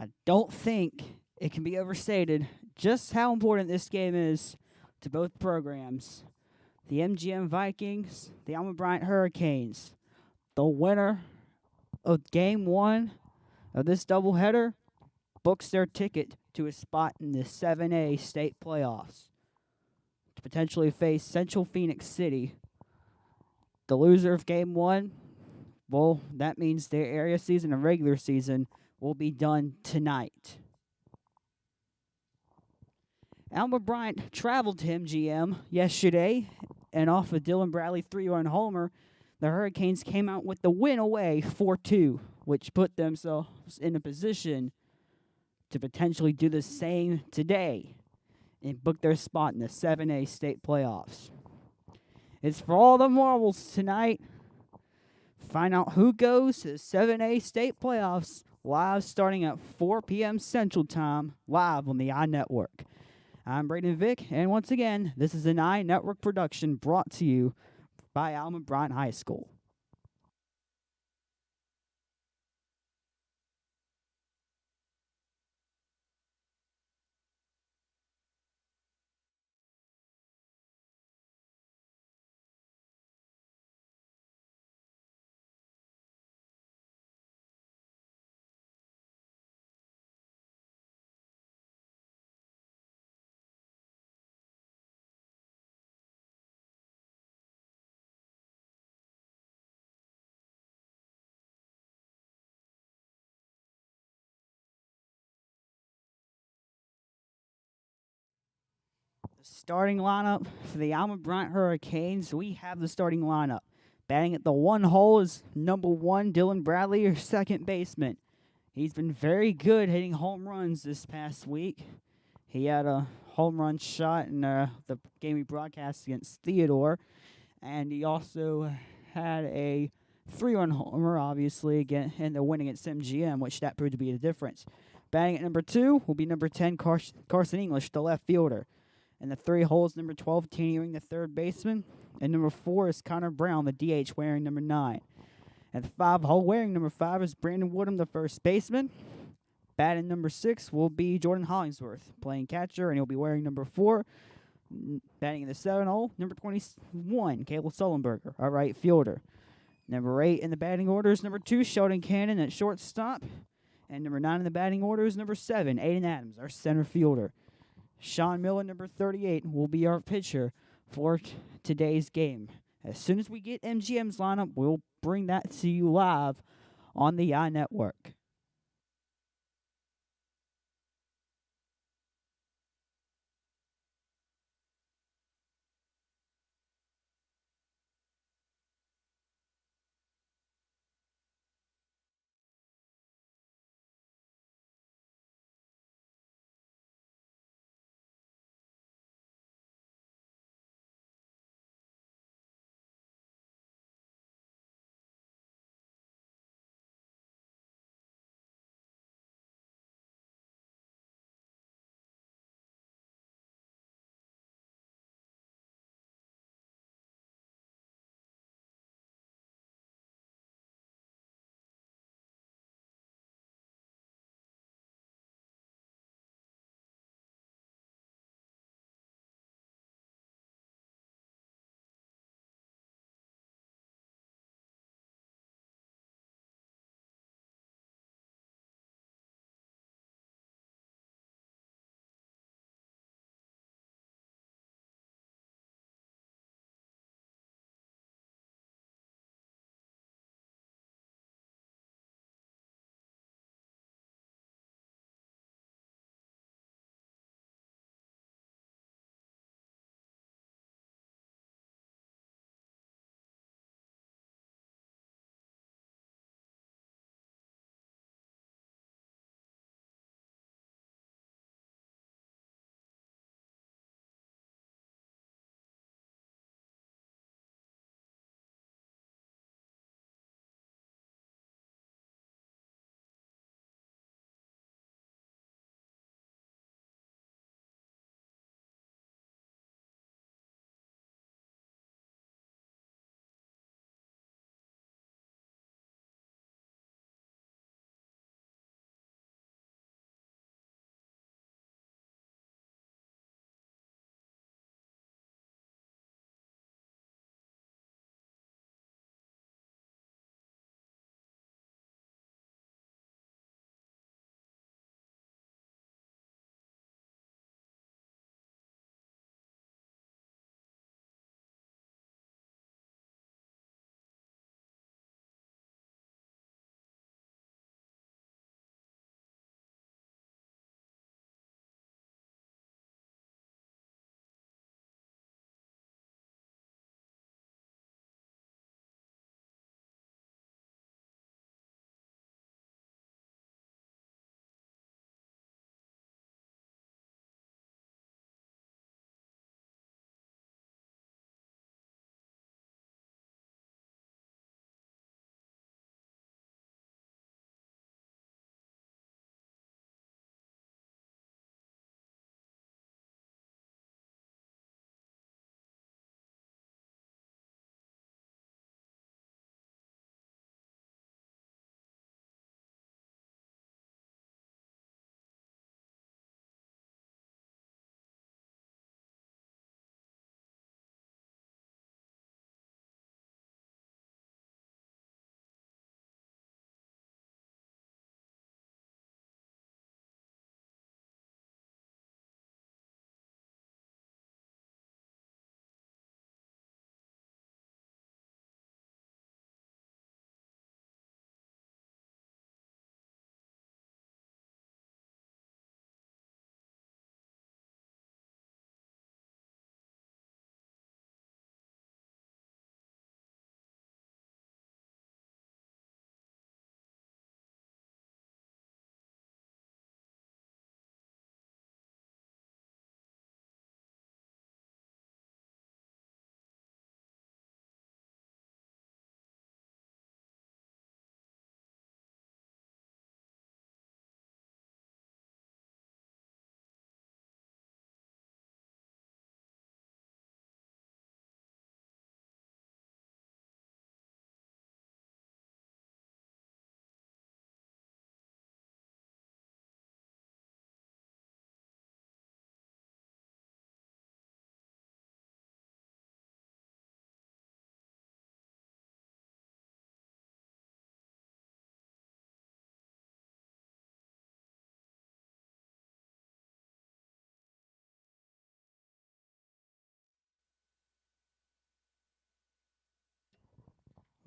I don't think it can be overstated just how important this game is to both programs. The M.G.M. Vikings, the Alma Bryant Hurricanes. The winner of game one of this doubleheader books their ticket to a spot in the 7A state playoffs to potentially face Central Phoenix City. The loser of game one, well, that means their area season and regular season will be done tonight. Alma Bryant traveled to M.G.M. yesterday, and off a Dylan Bradley 3-run homer, the Hurricanes came out with the win away 4-2, which put themselves in a position to potentially do the same today and book their spot in the 7A state playoffs. It's for all the marbles tonight. Find out who goes to the 7A state playoffs live starting at 4 p.m. Central Time, live on the iNetwork. I'm Braden Vick, and once again, this is an iNetwork production brought to you by Alma Bryant High School. The starting lineup for the Alma Bryant Hurricanes, we have the starting lineup. Batting at the one hole is number 1, Dylan Bradley, your second baseman. He's been very good hitting home runs this past week. He had a home run shot in the game we broadcast against Theodore, and he also had a 3-run homer, obviously, again in the win against M.G.M., which that proved to be the difference. Batting at number 2 will be number 10, Carson English, the left fielder. And the 3 holes, number 12, Tanny Ewing, the third baseman. And number 4 is Connor Brown, the DH, wearing number 9. And the 5 hole, wearing number 5, is Brandon Woodham, the first baseman. Batting number 6 will be Jordan Hollingsworth, playing catcher, and he'll be wearing number 4. Batting in the 7 hole, number 21, Caleb Sullenberger, our right fielder. Number 8 in the batting order is number 2, Sheldon Cannon at shortstop. And number 9 in the batting order is number 7, Aiden Adams, our center fielder. Sean Miller, number 38, will be our pitcher for today's game. As soon as we get M.G.M.'s lineup, we'll bring that to you live on the iNetwork.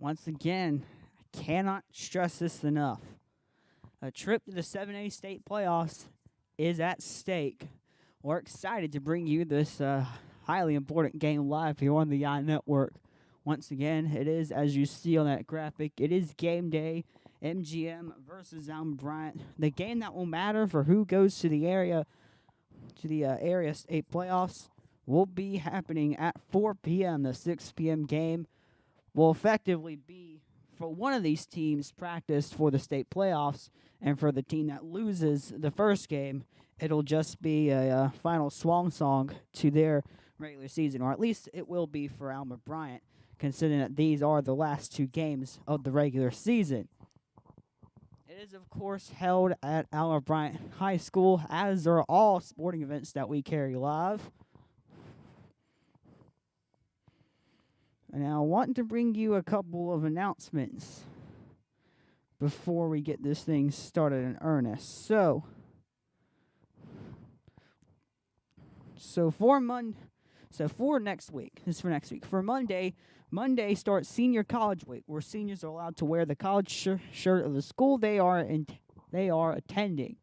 Once again, I cannot stress this enough. A trip to the 7A state playoffs is at stake. We're excited to bring you this highly important game live here on the network. Once again, it is, as you see on that graphic, it is game day. M.G.M. versus Alma Bryant. The game that will matter for who goes to the area state playoffs will be happening at 4 p.m. The 6 p.m. game will effectively be for one of these teams practiced for the state playoffs, and for the team that loses the first game, it'll just be a final swan song to their regular season, or at least it will be for Alma Bryant, considering that these are the last two games of the regular season. It is, of course, held at Alma Bryant High School, as are all sporting events that we carry live. Now, I want to bring you a couple of announcements before we get this thing started in earnest. So for next week, this is for next week. For Monday starts senior college week, where seniors are allowed to wear the college shirt of the school they are attending.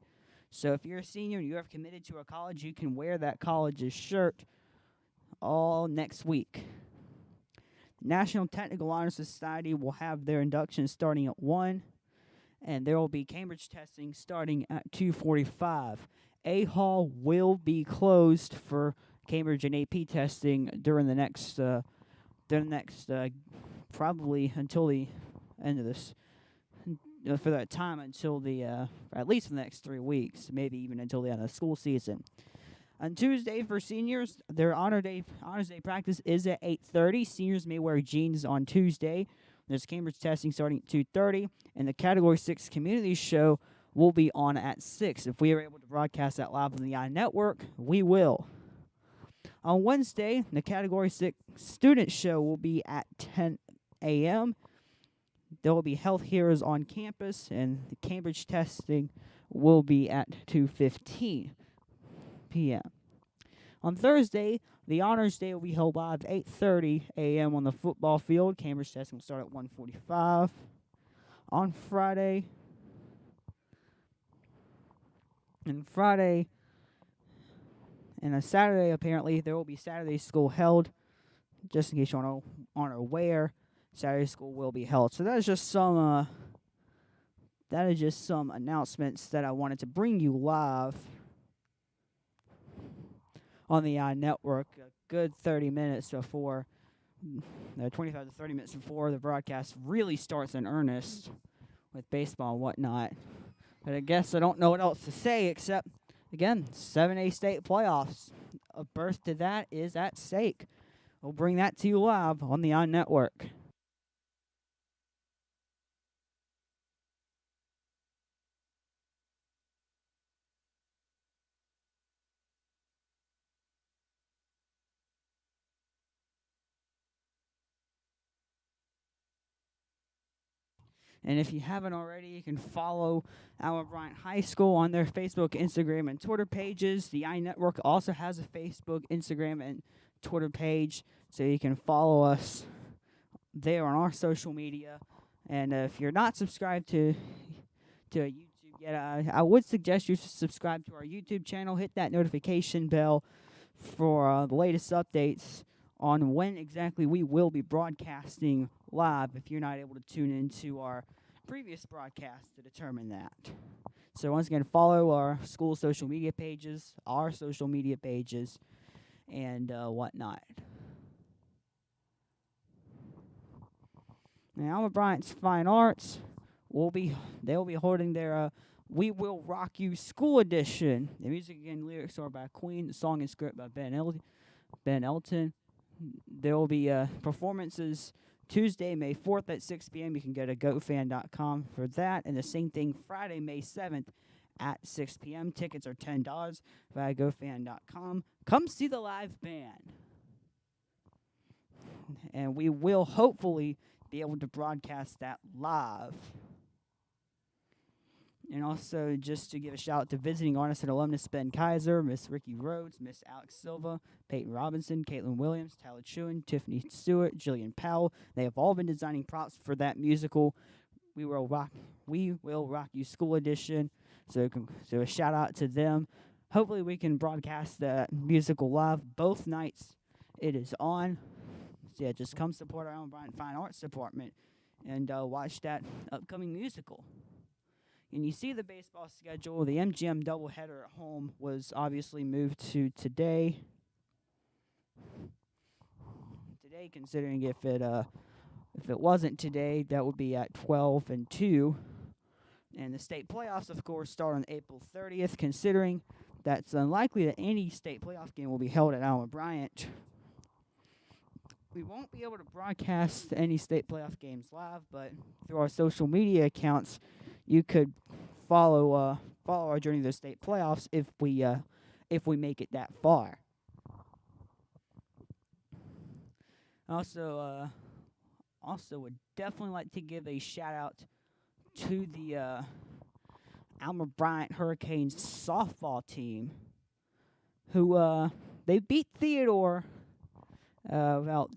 So if you're a senior and you have committed to a college, you can wear that college's shirt all next week. National Technical Honor Society will have their induction starting at 1, and there will be Cambridge testing starting at 2:45. A Hall will be closed for Cambridge and AP testing during the next probably until the end of this, for that time until at least for the next 3 weeks, maybe even until the end of the school season. On Tuesday for seniors, their honors day practice is at 8:30. Seniors may wear jeans on Tuesday. There's Cambridge testing starting at 2:30, and the Category 6 community show will be on at 6. If we are able to broadcast that live on the network, we will. On Wednesday, the Category 6 student show will be at 10 a.m. There will be health heroes on campus, and the Cambridge testing will be at 2:15 p.m. On Thursday, the Honors Day will be held live at 8:30 a.m. on the football field. Cambridge testing will start at 1:45. On Friday, and a Saturday, apparently, there will be Saturday school held. Just in case you aren't aware, Saturday school will be held. So that is just some announcements that I wanted to bring you live on the network. A good 30 minutes before, 25 to 30 minutes before the broadcast really starts in earnest with baseball and whatnot. But I guess I don't know what else to say except, again, 7A state playoffs. A berth to that is at stake. We'll bring that to you live on the network. And if you haven't already, you can follow Alma Bryant High School on their Facebook, Instagram, and Twitter pages. The iNetwork also has a Facebook, Instagram, and Twitter page, so you can follow us there on our social media. And if you're not subscribed to YouTube yet, I would suggest you subscribe to our YouTube channel. Hit that notification bell for the latest updates on when exactly we will be broadcasting live if you're not able to tune into our previous broadcast to determine that. So once again, follow our school social media pages, our social media pages, and whatnot. Now, Alma Bryant's Fine Arts they'll be holding their We Will Rock You School Edition. The music and lyrics are by Queen. The song and script by Ben Elton. There will be performances Tuesday, May 4th at 6 p.m. You can go to gofan.com for that. And the same thing Friday, May 7th at 6 p.m. Tickets are $10 via gofan.com. Come see the live band. And we will hopefully be able to broadcast that live. And also, just to give a shout out to visiting artists and alumnus Ben Kaiser, Miss Ricky Rhodes, Miss Alex Silva, Peyton Robinson, Caitlin Williams, Tyler Chewin, Tiffany Stewart, Jillian Powell. They have all been designing props for that musical. We will rock. We will rock you school edition. So a shout out to them. Hopefully, we can broadcast that musical live both nights. It is on. So yeah, just come support our own Bryant Fine Arts Department and watch that upcoming musical. And you see the baseball schedule. The M.G.M doubleheader at home was obviously moved to today. Today, considering if it wasn't today, that would be at 12 and 2. And the state playoffs, of course, start on April 30th. Considering that's unlikely that any state playoff game will be held at Alma Bryant, we won't be able to broadcast any state playoff games live, but through our social media accounts, you could follow our journey to the state playoffs if we make it that far. Also would definitely like to give a shout out to the Alma Bryant Hurricanes softball team, who they beat Theodore about,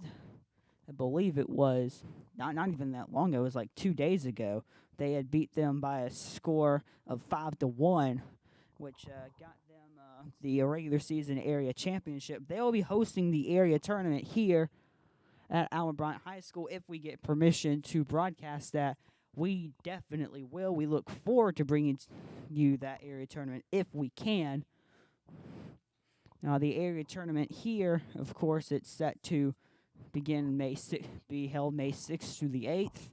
I believe it was not even that long ago. It was like 2 days ago. They had beat them by a score of 5-1, which got them the regular season area championship. They will be hosting the area tournament here at Alma Bryant High School if we get permission to broadcast that. We definitely will. We look forward to bringing you that area tournament if we can. Now, the area tournament here, of course, it's set to begin be held May 6th through the 8th.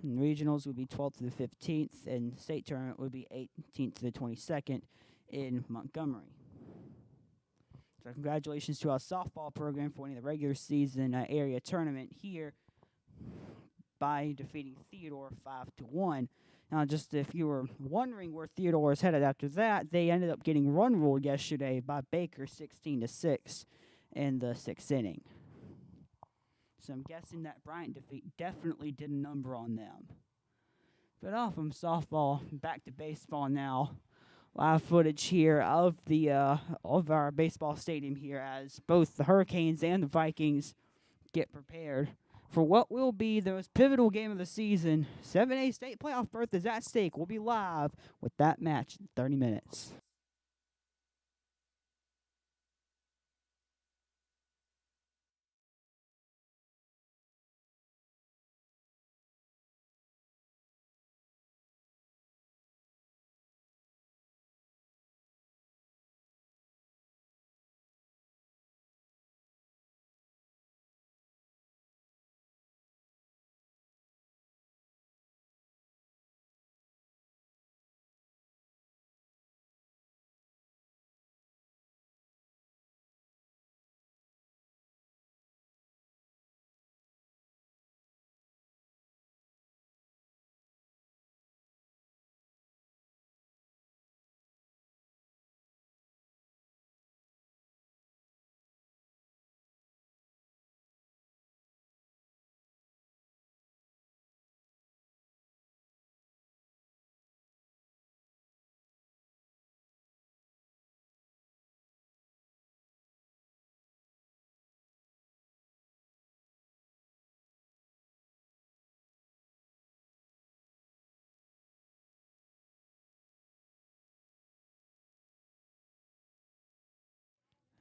And regionals would be 12th to the 15th, and state tournament would be 18th to the 22nd in Montgomery. So congratulations to our softball program for winning the regular season area tournament here by defeating Theodore 5-1. Now, just if you were wondering where Theodore is headed after that, they ended up getting run ruled yesterday by Baker 16-6 in the 6th inning. So I'm guessing that Bryant defeat definitely did a number on them. But off from softball, back to baseball now. Live footage here of our baseball stadium here as both the Hurricanes and the Vikings get prepared for what will be the most pivotal game of the season. 7A state playoff berth is at stake. We'll be live with that match in 30 minutes.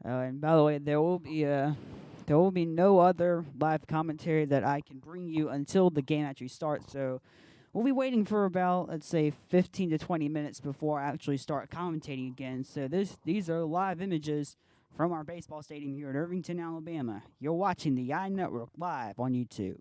And by the way, there will be no other live commentary that I can bring you until the game actually starts. So we'll be waiting for about, let's say, 15 to 20 minutes before I actually start commentating again. So these are live images from our baseball stadium here in Irvington, Alabama. You're watching the iNetwork live on YouTube.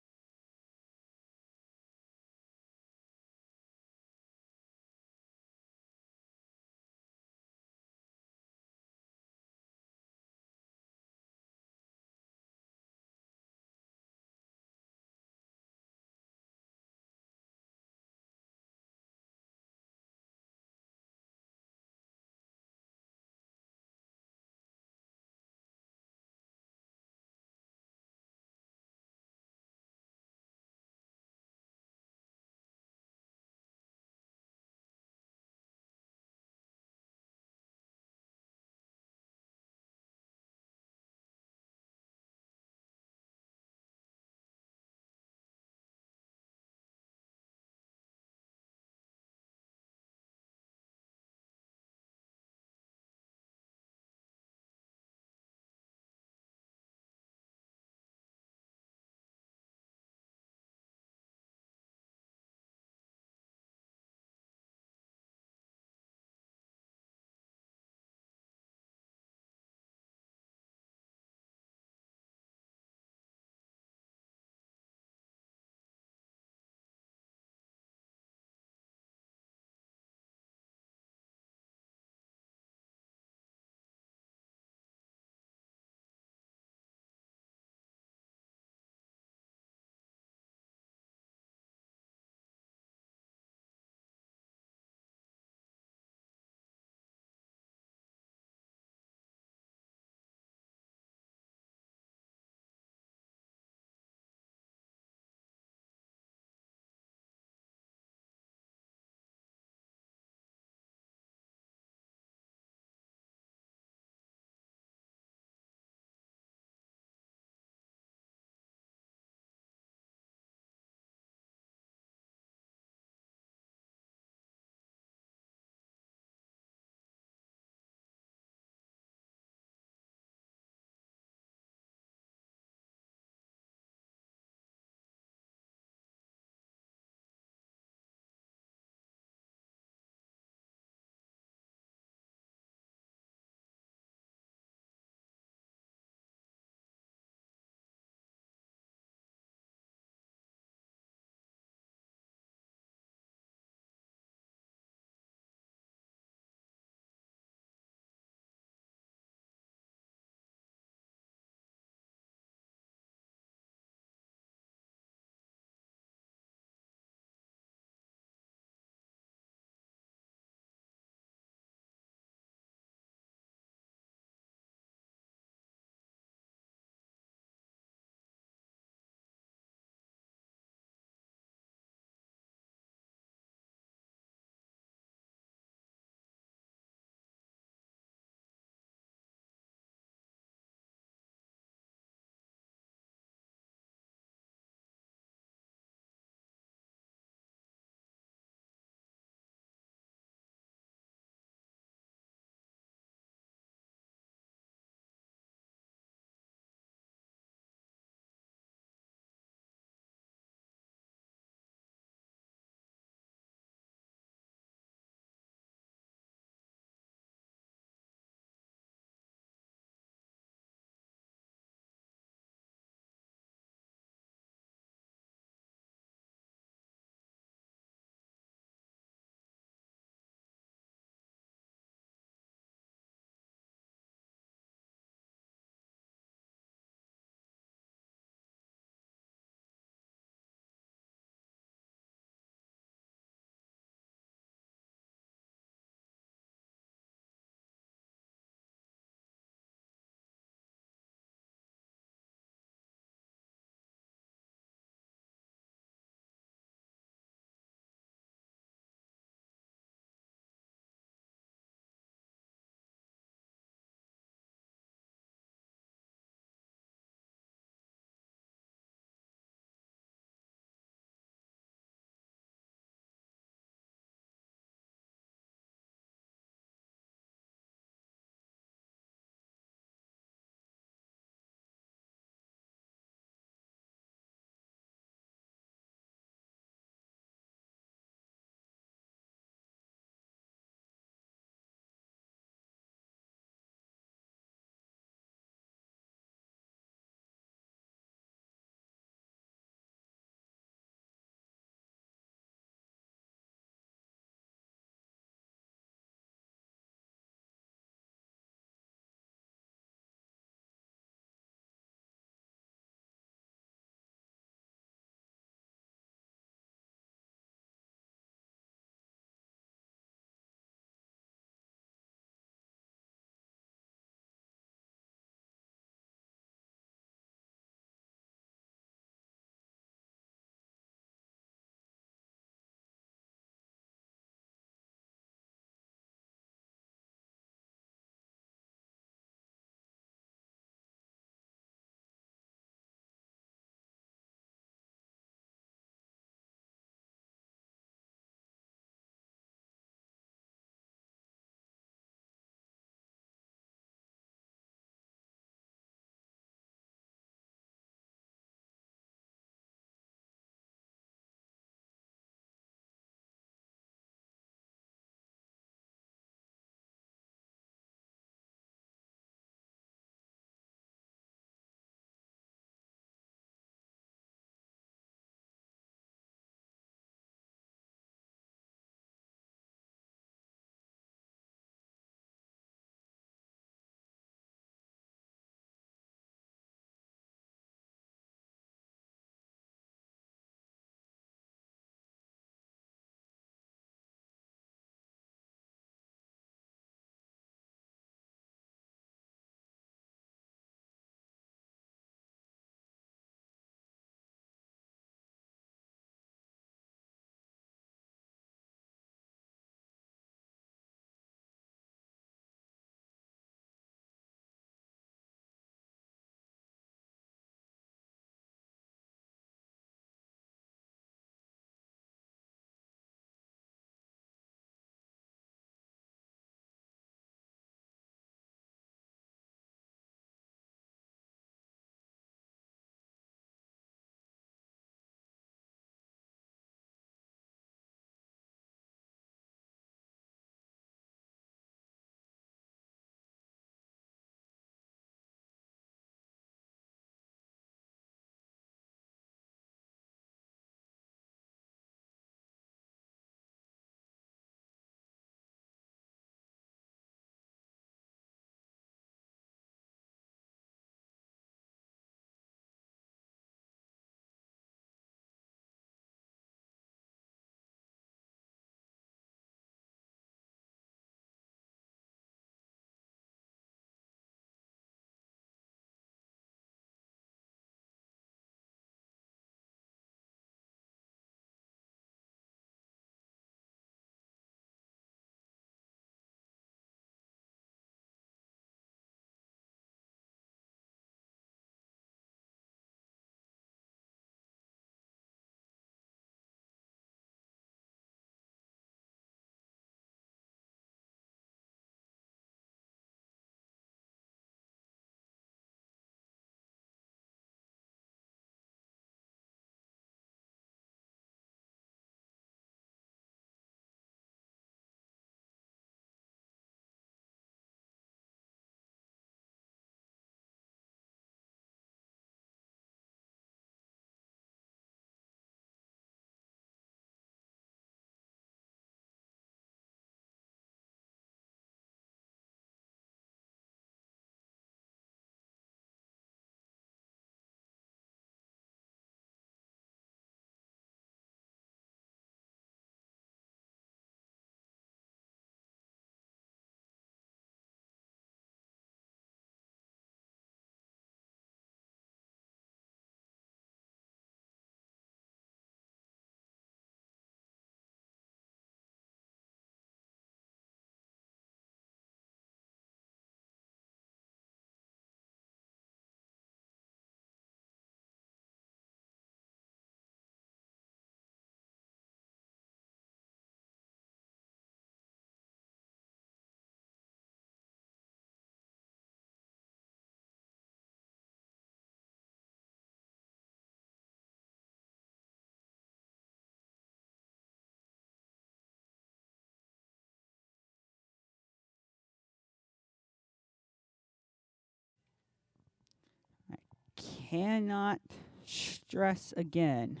cannot stress again.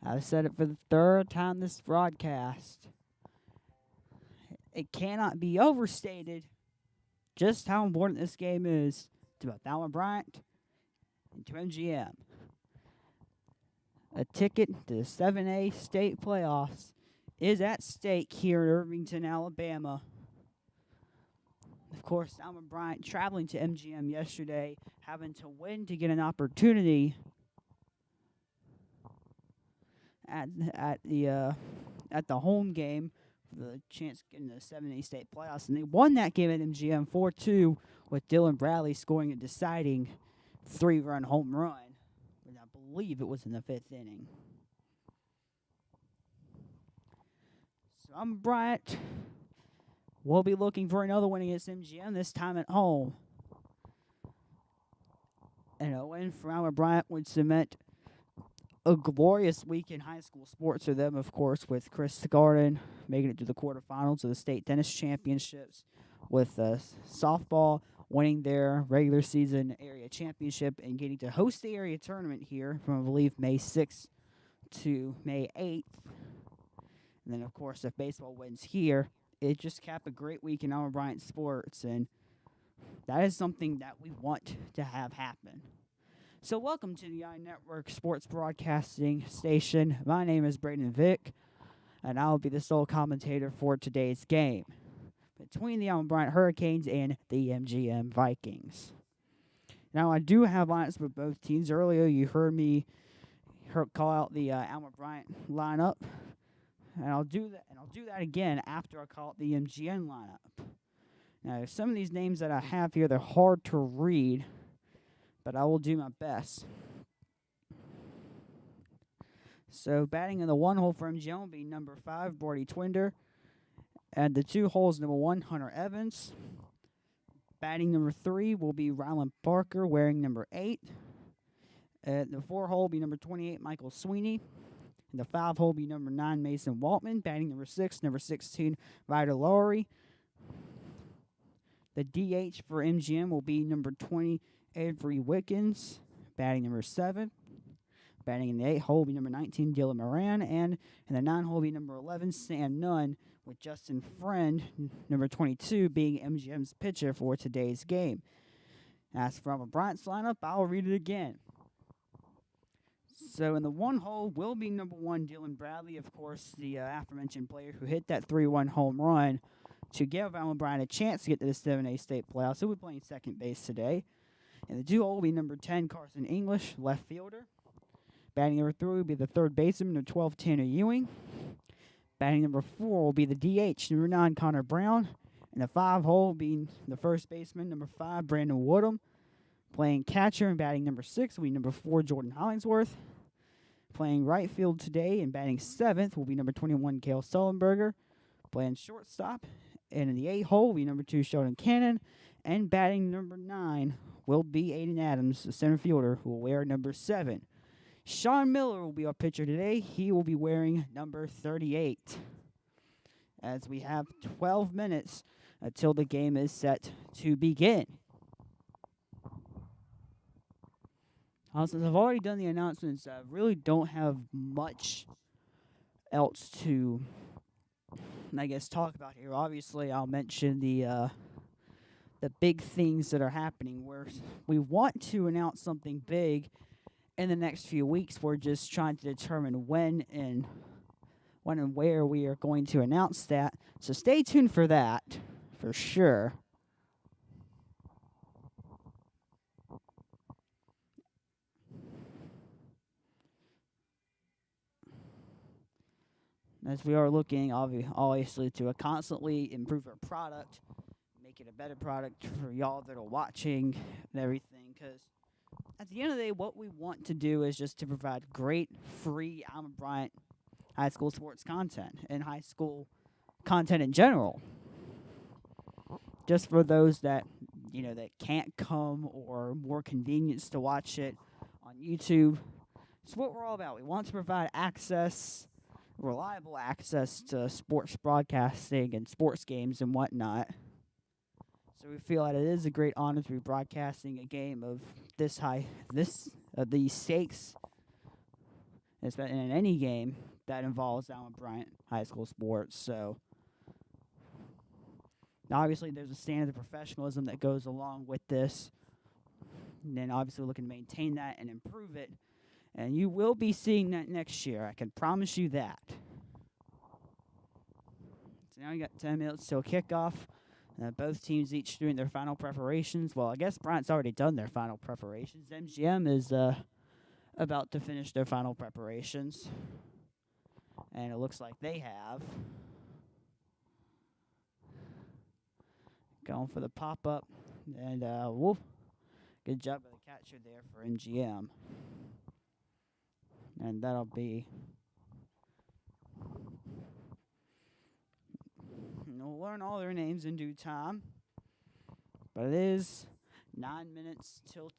I've said it for the third time this broadcast. It cannot be overstated just how important this game is to both Alma Bryant and to M.G.M. A ticket to the 7A state playoffs is at stake here in Irvington, Alabama. Of course, Alma Bryant traveling to M.G.M. yesterday, having to win to get an opportunity at the home game for the chance of getting the 7A state playoffs, and they won that game at M.G.M. 4-2 with Dylan Bradley scoring a deciding 3-run home run. And I believe it was in the 5th inning. So Alma Bryant will be looking for another win against M.G.M., this time at home. And a win for Alma Bryant would cement a glorious week in high school sports for them, of course, with Chris Garden making it to the quarterfinals of the state tennis championships, with softball winning their regular season area championship and getting to host the area tournament here from, I believe, May 6th to May 8th. And then, of course, if baseball wins here, it just capped a great week in Alma Bryant sports, and that is something that we want to have happen. So welcome to the iNetwork Sports Broadcasting Station. My name is Braden Vick, and I'll be the sole commentator for today's game between the Alma Bryant Hurricanes and the M.G.M. Vikings. Now, I do have lineups for both teams. Earlier, you heard me call out the Alma Bryant lineup, and I'll do that again after I call out the M.G.M. lineup. Now, some of these names that I have here, they're hard to read, but I will do my best. So, batting in the 1 hole for M.G.M. will be number 5, Brody Twinder. And the 2 holes, number 1, Hunter Evans. Batting number 3 will be Rylan Parker, wearing number 8. The 4 hole will be number 28, Michael Sweeney. And the 5 hole will be number 9, Mason Waltman. Batting number 6, number 16, Ryder Lowry. The DH for M.G.M. will be number 20, Avery Wickens. Batting number 7. Batting in the 8 hole will be number 19, Dylan Moran. And in the 9 hole will be number 11, Sam Nunn, with Justin Friend, number 22, being M.G.M.'s pitcher for today's game. As for Alma Bryant's lineup, I'll read it again. So in the 1 hole will be number 1, Dylan Bradley, of course, the aforementioned player who hit that 3-1 home run to give Alma Bryant a chance to get to the 7A state playoffs. He'll be playing second base today. In the 2 hole will be number 10, Carson English, left fielder. Batting number 3 will be the third baseman, number 12, Tanner Ewing. Batting number 4 will be the DH, number 9, Connor Brown. And the 5 hole will be the first baseman, number 5, Brandon Woodham. Playing catcher and batting number 6 will be number 4, Jordan Hollingsworth. Playing right field today and batting 7th will be number 21, Cale Sullenberger. Playing shortstop. And in the 8 hole will be number 2, Sheldon Cannon. And batting number 9 will be Aiden Adams, the center fielder, who will wear number 7. Sean Miller will be our pitcher today. He will be wearing number 38. As we have 12 minutes until the game is set to begin. Since I've already done the announcements, I really don't have much else to, I guess, talk about here. Obviously, I'll mention the big things that are happening where we want to announce something big in the next few weeks. We're just trying to determine when and where we are going to announce that. So stay tuned for that, for sure. As we are looking, obviously, to constantly improve our product, make it a better product for y'all that are watching and everything, because at the end of the day, what we want to do is just to provide great, free Alma Bryant high school sports content and high school content in general. Just for those that, that can't come or more convenience to watch it on YouTube. It's what we're all about. We want to provide access, reliable access to sports broadcasting and sports games and whatnot. So we feel that it is a great honor to be broadcasting a game of this the stakes in any game that involves Alma Bryant high school sports. So obviously there's a standard of professionalism that goes along with this. And then obviously looking to maintain that and improve it. And you will be seeing that next year. I can promise you that. So now you got 10 minutes till kickoff. Both teams each doing their final preparations. Well, I guess Bryant's already done their final preparations. M.G.M is about to finish their final preparations. And it looks like they have. Going for the pop-up. And, whoop. Good job by the catcher there for M.G.M. And that'll be... We'll learn all their names in due time. But it is 9 minutes till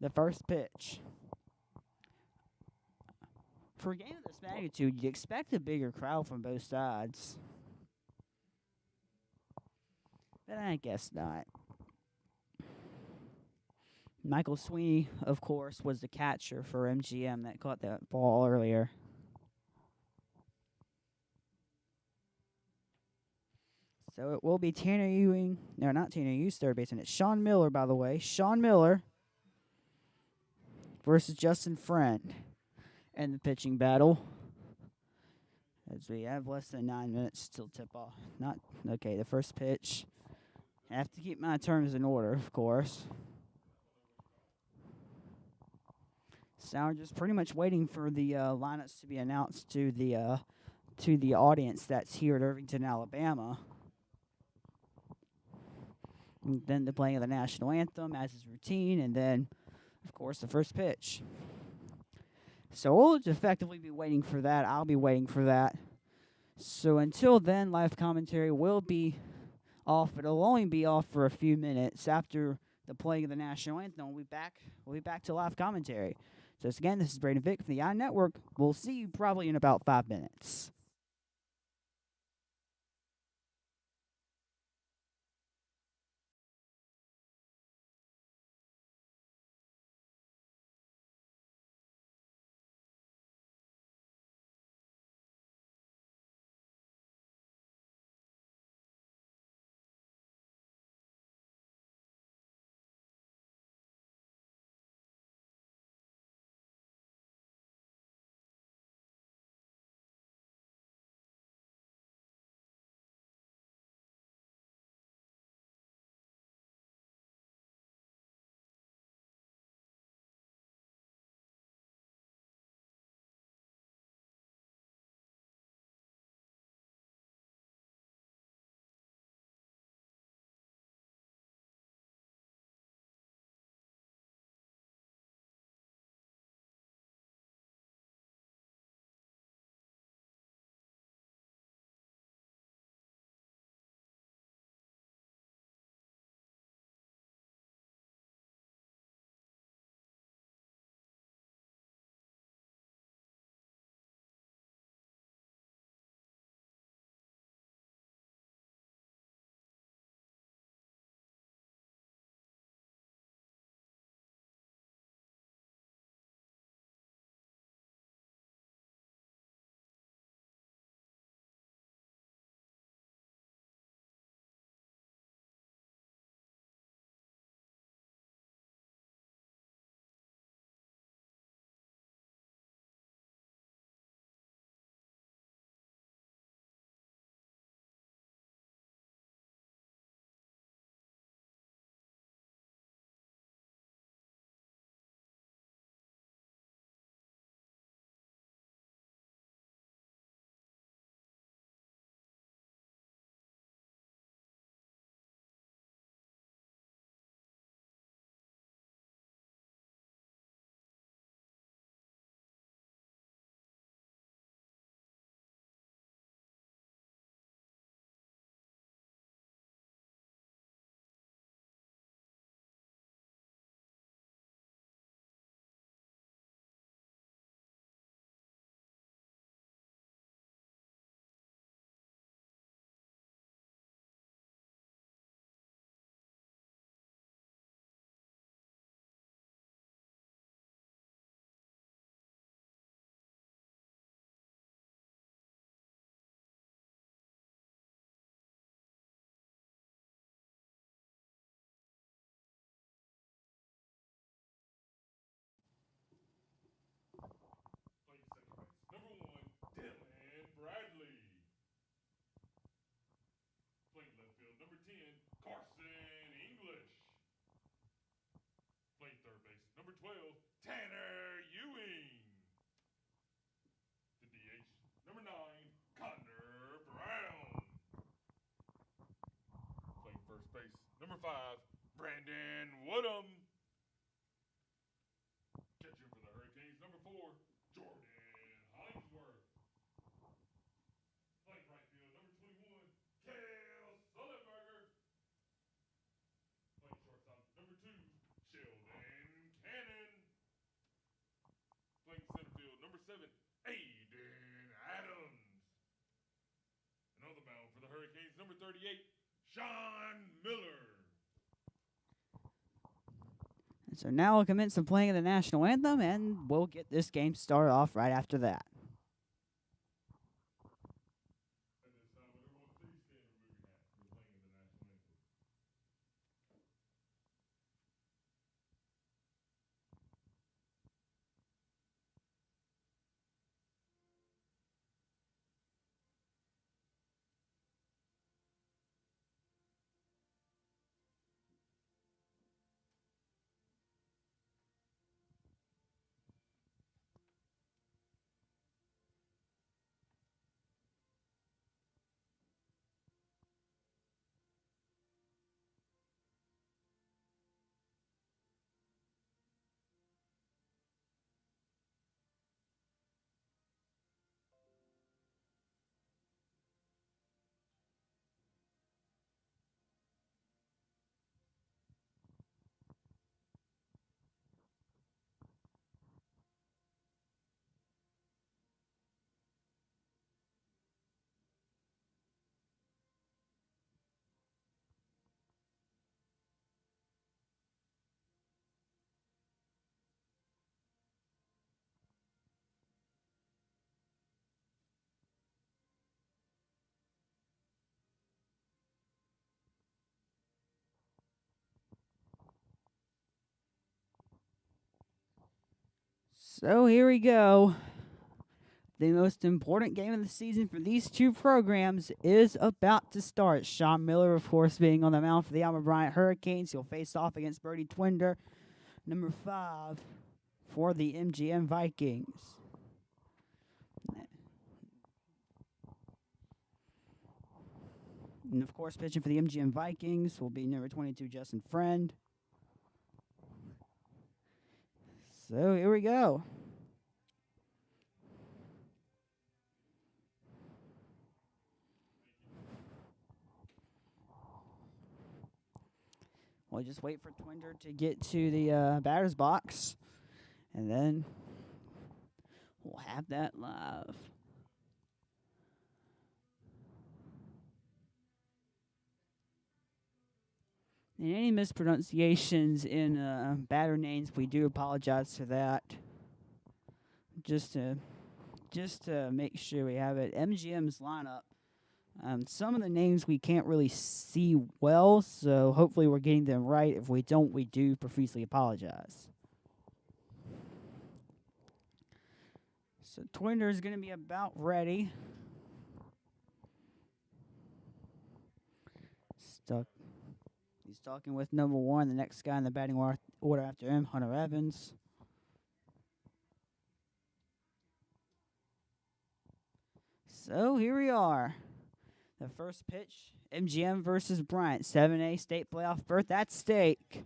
the first pitch. For a game of this magnitude, you'd expect a bigger crowd from both sides. But I guess not. Michael Sweeney, of course, was the catcher for M.G.M. that caught that ball earlier. So it will be Tanner Ewing. No, not Tanner Ewing's third baseman. It's Sean Miller, by the way. Sean Miller versus Justin Friend in the pitching battle. As we have less than 9 minutes till tip off. Okay, the first pitch. I have to keep my terms in order, of course. So we're just pretty much waiting for the lineups to be announced to the audience that's here at Irvington, Alabama. And then the playing of the national anthem, as is routine, and then, of course, the first pitch. So we'll just effectively be waiting for that. I'll be waiting for that. So until then, live commentary will be off, but it'll only be off for a few minutes. After the playing of the national anthem, we'll be back to live commentary. So again, this is Braden Vick from the iNetwork. We'll see you probably in about 5 minutes. 10, Carson English. Playing third base, number 12, Tanner Ewing. The DH, number 9, Connor Brown. Playing first base, number 5, Brandon Woodham. Catcher for the Hurricanes, number 4, Jordan Hollingsworth. Playing right field, number 21, Kale Sullenberger. Playing shortstop, number 2, Sheldon Cannon. Playing center field, number 7, Aiden Adams. And on the mound for the Hurricanes, number 38, Sean Miller. So now we'll commence the playing of the national anthem, and we'll get this game started off right after that. At this time, everyone please stand and remove your hat for the playing of the national anthem. So here we go. The most important game of the season for these two programs is about to start. Sean Miller, of course, being on the mound for the Alma Bryant Hurricanes. He'll face off against Brody Twinder, number 5 for the M.G.M. Vikings. And, of course, pitching for the M.G.M. Vikings will be number 22, Justin Friend. So here we go. We'll just wait for Twinder to get to the batter's box, and then we'll have that live. And any mispronunciations in batter names, we do apologize for that. Just to make sure we have it. M.G.M.'s lineup. Some of the names we can't really see well, so hopefully we're getting them right. If we don't, we do profusely apologize. So Twinder is going to be about ready. He's talking with number 1, the next guy in the batting order after him, Hunter Evans. So here we are. The first pitch, M.G.M. versus Bryant, 7A state playoff berth at stake.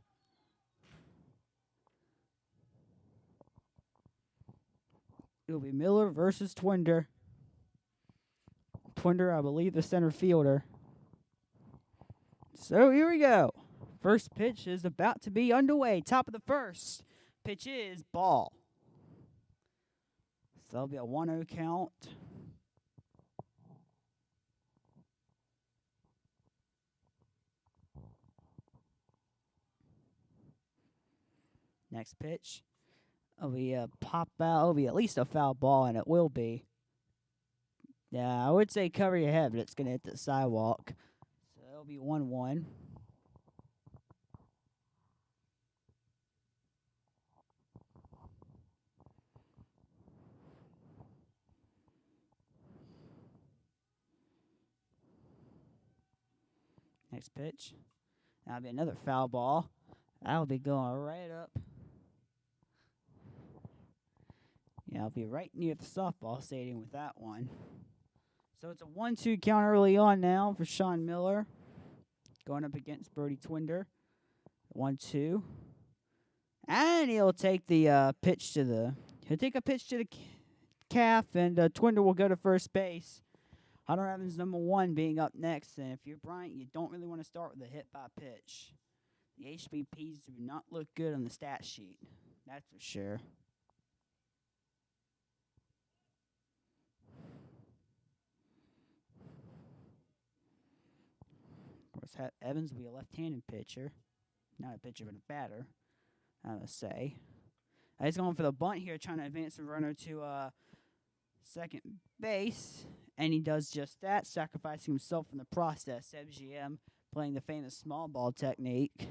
It'll be Miller versus Twinder. Twinder, I believe, the center fielder. So here we go. First pitch is about to be underway. Top of the first. Pitch is ball. So that'll be a 1-0 count. Next pitch. It'll be a pop out. It'll be at least a foul ball, and it will be. Yeah, I would say cover your head, but it's going to hit the sidewalk. So it'll be 1-1. Next pitch. That'll be another foul ball. That'll be going right up. Yeah, I'll be right near the softball stadium with that one. So it's a 1-2 count early on now for Sean Miller. Going up against Brody Twinder. 1-2. And he'll take the pitch to the... He'll take a pitch to the calf, and Twinder will go to first base. Hunter Evans, number 1, being up next. And if you're Bryant, you don't really want to start with a hit by pitch. The HBPs do not look good on the stat sheet. That's for sure. Of course, Evans will be a left-handed pitcher. Not a pitcher, but a batter, I must say. He's going for the bunt here, trying to advance the runner to second base. And he does just that, sacrificing himself in the process. M.G.M. playing the famous small ball technique.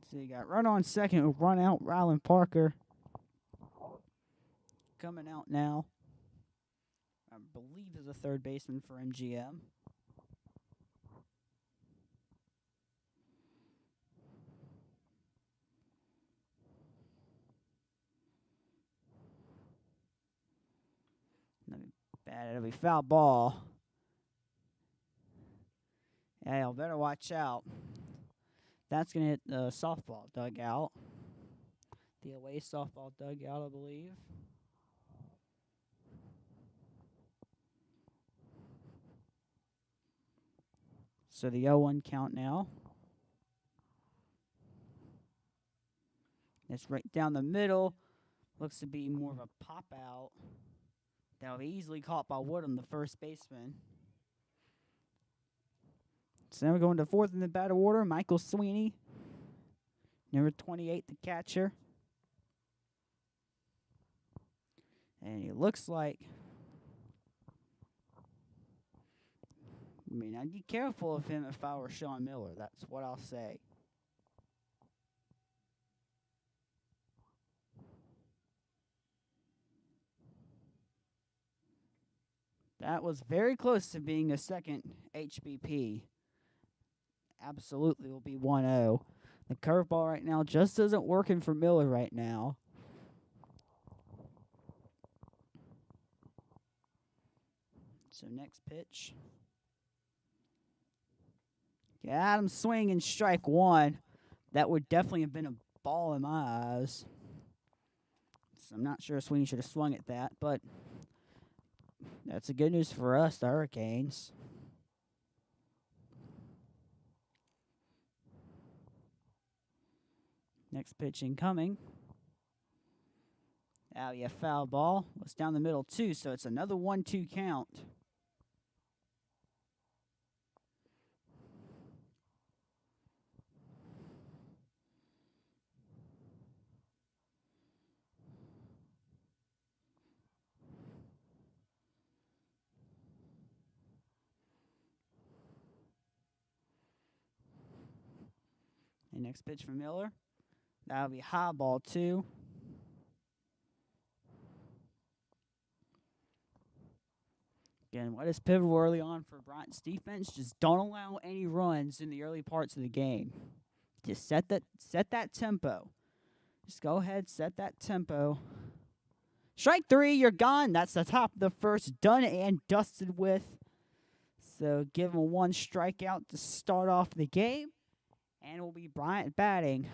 So you got run on second with run out Rylan Parker. Coming out now. I believe is a third baseman for M.G.M. That'll be foul ball. Yeah, y'all better watch out. That's going to hit the softball dugout. The away softball dugout, I believe. So the 0-1 count now. It's right down the middle. Looks to be more of a pop out. That'll be easily caught by Woodham, the first baseman. So now we're going to fourth in the batting order. Michael Sweeney, number 28, the catcher. And he looks like... I mean, I'd be careful of him if I were Sean Miller. That's what I'll say. That was very close to being a second HBP. Absolutely will be 1-0. The curveball right now just isn't working for Miller right now. So next pitch. Got him swinging strike 1. That would definitely have been a ball in my eyes. So I'm not sure Sweeney should have swung at that, but that's a good news for us, the Hurricanes. Next pitch incoming. That'll be a foul ball. It's down the middle, too, so it's another 1-2 count. And next pitch for Miller. That'll be high ball, 2. Again, what is pivotal early on for Bryant's defense? Just don't allow any runs in the early parts of the game. Just set that tempo. Just go ahead, set that tempo. Strike 3, you're gone. That's the top of the first, done and dusted with. So give him 1 strikeout to start off the game. And it will be Bryant batting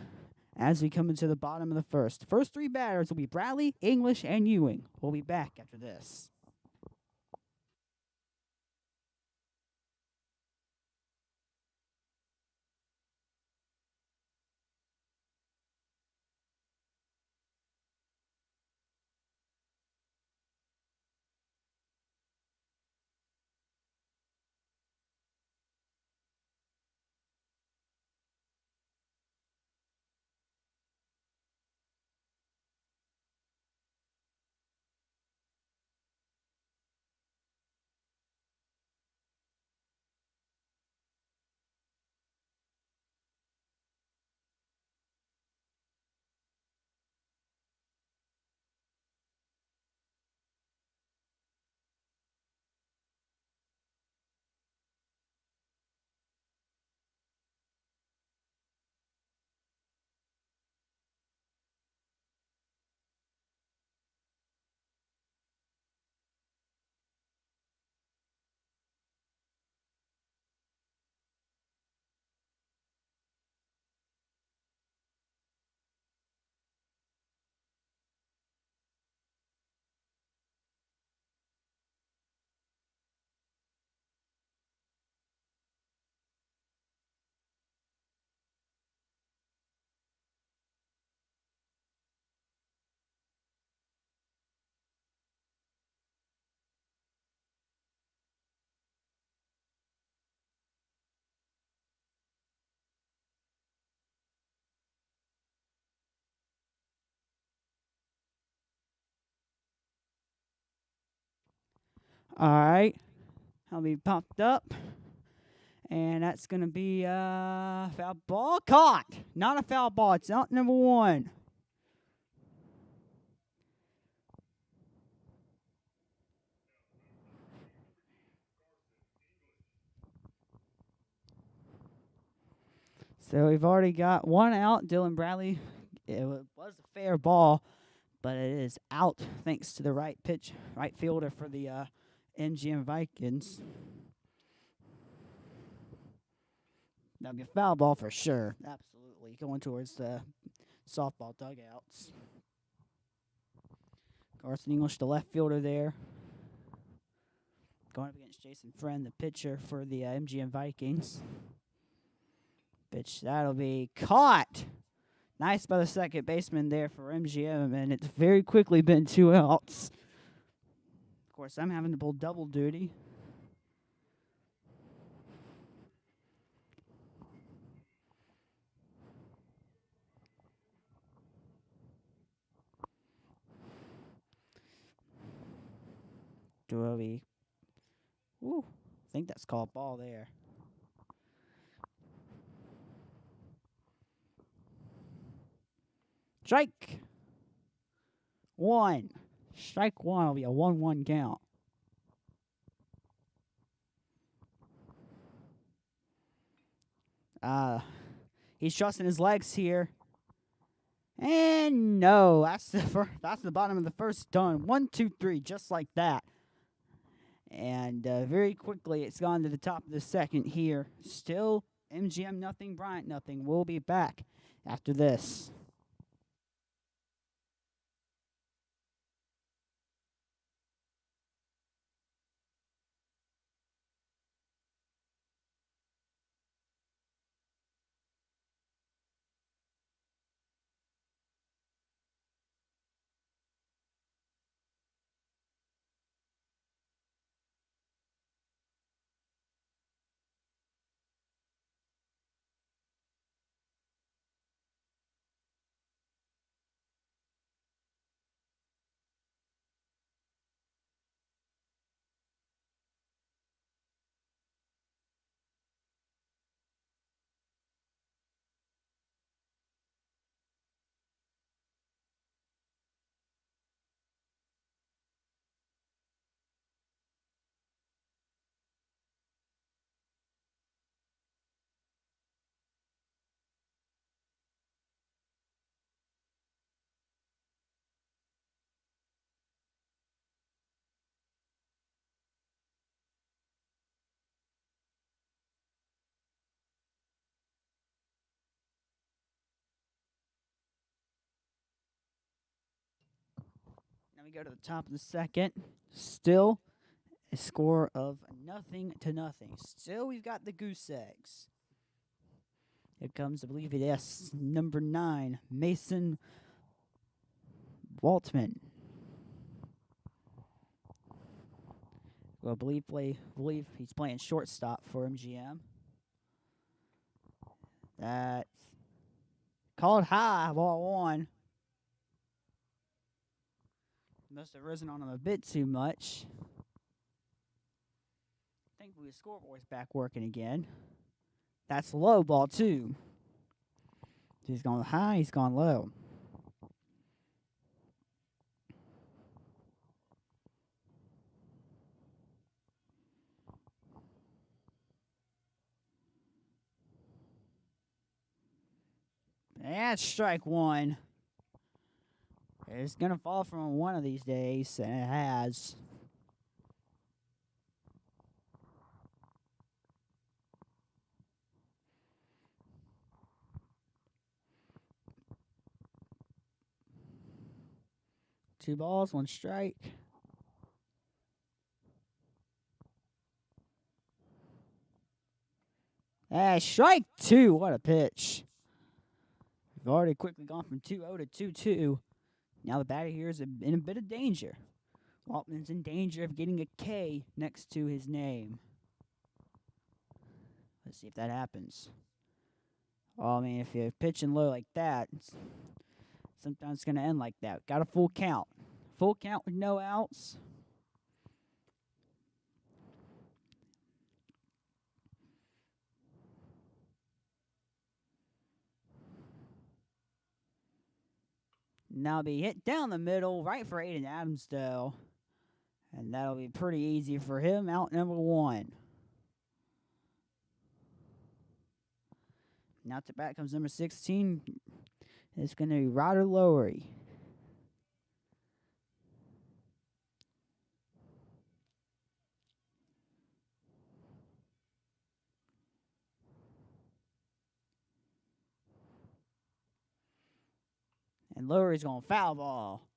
as we come into the bottom of the first. The first 3 batters will be Bradley, English, and Ewing. We'll be back after this. All right. I'll be popped up. And that's going to be foul ball. Caught. Not a foul ball. It's out number one. So we've already got one out. Dylan Bradley. It was a fair ball, but it is out thanks to the right fielder for the M.G.M. Vikings. That'll be a foul ball for sure. Absolutely. Going towards the softball dugouts. Carson English, the left fielder there. Going up against Jason Friend, the pitcher for the M.G.M. Vikings. Pitch, that'll be caught. Nice by the second baseman there for M.G.M., and it's very quickly been 2 outs. Of course, I'm having to pull double duty. I think that's called ball there. Strike one. Strike one will be a 1-1 count. He's trusting his legs here. And no, that's the bottom of the first done. 1, 2, 3, just like that. And very quickly, it's gone to the top of the second here. Still, M.G.M. nothing, Bryant nothing. We'll be back after this. Now we go to the top of the second. Still a score of 0-0. Still, we've got the goose eggs. Here comes, I believe it is number 9, Mason Waltman. Well, believe he's playing shortstop for M.G.M. That's called high, ball 1. Must have risen on him a bit too much. Thankfully, the scoreboard's back working again. That's low, ball 2. He's gone high, he's gone low. That's strike 1. It's going to fall from one of these days, and it has. Two balls, 1 strike. Strike 2. What a pitch. We've already quickly gone from 2-0 to 2-2. Now the batter here is in a bit of danger. Waltman's in danger of getting a K next to his name. Let's see if that happens. Oh, I mean, if you're pitching low like that, sometimes it's going to end like that. Got a full count. Full count with no outs. Now be hit down the middle, right for Aiden Adams, though. And that'll be pretty easy for him, out number 1. Now to bat comes number 16. It's going to be Ryder Lowry. And Lowry's going to foul ball.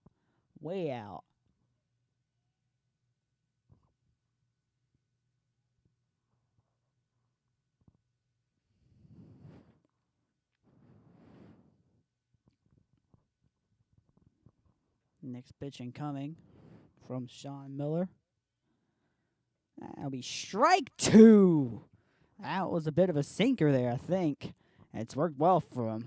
Way out. Next pitch incoming from Sean Miller. That'll be strike 2. That was a bit of a sinker there, I think. And it's worked well for him.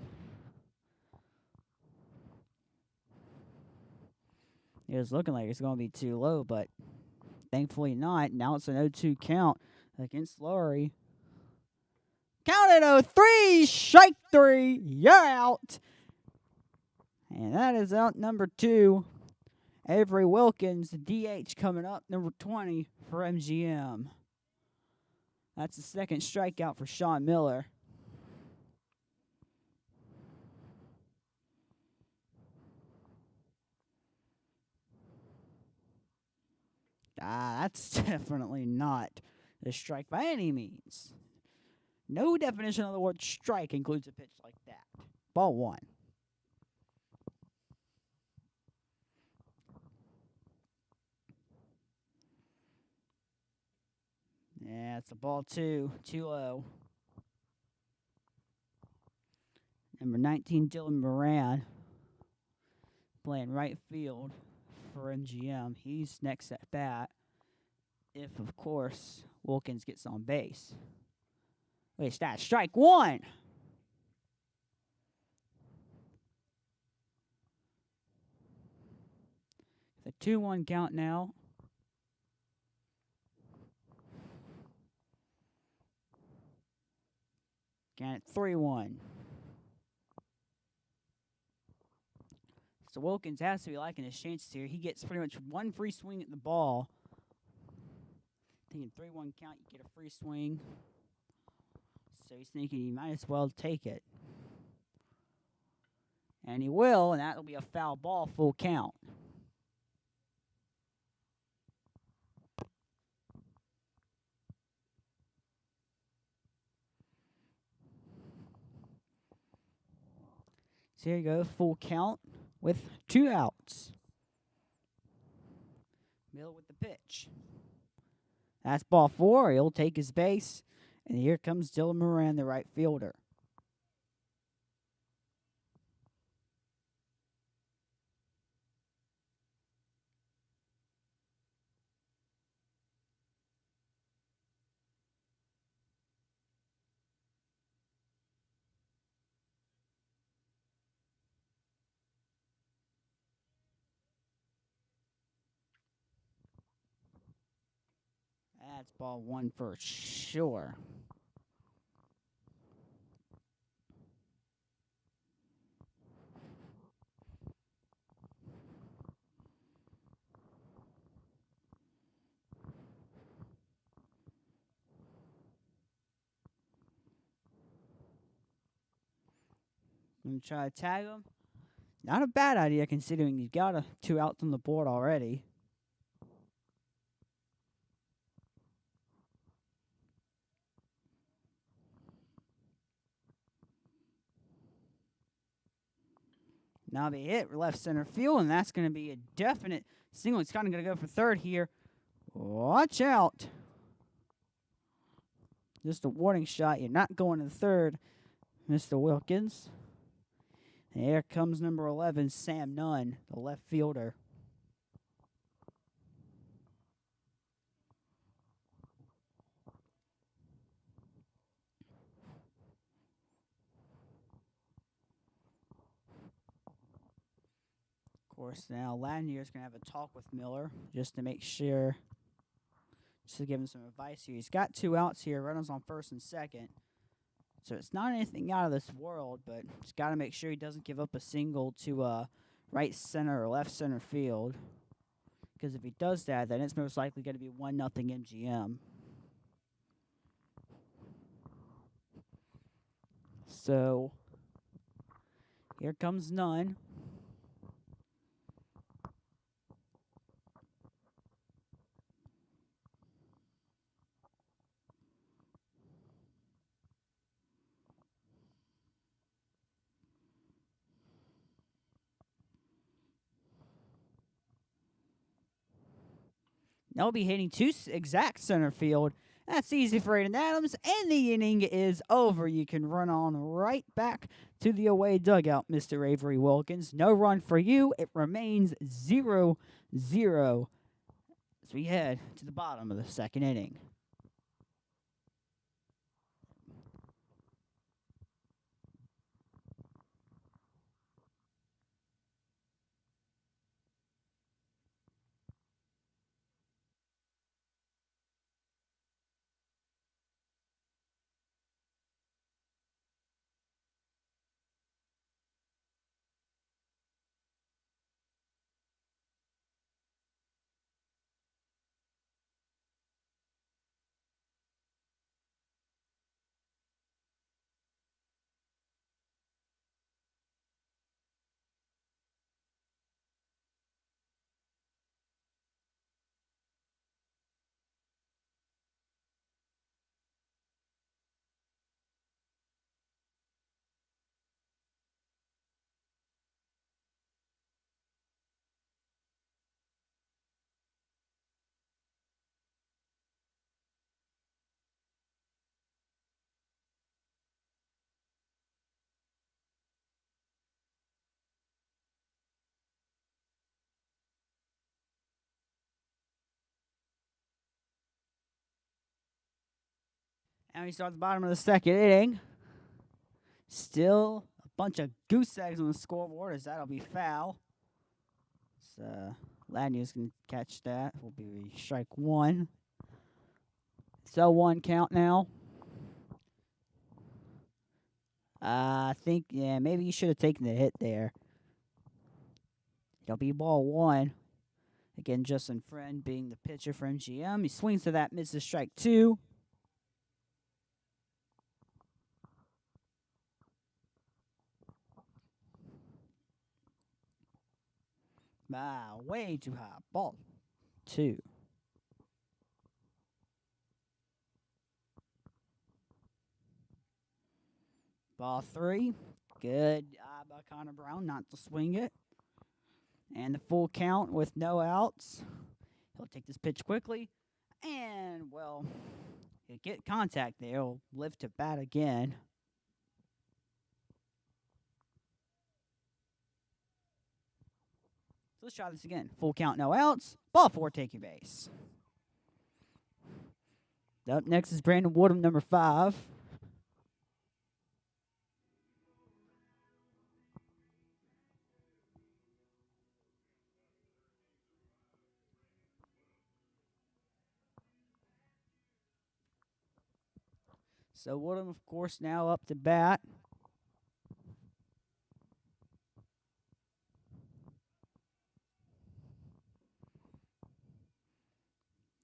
It was looking like it's going to be too low, but thankfully not. Now it's an 0-2 count against Lowry. Counted 0-3, strike 3, you're out. And that is out number 2. Avery Wilkins, DH, coming up, number 20 for M.G.M. That's the second strikeout for Sean Miller. That's definitely not a strike by any means. No definition of the word strike includes a pitch like that. Ball 1. Yeah, it's a ball 2. Too low. Number 19, Dylan Moran, playing right field for M.G.M. He's next at bat. If, of course, Wilkins gets on base. Wait, that's strike 1. The 2-1 count now. Count at 3-1. So Wilkins has to be liking his chances here. He gets pretty much one free swing at the ball. Thinking 3-1 count, you get a free swing. So he's thinking he might as well take it. And he will, and that'll be a foul ball, full count. So here you go, full count with 2 outs. Miller with the pitch. That's ball 4. He'll take his base. And here comes Dylan Moran, the right fielder. That's ball 1 for sure. Gonna try to tag him. Not a bad idea considering you've got 2 outs on the board already. Now they hit left center field, and that's going to be a definite single. It's kind of going to go for third here. Watch out. Just a warning shot. You're not going to the third, Mr. Wilkins. And here comes number 11, Sam Nunn, the left fielder. Of course, now Lanier's going to have a talk with Miller just to make sure, just to give him some advice here. He's got 2 outs here, runners on first and second. So it's not anything out of this world, but he's got to make sure he doesn't give up a single to right center or left center field. Because if he does that, then it's most likely going to be 1-0 M.G.M. So here comes none. They'll be hitting two exact center field. That's easy for Aiden Adams, and the inning is over. You can run on right back to the away dugout, Mr. Avery Wilkins. No run for you. It remains 0-0 as we head to the bottom of the second inning. And we start at the bottom of the second inning. Still a bunch of goose eggs on the scoreboard as that'll be foul. So Lanius can catch that. Will be strike one. So 1 count now. I think, yeah, maybe you should have taken the hit there. It'll be ball one. Again, Justin Friend being the pitcher for M.G.M. He swings to that, misses strike two. Way too high. Ball two. Ball three. Good eye by Connor Brown not to swing it. And the full count with no outs. He'll take this pitch quickly. And, well, he'll get contact there. He'll lift to bat again. So let's try this again. Full count, no outs. Ball four, taking base. Up next is Brandon Woodham, number 5. So Woodham, of course, now up to bat.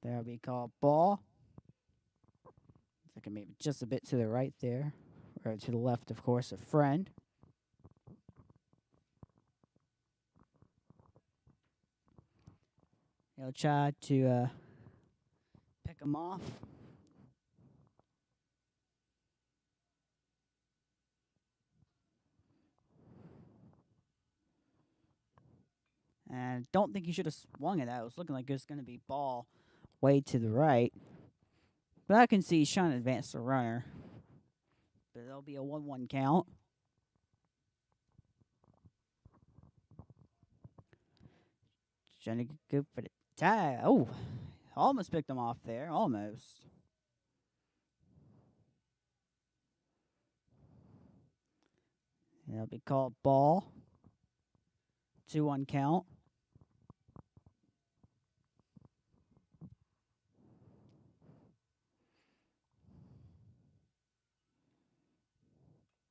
That'll be called ball. I can maybe just a bit to the right there. Or to the left, of course, a Friend. He'll try to pick him off. And don't think he should have swung at that. It was looking like it was going to be ball way to the right. But I can see he's trying to advance the runner. But there'll be a 1-1 count. Trying to go for the tie. Oh, almost picked him off there. Almost. It'll be called ball. 2-1 count.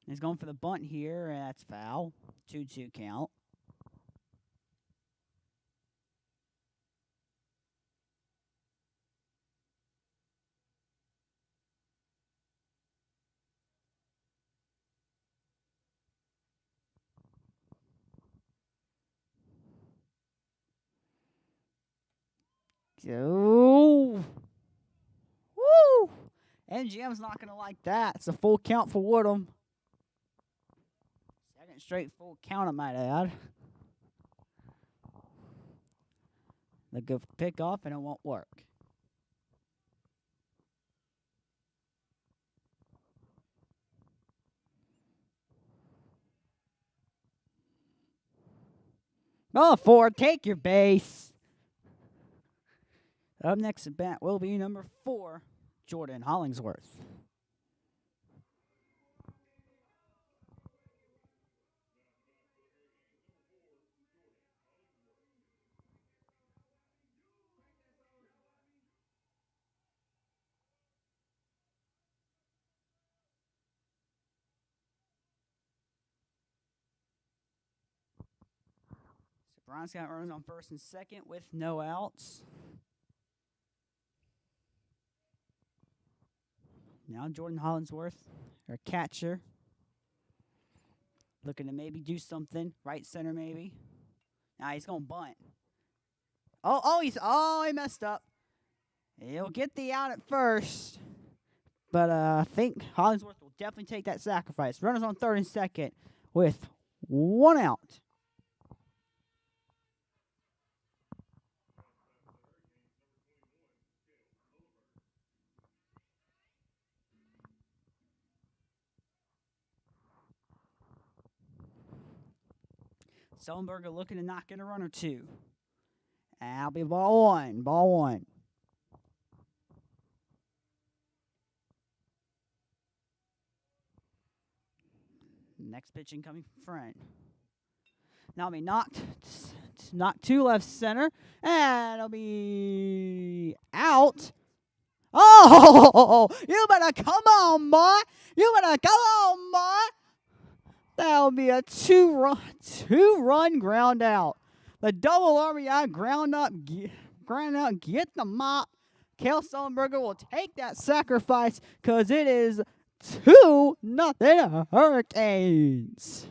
He's going for the bunt here, and that's foul. 2-2 count. Oh. Woo! M.G.M's not going to like that. It's a full count for Woodham. Second straight full count, I might add. They go for pickoff, and it won't work. Oh, 4, take your base. Up next at bat will be number 4, Jordan Hollingsworth. So Bryant's got runners on first and second with no outs. Now Jordan Hollingsworth, our catcher, looking to maybe do something. Right center maybe. Nah, he's going to bunt. He messed up. He'll get the out at first. But I think Hollingsworth will definitely take that sacrifice. Runners on third and second with 1 out. Sullenberger looking to knock in a run or two. And that'll be ball one. Ball one. Next pitch incoming from front. Now it'll be knocked to left center. And it'll be out. Oh, you better come on, boy. You better come on, boy. That'll be a two-run ground out. The double RBI ground out, get the mop. Cale Sullenberger will take that sacrifice because it is 2-0 Hurricanes.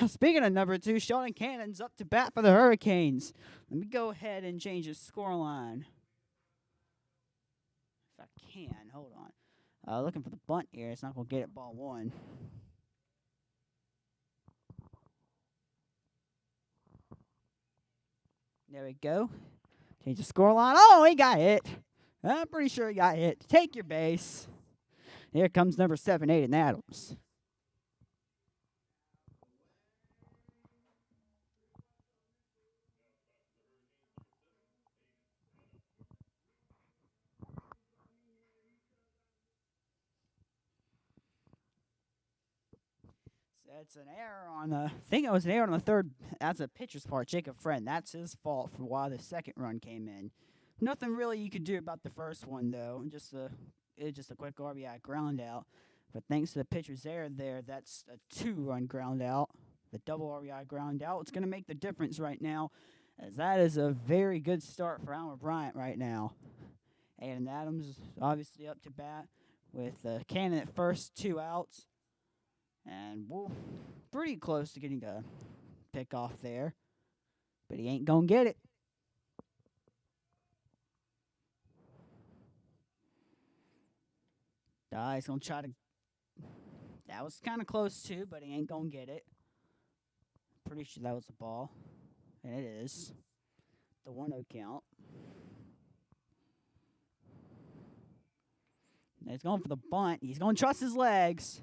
Speaking of number 2, Sheldon Cannon's up to bat for the Hurricanes. Let me go ahead and change the scoreline. If I can, hold on. Looking for the bunt here. It's not going to get it, ball one. There we go. Change the scoreline. Oh, he got hit. I'm pretty sure he got hit. Take your base. Here comes number 7, Aiden Adams. It's an error on the. I think it was an error on the third. That's a pitcher's part. Jacob Friend. That's his fault for why the second run came in. Nothing really you could do about the first one though. Just a quick RBI ground out. But thanks to the pitcher's error there, that's a 2-run ground out. The double RBI ground out. It's going to make the difference right now, as that is a very good start for Alma Bryant right now. Aiden Adams is obviously up to bat with Cannon at first, 2 outs. And we're pretty close to getting a pick off there. But he ain't going to get it. He's going to try to. That was kind of close too, but he ain't going to get it. Pretty sure that was a ball. And it is. The 1-0 count. And he's going for the bunt. He's going to trust his legs.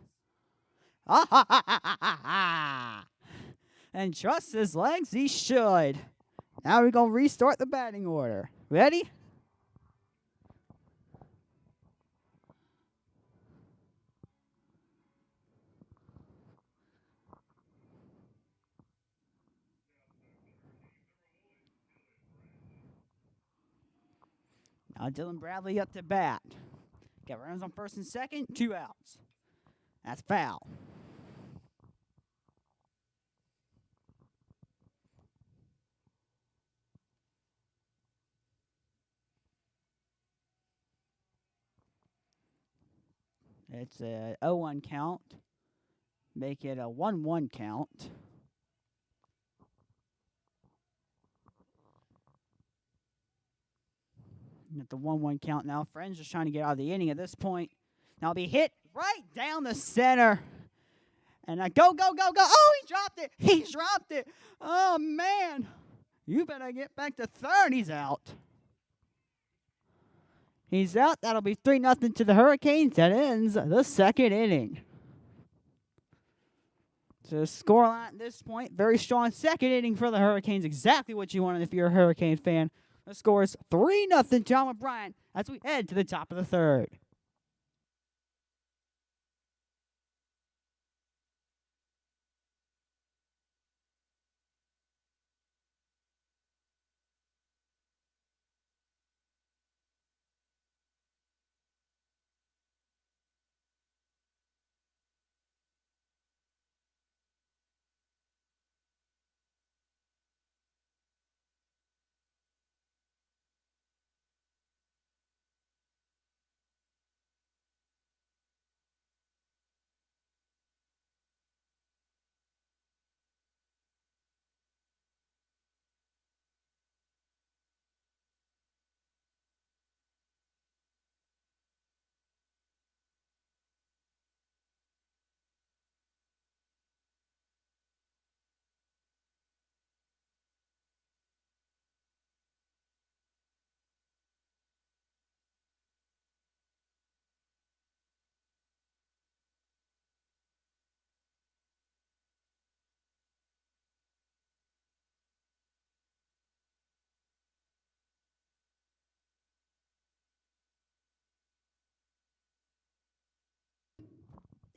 And trust his legs, he should. Now we're going to restart the batting order. Ready? Now Dylan Bradley up to bat. Got runners on first and second, 2 outs. That's foul. It's a 0-1 count. Make it a 1-1 count. At the 1-1 count now. Friends just trying to get out of the inning at this point. Now be hit right down the center. And I go, go, go, go. Oh, he dropped it. He dropped it. Oh, man. You better get back to third. He's out. He's out. That'll be 3-0 to the Hurricanes. That ends the second inning. So the scoreline at this point, very strong second inning for the Hurricanes. Exactly what you wanted if you're a Hurricane fan. The score is 3-0 to Alma Bryant as we head to the top of the third.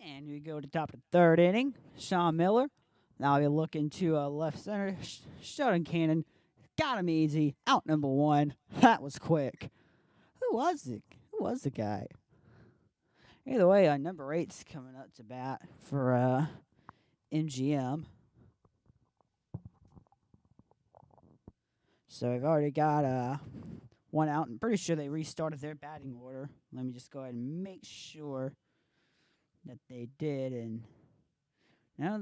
And we go to top of the third inning. Sean Miller. Now we look into left center. Sheldon Cannon. Got him easy. Out number 1. That was quick. Who was it? Who was the guy? Either way, number 8's coming up to bat for M.G.M. So we've already got 1 out. I'm pretty sure they restarted their batting order. Let me just go ahead and make sure that they did, and no,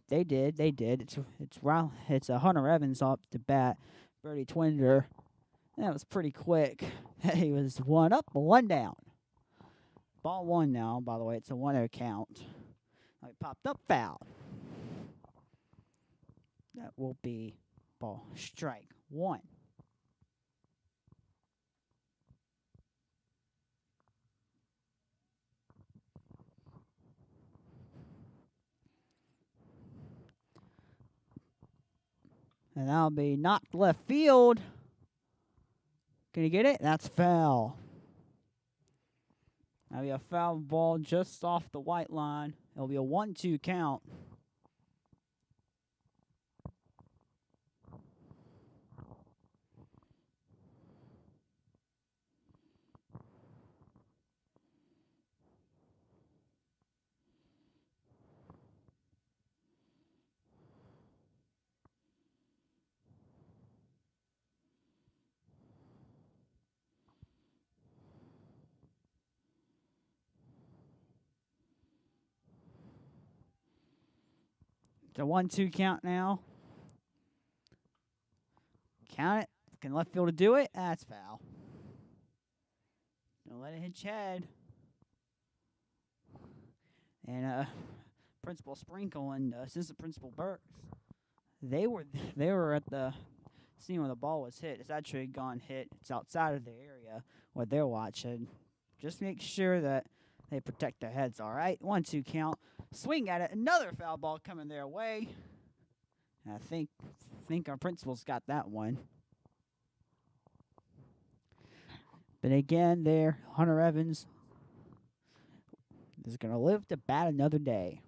they did. It's Hunter Evans off the bat, Birdie Twinder. That was pretty quick. He was 1 up, 1 down. Ball 1 now. By the way, it's a 1-0 count. Now he popped up foul. That will be ball strike 1. And that'll be knocked left field. Can you get it? That's foul. That'll be a foul ball just off the white line. It'll be a 1-2 count. It's a 1-2 count now. Count it. Can left fielder do it? That's foul. Don't let it hit your head. And Principal Sprinkle and Assistant Principal Burks, they were at the scene where the ball was hit. It's actually gone hit. It's outside of the area where they're watching. Just make sure that they protect their heads, all right? 1-2 count. Swing at it. Another foul ball coming their way. And I think our principal's got that one. But again, there, Hunter Evans is going to live to bat another day.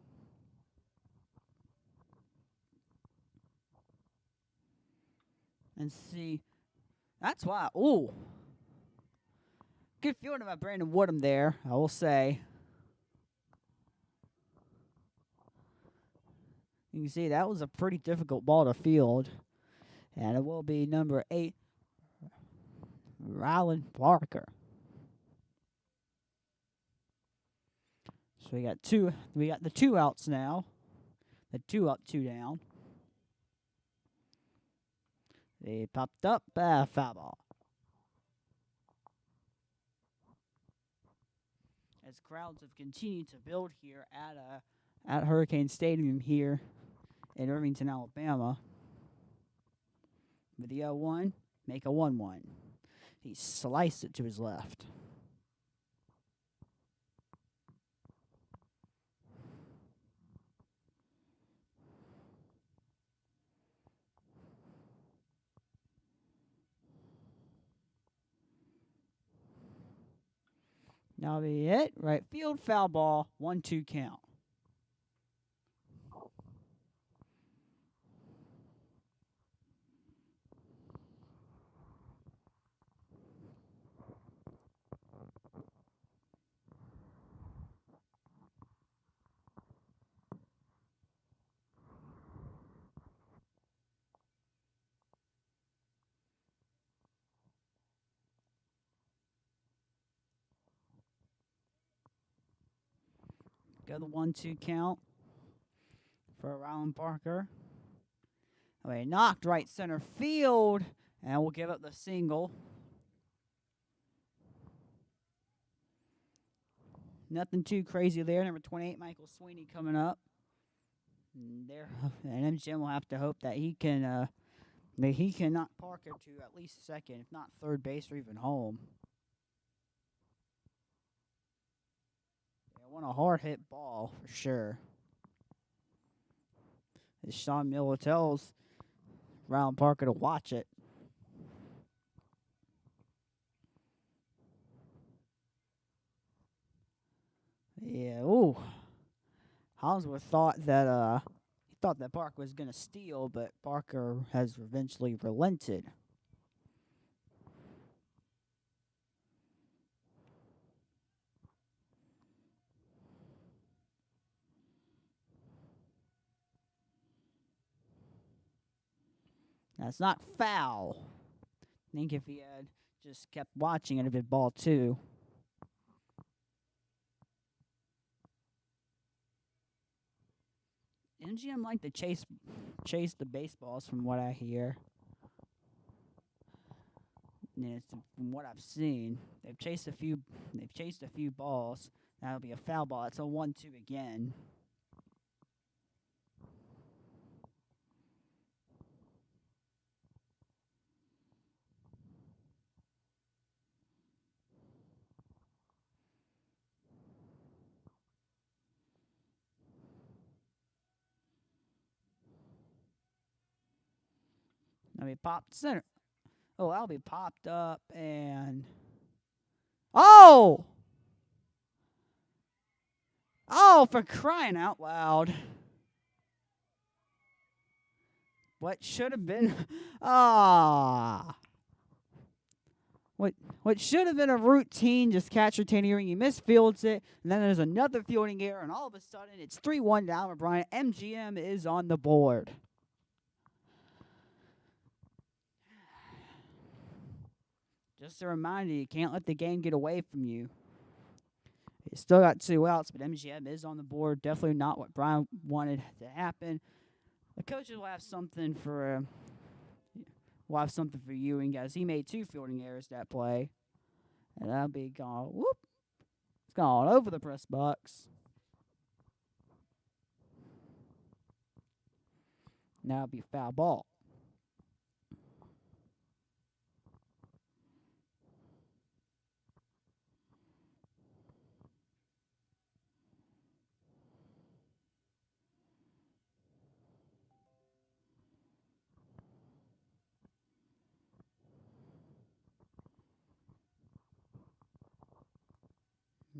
And see, that's why. Ooh. Good fielding by Brandon Woodham there, I will say. You can see that was a pretty difficult ball to field. And it will be number 8, Rylan Parker. So we got the 2 outs now. The 2 up, 2 down. They popped up, foul ball. as crowds have continued to build here at Hurricane Stadium here in Irvington, Alabama. With the 0-1, make a 1-1. He sliced it to his left. That'll be it. Right field, foul ball, 1-2 count. Go the 1-2 count for Ryland Parker. Okay, knocked right center field, and we'll give up the single. Nothing too crazy there. Number 28, Michael Sweeney, coming up. And M.G.M will have to hope that he can knock Parker to at least second, if not third base or even home. They want a hard hit ball for sure. As Sean Miller tells Ryland Parker to watch it. Yeah, ooh. Hollingsworth thought that Parker was gonna steal, but Parker has eventually relented. That's not foul. I think if he had just kept watching, it'd have been ball 2. M.G.M like to chase the baseballs, from what I hear. And from what I've seen, they've chased a few balls. That'll be a foul ball. It's a 1-2 again. That'll be popped center. Oh, that'll be popped up and... Oh! Oh, for crying out loud. What should have been... What should have been a routine, just catcher tailoring, he misfields it, and then there's another fielding error, and all of a sudden it's 3-1 to Alma Bryant. M.G.M is on the board. Just a reminder, you can't let the game get away from you. You still got 2 outs, but M.G.M is on the board. Definitely not what Bryant wanted to happen. The coaches will have something for Ewing, guys. He made 2 fielding errors that play. And that'll be gone. Whoop. It's gone over the press box. Now it'll be foul ball.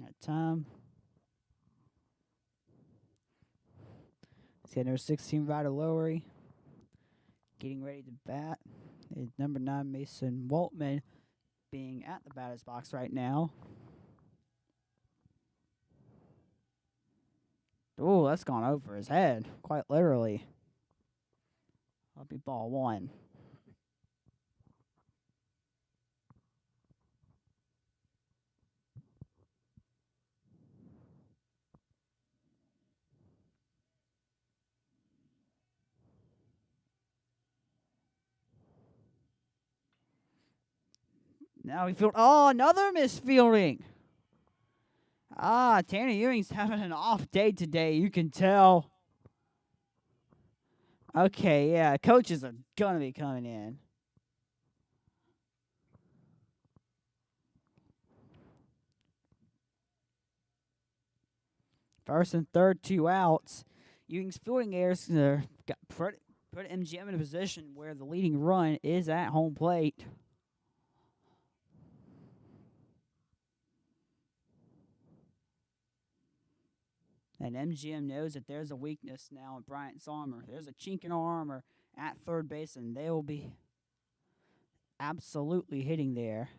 That time. It's number 16, Ryder Lowery, getting ready to bat. It's number 9, Mason Waltman, being at the batter's box right now. Oh, that's gone over his head, quite literally. That'll be ball 1. Now he another misfielding. Tanner Ewing's having an off day today. You can tell. Okay, yeah, coaches are gonna be coming in. First and third, 2 outs. Ewing's fielding errors put M.G.M in a position where the leading run is at home plate. And M.G.M knows that there's a weakness now in Bryant's armor. There's a chink in our armor at third base, and they will be absolutely hitting there.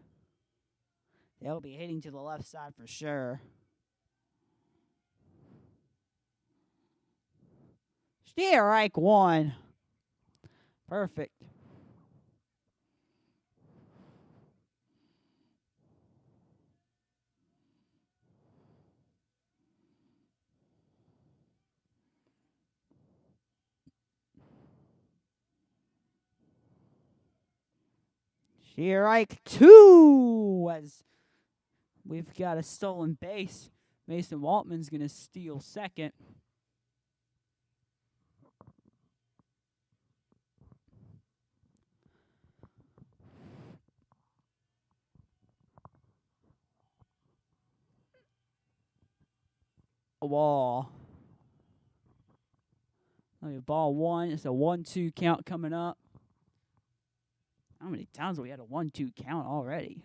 They'll be hitting to the left side for sure. Strike one. Perfect. Strike two. As we've got a stolen base. Mason Waltman's going to steal second. A wall. Ball one. It's a 1-2 count coming up. How many times have we had a 1-2 count already?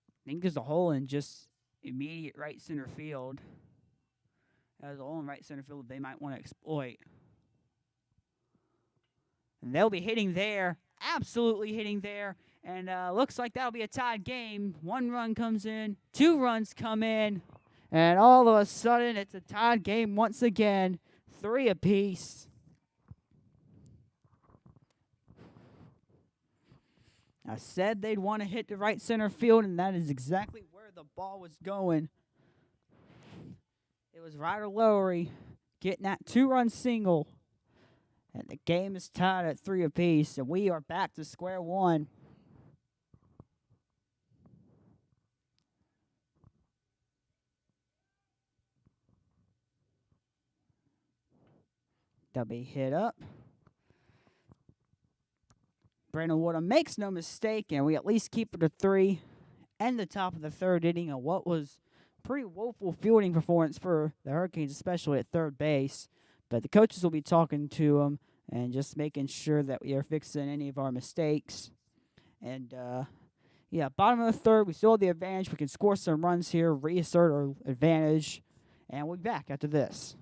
I think there's a hole in just immediate right center field. There's a hole in right center field they might want to exploit. And they'll be hitting there. Absolutely hitting there. And looks like that'll be a tied game. 1 run comes in. 2 runs come in. And all of a sudden, it's a tied game once again. 3 apiece. I said they'd want to hit the right center field, and that is exactly where the ball was going. It was Ryder Lowery getting that 2-run single. And the game is tied at 3 apiece, and we are back to square one. They'll be hit up. Brandon Woodham makes no mistake, and we at least keep it to 3 and the top of the third inning of what was pretty woeful fielding performance for the Hurricanes, especially at third base. But the coaches will be talking to them and just making sure that we are fixing any of our mistakes. And, bottom of the third, we still have the advantage. We can score some runs here, reassert our advantage, and we'll be back after this.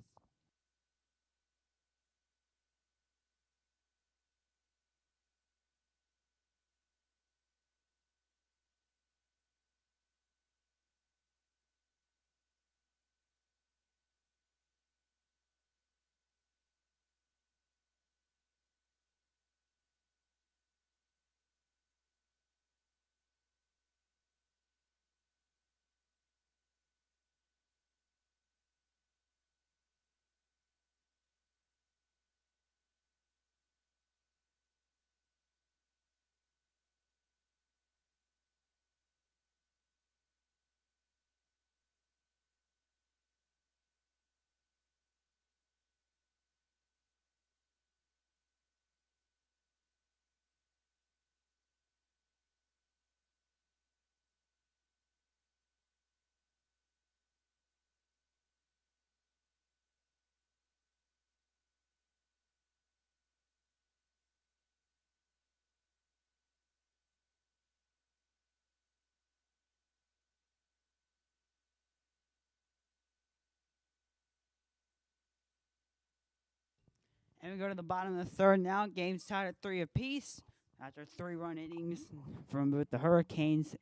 And we go to the bottom of the third now. Game's tied at 3 apiece after 3-run innings from both the Hurricanes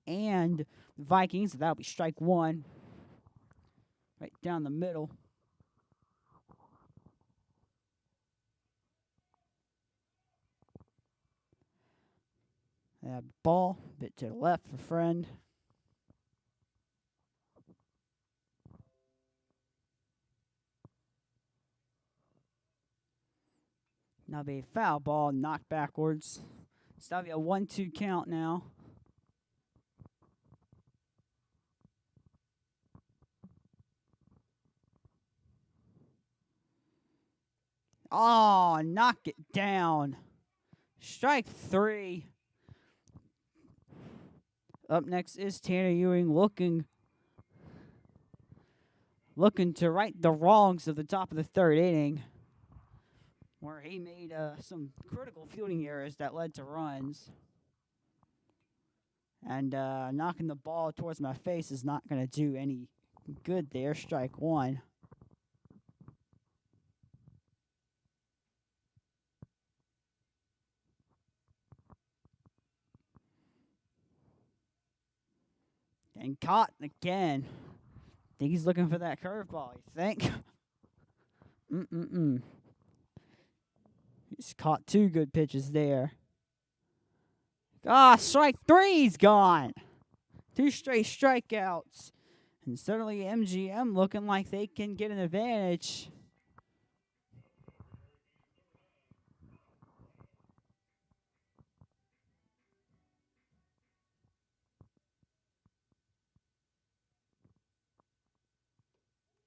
and the Vikings. So that'll be strike one right down the middle. Ball, bit to the left for Friend. Now be a foul ball, knocked backwards. So that'll be a 1-2 count now. Oh, knock it down. Strike 3. Up next is Tanner Ewing looking to right the wrongs of the top of the third inning, where he made some critical fielding errors that led to runs. And knocking the ball towards my face is not going to do any good there. Strike 1. And caught again. Think he's looking for that curveball, you think? He's caught 2 good pitches there. Ah, strike 3's gone. 2 straight strikeouts. And suddenly M.G.M. looking like they can get an advantage.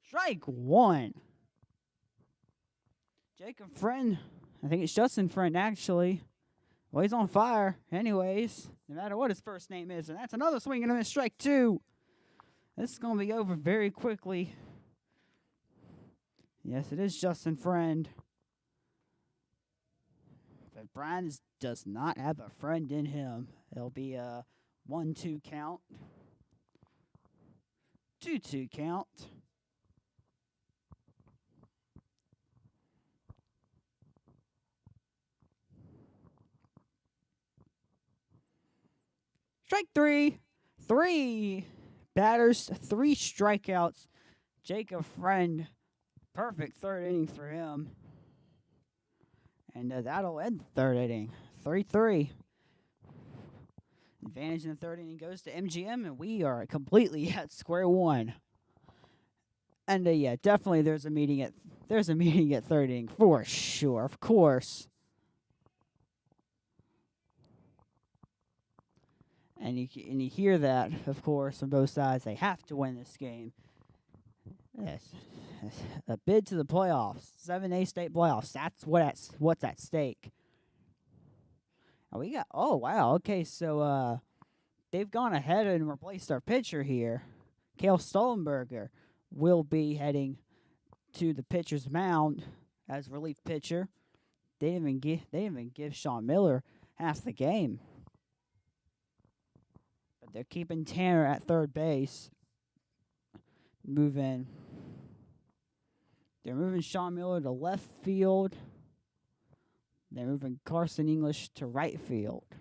Strike 1. Jacob Friend. I think it's Justin Friend, actually. Well, he's on fire anyways, no matter what his first name is. And that's another swing and a miss, strike 2. This is going to be over very quickly. Yes, it is Justin Friend. But Bryant does not have a friend in him. It'll be a 1-2 count. 2-2 count. Strike 3. 3 batters, 3 strikeouts. Jacob Friend, perfect third inning for him. And that'll end the third inning. 3-3. Advantage in the third inning goes to M.G.M, and we are completely at square one. And yeah, definitely there's a meeting at third inning for sure, of course. And you hear that, of course, on both sides. They have to win this game. Yes, a bid to the playoffs, 7A state playoffs. That's what's at stake. And we got. Oh wow. Okay, so they've gone ahead and replaced our pitcher here. Cale Stollenberger will be heading to the pitcher's mound as relief pitcher. They didn't even give Sean Miller half the game. But they're keeping Tanner at third base. They're moving Sean Miller to left field. They're moving Carson English to right field. I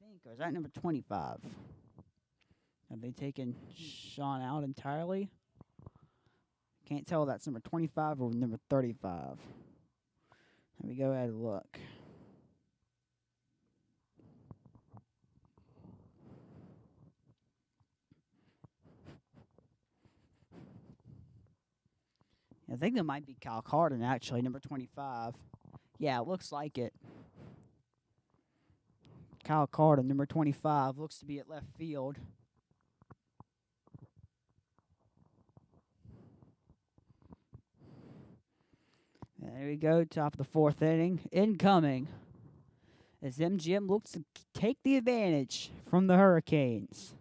think, or is that number 25? Have they taken Sean out entirely? Can't tell if that's number 25 or number 35. Let me go ahead and look. I think that might be Kyle Carden, actually, number 25. Yeah, it looks like it. Kyle Carden, number 25, looks to be at left field. There we go, top of the fourth inning. Incoming as M.G.M looks to take the advantage from the Hurricanes.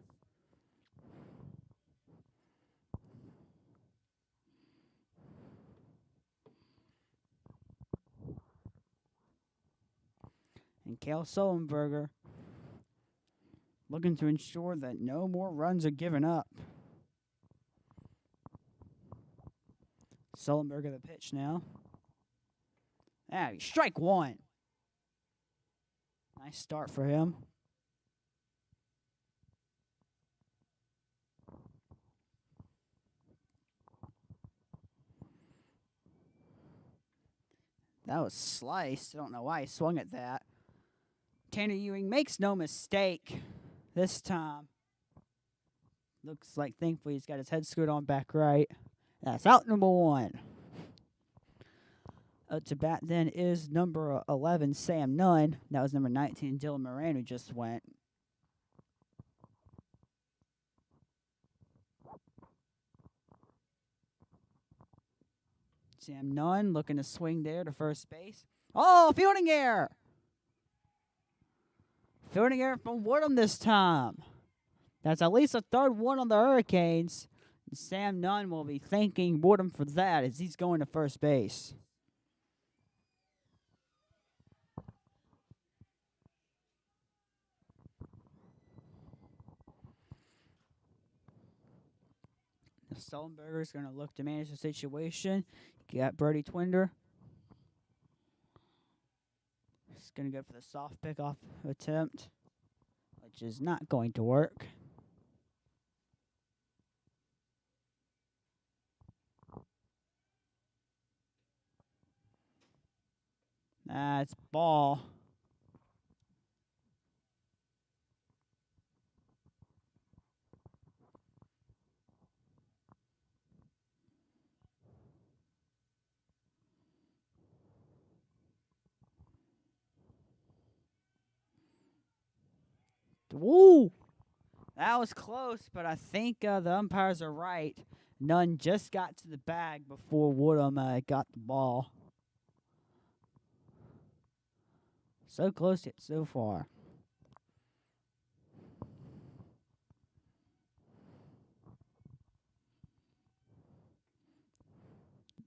And Cale Sullenberger looking to ensure that no more runs are given up. Sullenberger the pitch now. Strike 1. Nice start for him. That was sliced. I don't know why he swung at that. Tanner Ewing makes no mistake this time. Looks like, thankfully, he's got his head screwed on back right. That's out number 1. To bat then is number 11, Sam Nunn. That was number 19, Dylan Moran, who just went. Sam Nunn looking to swing there to first base. Oh, fielding error! Fielding error from Woodham this time. That's at least a third one on the Hurricanes. Sam Nunn will be thanking Woodham for that as he's going to first base. Sullenberger's going to look to manage the situation. Got Brody Twinder. He's going to go for the soft pickoff attempt, which is not going to work. That's ball. Woo! That was close, but I think the umpires are right. Nunn just got to the bag before Woodham got the ball. So close yet so far.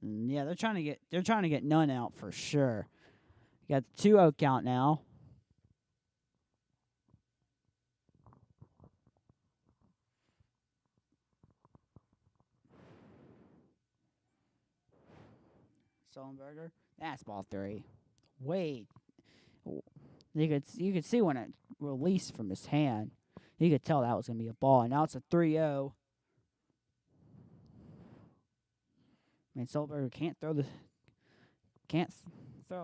Yeah, they're trying to get Nunn out for sure. You got the 2-0 count now. Sullenberger. That's ball 3. Wait. You could see when it released from his hand. You could tell that was gonna be a ball. And now it's a 3-0. I mean, Sullenberger can't throw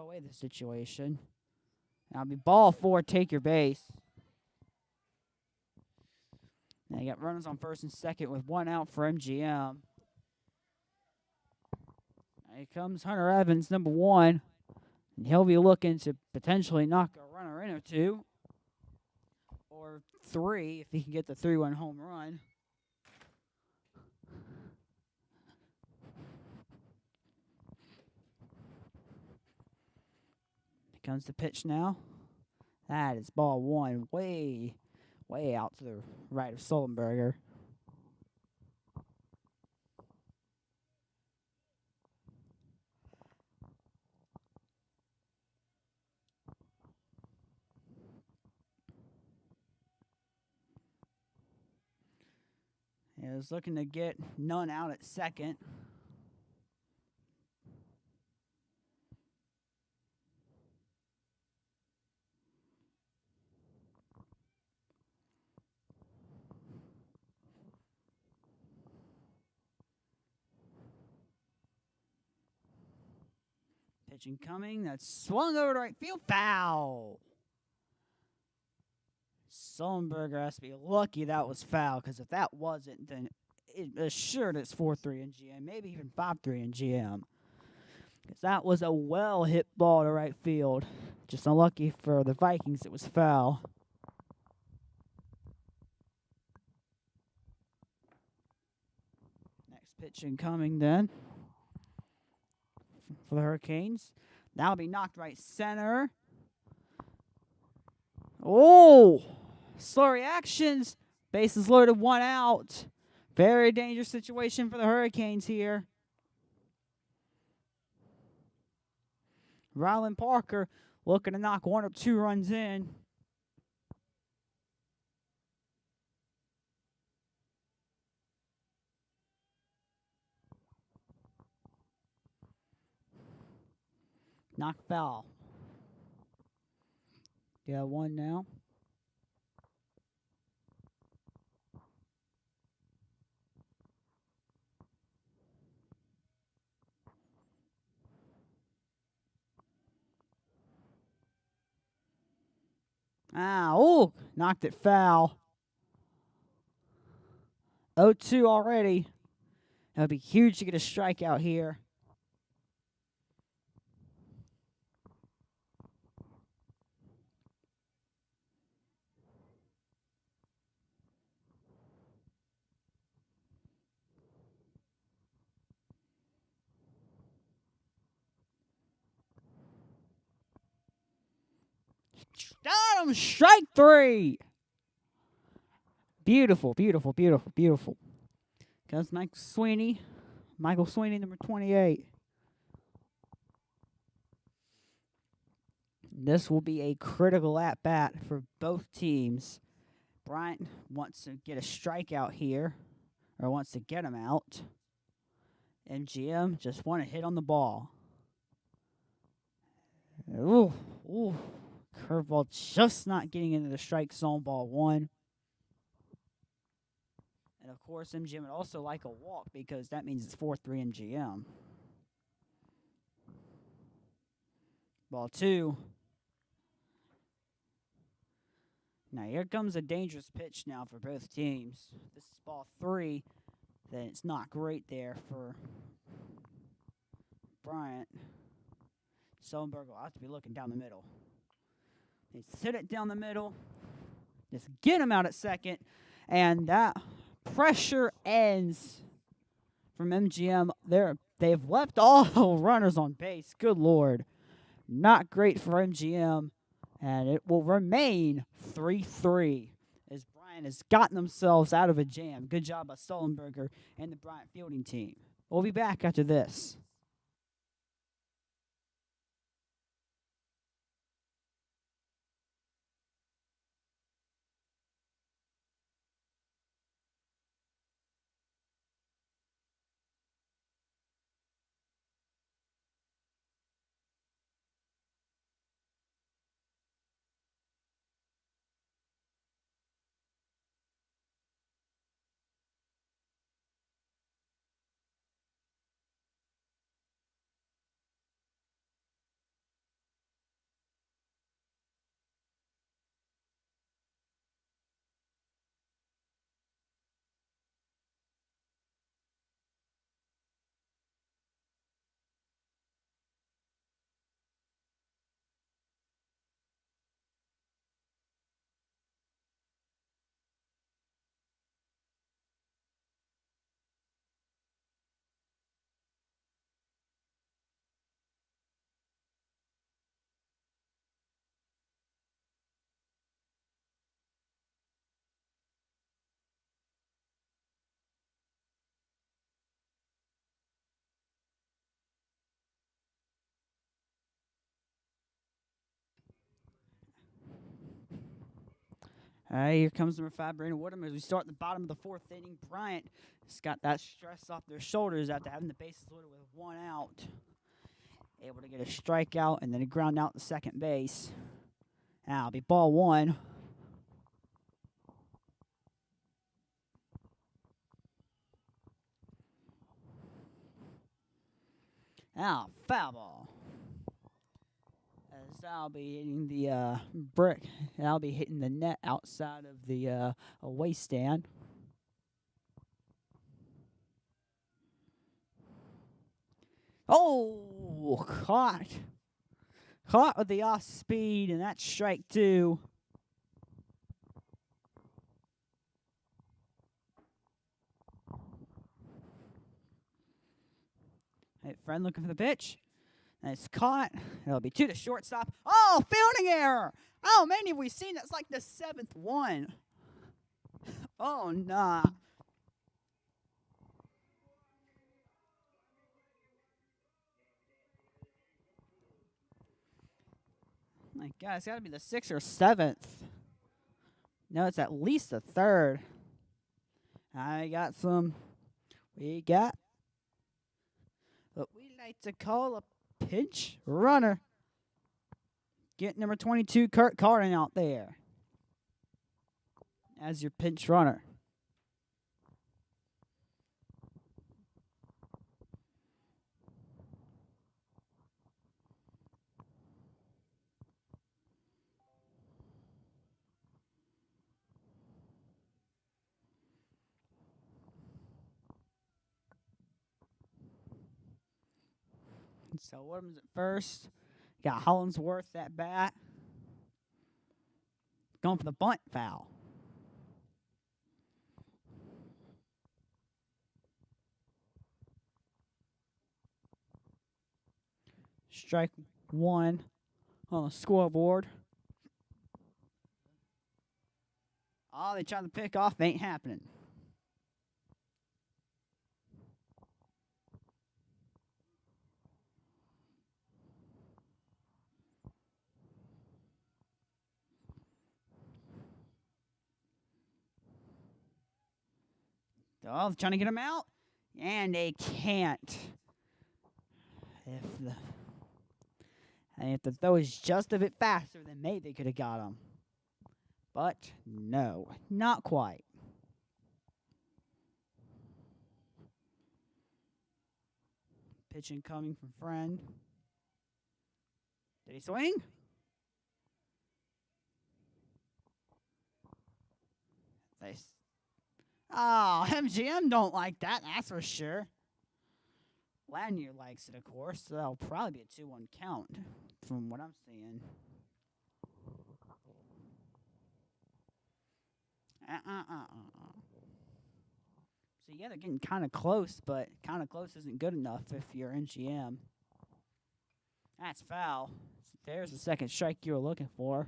away the situation. Now be ball 4. Take your base. Now you got runners on first and second with 1 out for M.G.M. Here comes Hunter Evans, number 1. And he'll be looking to potentially knock a runner in or 2. Or 3 if he can get the 3-1 home run. Here comes the pitch now. That is ball 1. Way out to the right of Sullenberger. He was looking to get Nunn out at second. Pitching coming. That's swung over to right field. Foul. Sullenberger has to be lucky that was foul, because if that wasn't, then it assured it's 4-3 in GM, maybe even 5-3 in GM. Because that was a well-hit ball to right field. Just unlucky for the Vikings, it was foul. Next pitch incoming then for the Hurricanes. That'll be knocked right center. Oh! Slow reactions. Bases loaded, 1 out. Very dangerous situation for the Hurricanes here. Rylan Parker looking to knock 1 or 2 runs in. Knock foul. Yeah, 1 now. Knocked it foul. 0-2 already. That would be huge to get a strikeout here. Got him. Strike 3. Beautiful, beautiful, beautiful, beautiful. Goes Michael Sweeney. Michael Sweeney, number 28. This will be a critical at bat for both teams. Bryant wants to get a strikeout here, or wants to get him out. M.G.M. just want to hit on the ball. Ooh, ooh. Curveball just not getting into the strike zone, ball 1. And of course, M.G.M. would also like a walk because that means it's 4-3 M.G.M. Ball 2. Now here comes a dangerous pitch now for both teams. This is ball 3. Then it's not great there for Bryant. Sullenberger will have to be looking down the middle. They sit it down the middle. Just get him out at second. And that pressure ends from M.G.M. They've left all runners on base. Good Lord. Not great for M.G.M. And it will remain 3-3 as Bryant has gotten themselves out of a jam. Good job by Sullenberger and the Bryant fielding team. We'll be back after this. All right, here comes number 5, Brandon Woodham. As we start the bottom of the 4th inning, Bryant has got that stress off their shoulders after having the bases loaded with 1 out. Able to get a strikeout and then a ground out to second base. Now it'll be ball 1. Now foul ball. As I'll be hitting the brick, and I'll be hitting the net outside of the away stand. Oh, caught with the off speed, and that's strike 2. Hey, friend looking for the pitch. And it's caught. It'll be 2 to shortstop. Oh, fielding error. Oh, man, have we seen that's like the 7th one. Oh, nah. My God, it's got to be the 6th or 7th. No, it's at least the 3rd. We got what we like to call a pinch runner. Get number 22, Kurt Carden, out there as your pinch runner. So Woodham's at first. Got Hollingsworth at bat. Going for the bunt foul. Strike 1 on the scoreboard. Oh, they tried to pick off. Ain't happening. Oh, they're trying to get him out. And they can't. If the And if the throw is just a bit faster, then maybe they could have got him. But no, not quite. Pitching coming from Friend. Did he swing? They. Oh, M.G.M. don't like that, that's for sure. Lanier likes it, of course, so that'll probably be a 2-1 count from what I'm seeing. So yeah, they're getting kind of close, but kind of close isn't good enough if you're M.G.M. That's foul. There's the second strike you were looking for.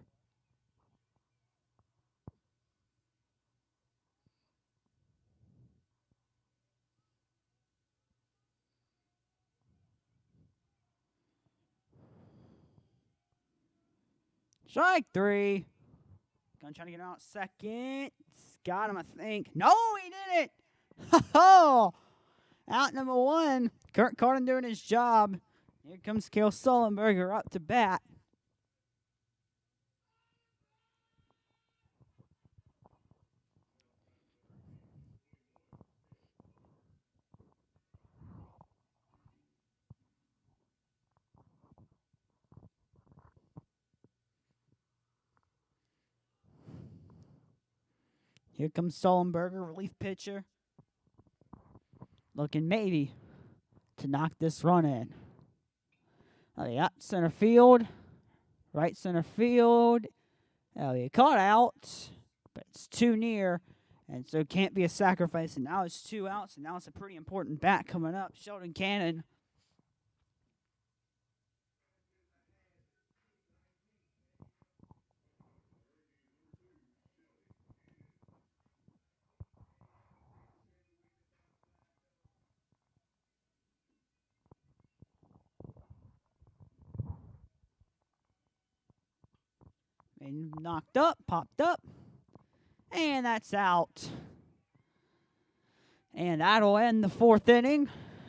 Strike 3. Gonna try to get him out second. Got him, I think. No, he didn't. Ho Out number 1. Kurt Carden doing his job. Here comes Cale Sullenberger up to bat. Here comes Sullenberger, relief pitcher. Looking maybe to knock this run in. Elliott, center field. Right center field. Elliott caught out, but it's too near, and so it can't be a sacrifice. And now it's 2 outs, and now it's a pretty important bat coming up. Sheldon Cannon. And knocked up, popped up, and that's out. And that'll end the 4th inning.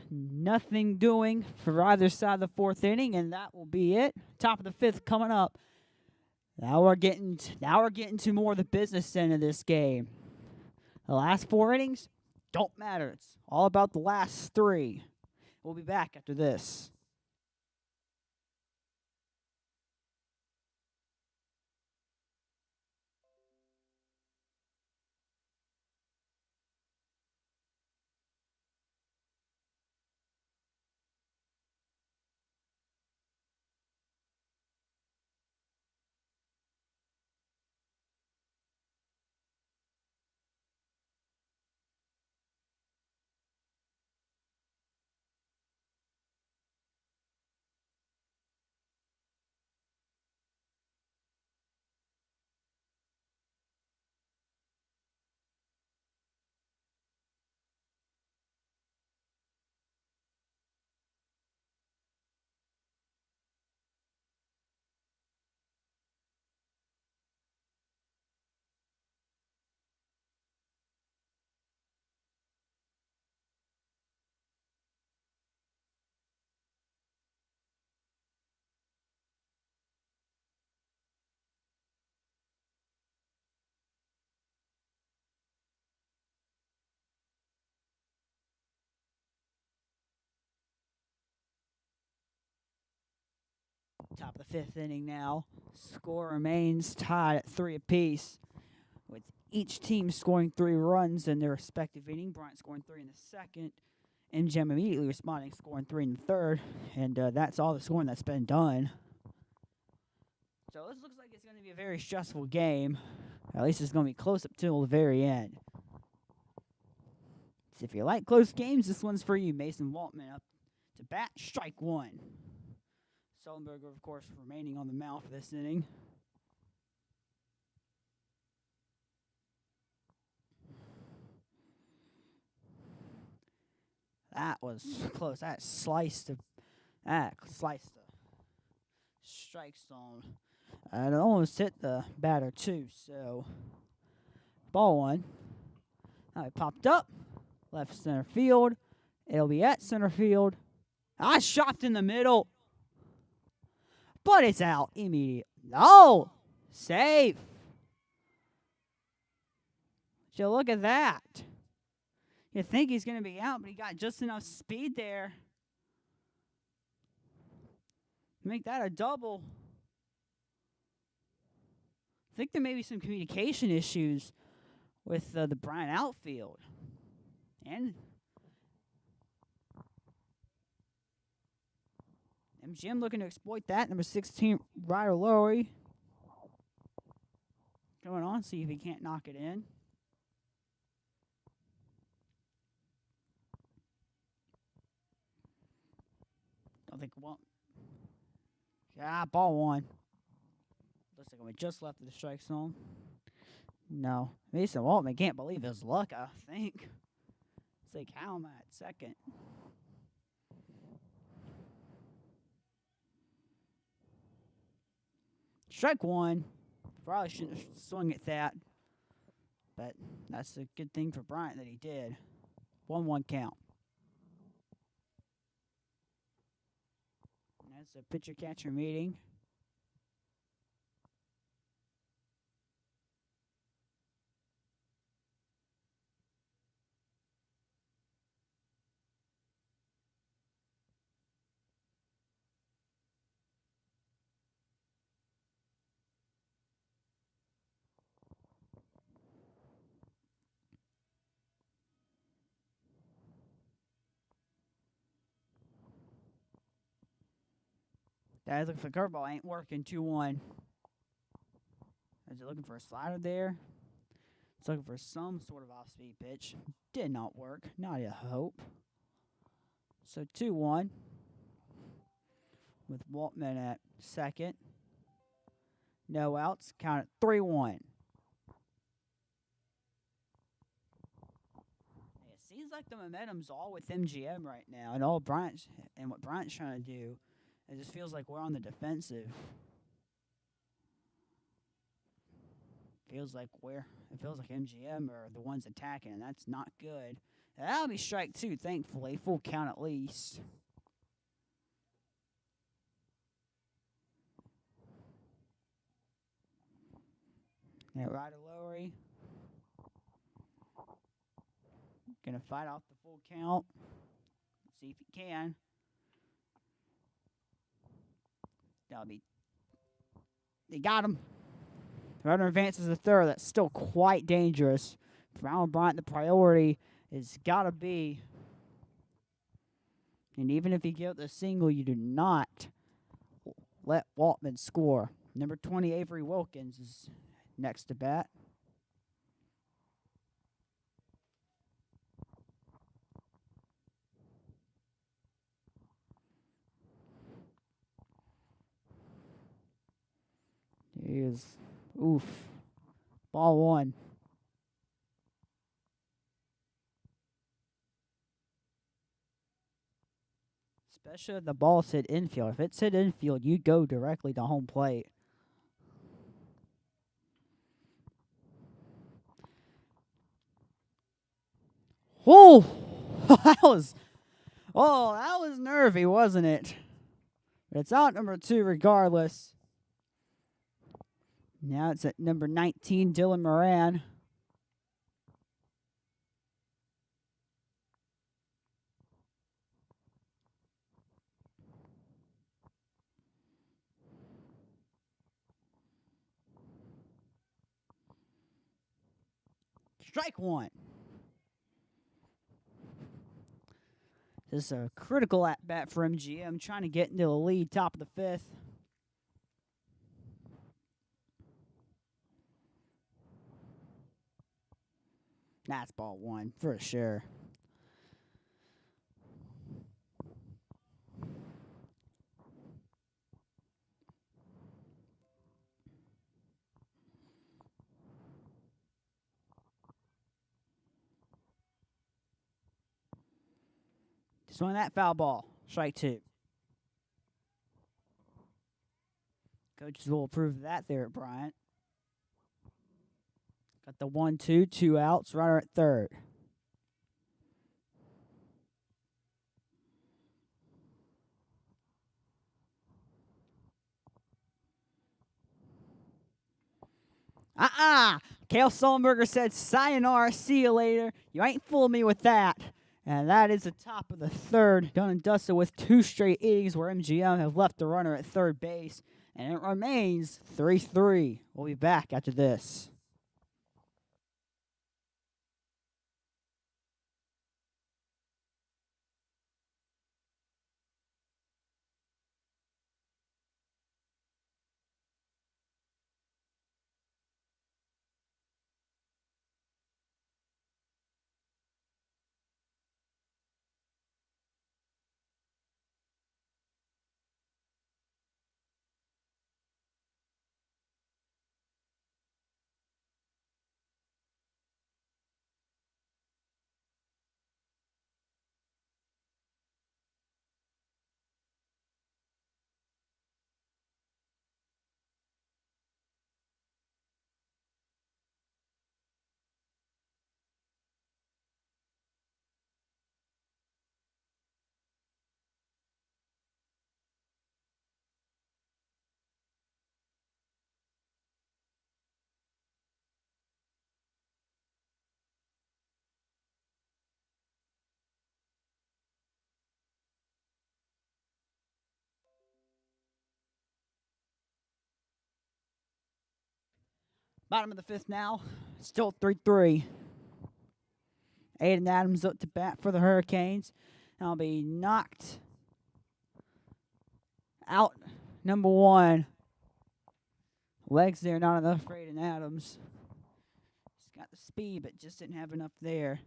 Nothing doing for either side of the 4th inning, and that will be it. Top of the 5th coming up. Now we're getting to more of the business end of this game. The last 4 innings don't matter. It's all about the last 3. We'll be back after this. Top of the 5th inning now. Score remains tied at 3 apiece, with each team scoring 3 runs in their respective inning. Bryant scoring 3 in the second. M.G.M immediately responding, scoring 3 in the third. And that's all the scoring that's been done. So this looks like it's going to be a very stressful game. At least it's going to be close up till the very end. So if you like close games, this one's for you. Mason Waltman up to bat, strike 1. Sullenberger, of course, remaining on the mound for this inning. That was close. That sliced the strike zone. And it almost hit the batter too. So ball one. Now it popped up. Left center field. It'll be at center field. I shot in the middle. But it's out immediately. No! Safe. So look at that. You think he's going to be out, but he got just enough speed there to make that a double. I think there may be some communication issues with the Bryant outfield. And M.G.M looking to exploit that. Number 16, Ryder Lowry. Going on, see if he can't knock it in. Don't think it won't. Yeah, ball one. Looks like we just left the strike zone. No. Mason Waltman can't believe his luck, I think. It's like Alma at second. Strike one. Probably shouldn't have swung at that. But that's a good thing for Bryant that he did. 1-1 count. That's a pitcher-catcher meeting. Guys looking for the curveball. Ain't working. 2-1. Is it looking for a slider there? It's looking for some sort of off-speed pitch. Did not work. Not a hope. So 2-1. With Waltman at second. No outs. Count it 3-1. It seems like the momentum's all with M.G.M right now, and all Bryant's and what Bryant's trying to do. It just feels like we're on the defensive. It feels like M.G.M are the ones attacking, and that's not good. That'll be strike two, thankfully. Full count at least. That Ryder Lowry. Gonna fight off the full count. See if he can. They got him. Runner advances the third. That's still quite dangerous. For Alma Bryant, the priority has got to be. And even if you get the single, you do not let Waltman score. Number 20, Avery Wilkins, is next to bat. He is, oof. Ball one. Especially if the ball's hit infield. If it's hit infield, you go directly to home plate. Oh, that was nervy, wasn't it? But it's out number 2 regardless. Now it's at number 19, Dylan Moran. Strike one. This is a critical at-bat for M.G.M, trying to get into the lead, top of the 5th. That's ball one, for sure. Swing that foul ball. Strike 2. Coaches will approve that there at Bryant. Got the 1-2, 2 outs. Runner at third. Kale Sullenberger said, sayonara, see you later. You ain't fooling me with that. And that is the top of the third. Done and dusted with 2 straight innings where M.G.M have left the runner at third base. And it remains 3-3. We'll be back after this. Bottom of the fifth now. Still 3-3. Aiden Adams up to bat for the Hurricanes. I'll be knocked out. Number 1. Legs there, not enough for Aiden Adams. He's got the speed, but just didn't have enough there.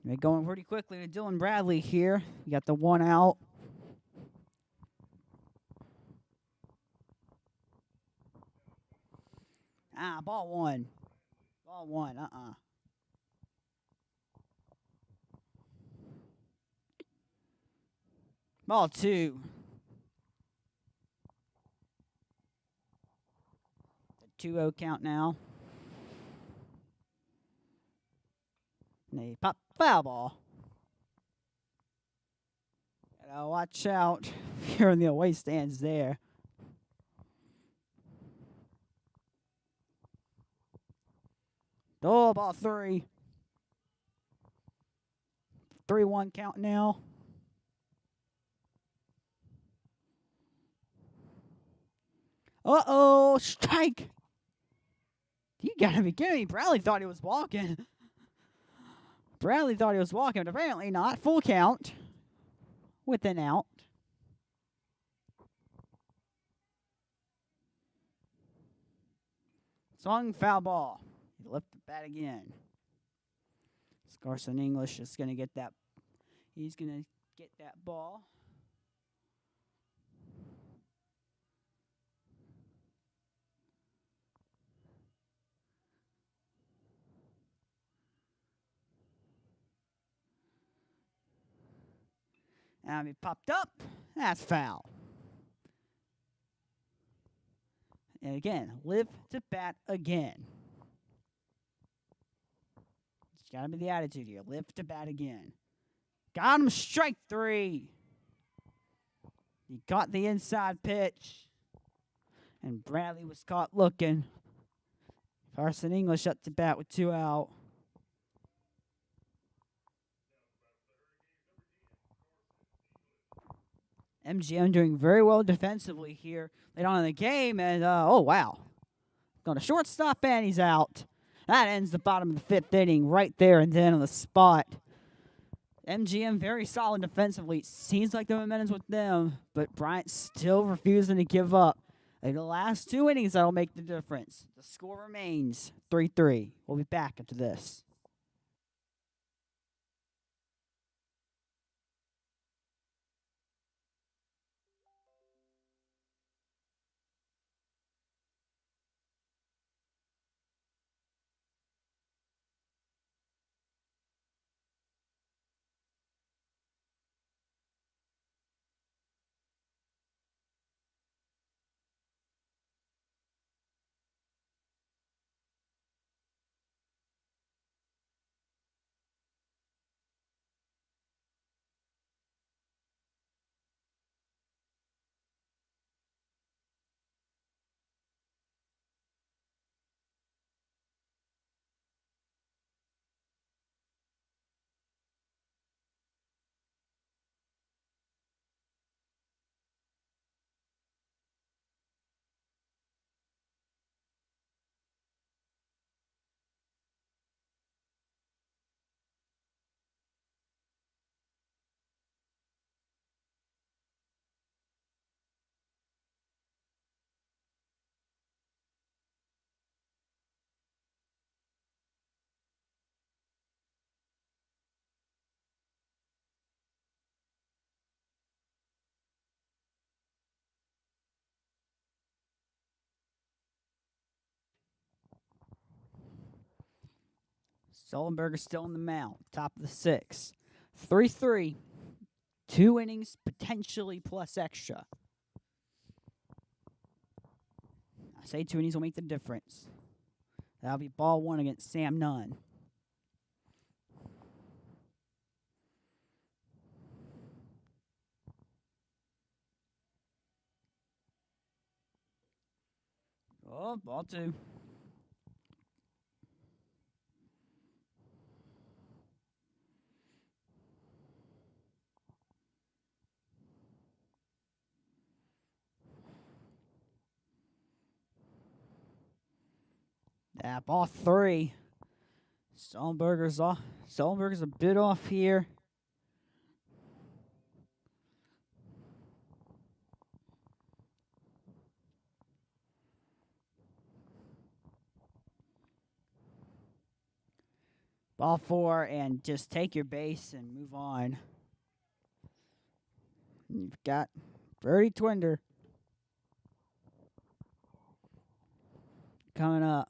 They're going pretty quickly to Dylan Bradley here. We got the 1 out. Ball 1. Ball 1, Ball 2. The 2-0 count now. And they pop foul ball. Gotta watch out here in the away stands there. Oh, ball 3. 3-1 count now. Uh-oh, strike. You gotta be kidding me. Bradley thought he was walking. Bradley thought he was walking, but apparently not. Full count with an out. Swung foul ball. He left the bat again. Carson English is going to get that. He's going to get that ball. And he popped up. That's foul. And again, live to bat again. It's got to be the attitude here. Live to bat again. Got him, strike 3. He got the inside pitch. And Bradley was caught looking. Carson English up to bat with 2 out. M.G.M doing very well defensively here late on in the game. And, oh, wow. Going to shortstop, and he's out. That ends the bottom of the 5th inning right there and then on the spot. M.G.M very solid defensively. It seems like the momentum's with them, but Bryant still refusing to give up. In the last 2 innings, that'll make the difference. The score remains 3-3. We'll be back after this. Sullenberger's still in the mound, top of the 6th. 3-3. 2 innings, potentially plus extra. I say 2 innings will make the difference. That'll be ball 1 against Sam Nunn. Oh, ball 2. Yeah, ball 3. Sullenberger's off. Sullenberger's a bit off here. Ball 4, and just take your base and move on. You've got Brody Twinder coming up.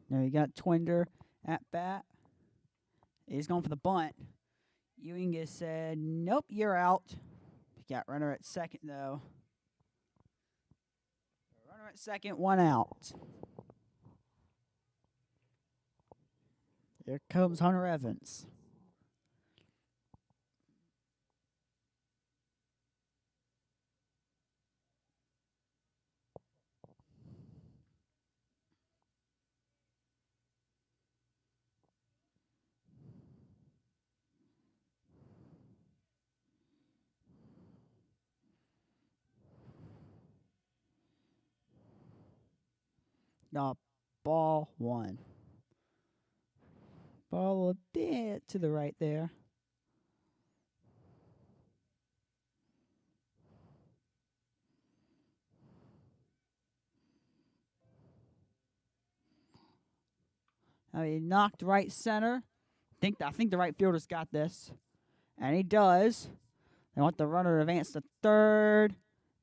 Now you got Twinder at bat. He's going for the bunt. Ewing has said, nope, you're out. You got runner at second, though. Runner at second, 1 out. Here comes Hunter Evans. No, ball 1. Ball a bit to the right there. Now he knocked right center. I think the right fielder's got this. And he does. They want the runner to advance to third.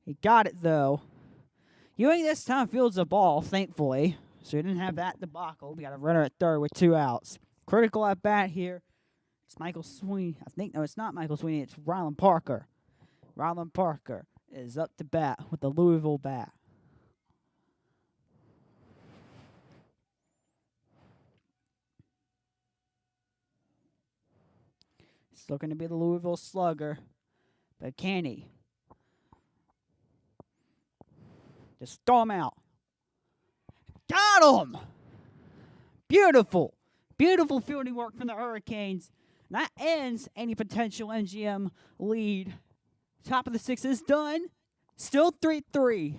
He got it, though. Ewing this time fields the ball, thankfully. So he didn't have that debacle. We got a runner at third with 2 outs. Critical at bat here. It's Michael Sweeney. No, it's not Michael Sweeney. It's Ryland Parker. Ryland Parker is up to bat with the Louisville bat. It's looking to be the Louisville Slugger. But can he? Just throw him out. Got him! Beautiful. Beautiful fielding work from the Hurricanes. And that ends any potential M.G.M lead. Top of the 6th is done. Still 3-3.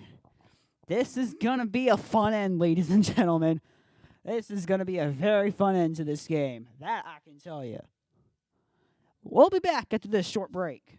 This is going to be a fun end, ladies and gentlemen. This is going to be a very fun end to this game. That I can tell you. We'll be back after this short break.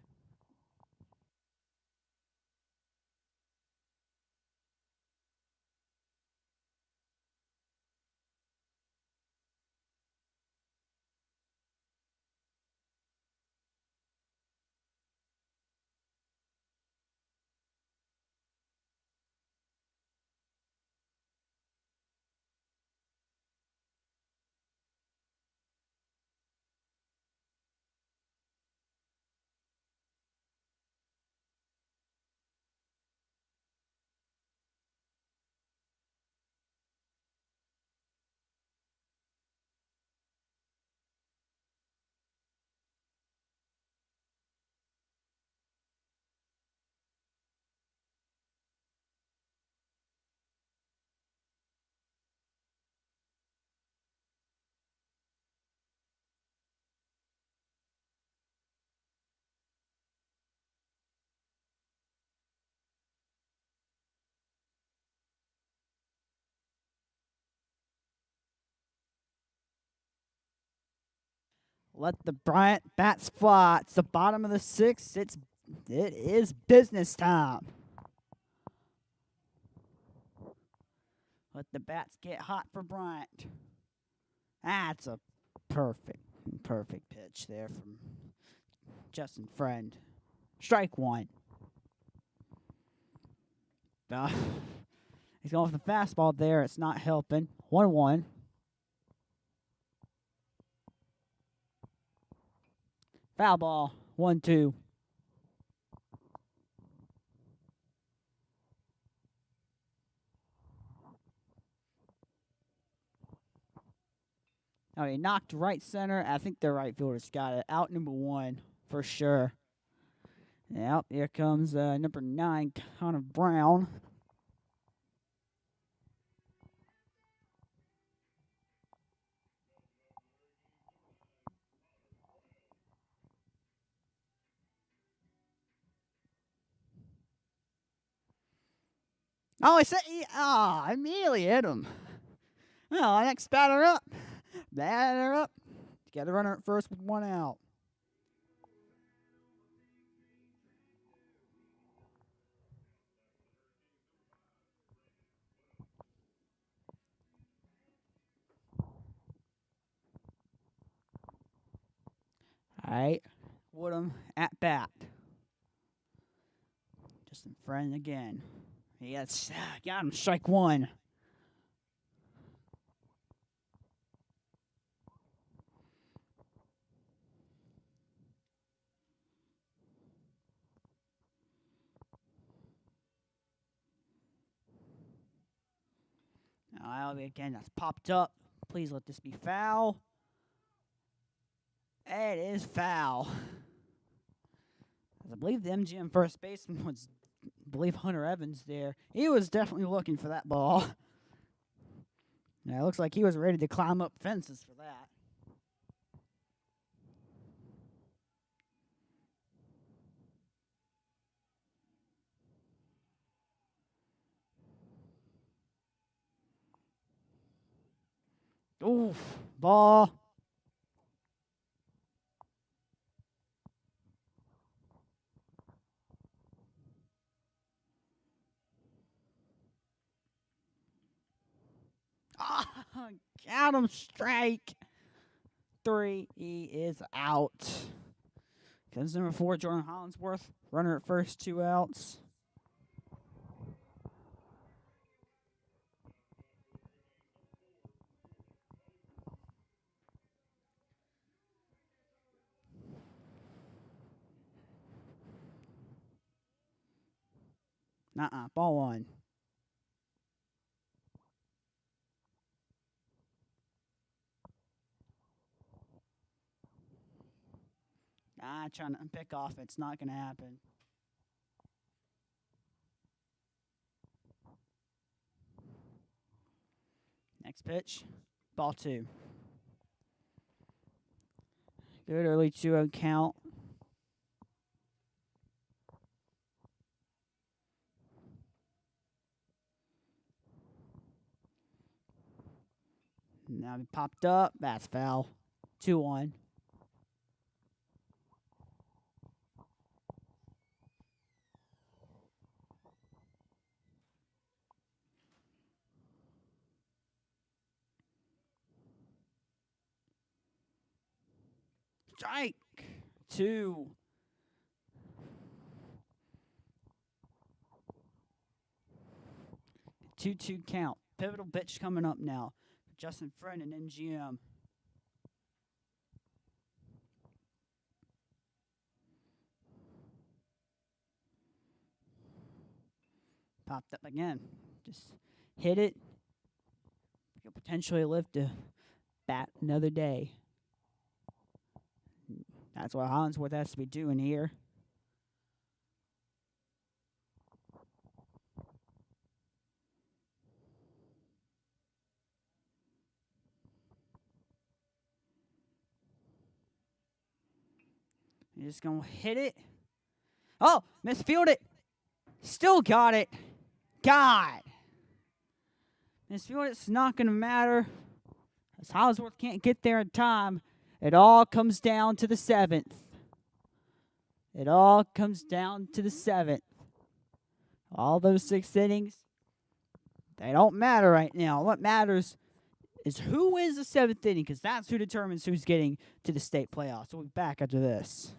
Let the Bryant bats fly. It's the bottom of the sixth. It is business time. Let the bats get hot for Bryant. That's a perfect pitch there from Justin Friend. Strike one. He's going for the fastball there. It's not helping. 1-1. Foul ball. 1-2. Oh, he knocked right center. I think the right fielder's got it. Out number 1 for sure. Yep, here comes number 9, Connor Brown. Oh, I immediately hit him. Well, next batter up. Batter up. Got a runner at first with 1 out. All right. Woodham at bat. Justin Friend again. He got him. Strike 1. Again, that's popped up. Please let this be foul. It is foul. I believe the M.G.M first baseman was, Hunter Evans there. He was definitely looking for that ball. Yeah, it looks like he was ready to climb up fences for that. Oof, ball. Got him. Strike 3. He is out. Comes number 4, Jordan Hollingsworth. Runner at first, 2 outs. Ball 1. Trying to pick off. It's not going to happen. Next pitch. Ball 2. Good early 2-0 count. Now he popped up. That's foul. 2-1. Strike 2. Two count. Pivotal pitch coming up now. Justin Friend and M.G.M. Popped up again. Just hit it. Could potentially live to bat another day. That's what Hollingsworth has to be doing here. He's just going to hit it. Oh, misfielded it. Still got it. God. Misfielded, it's not going to matter. As Hollingsworth can't get there in time. It all comes down to the seventh. It all comes down to the seventh. All those 6 innings, they don't matter right now. What matters is who wins the 7th inning, because that's who determines who's getting to the state playoffs. We'll be back after this.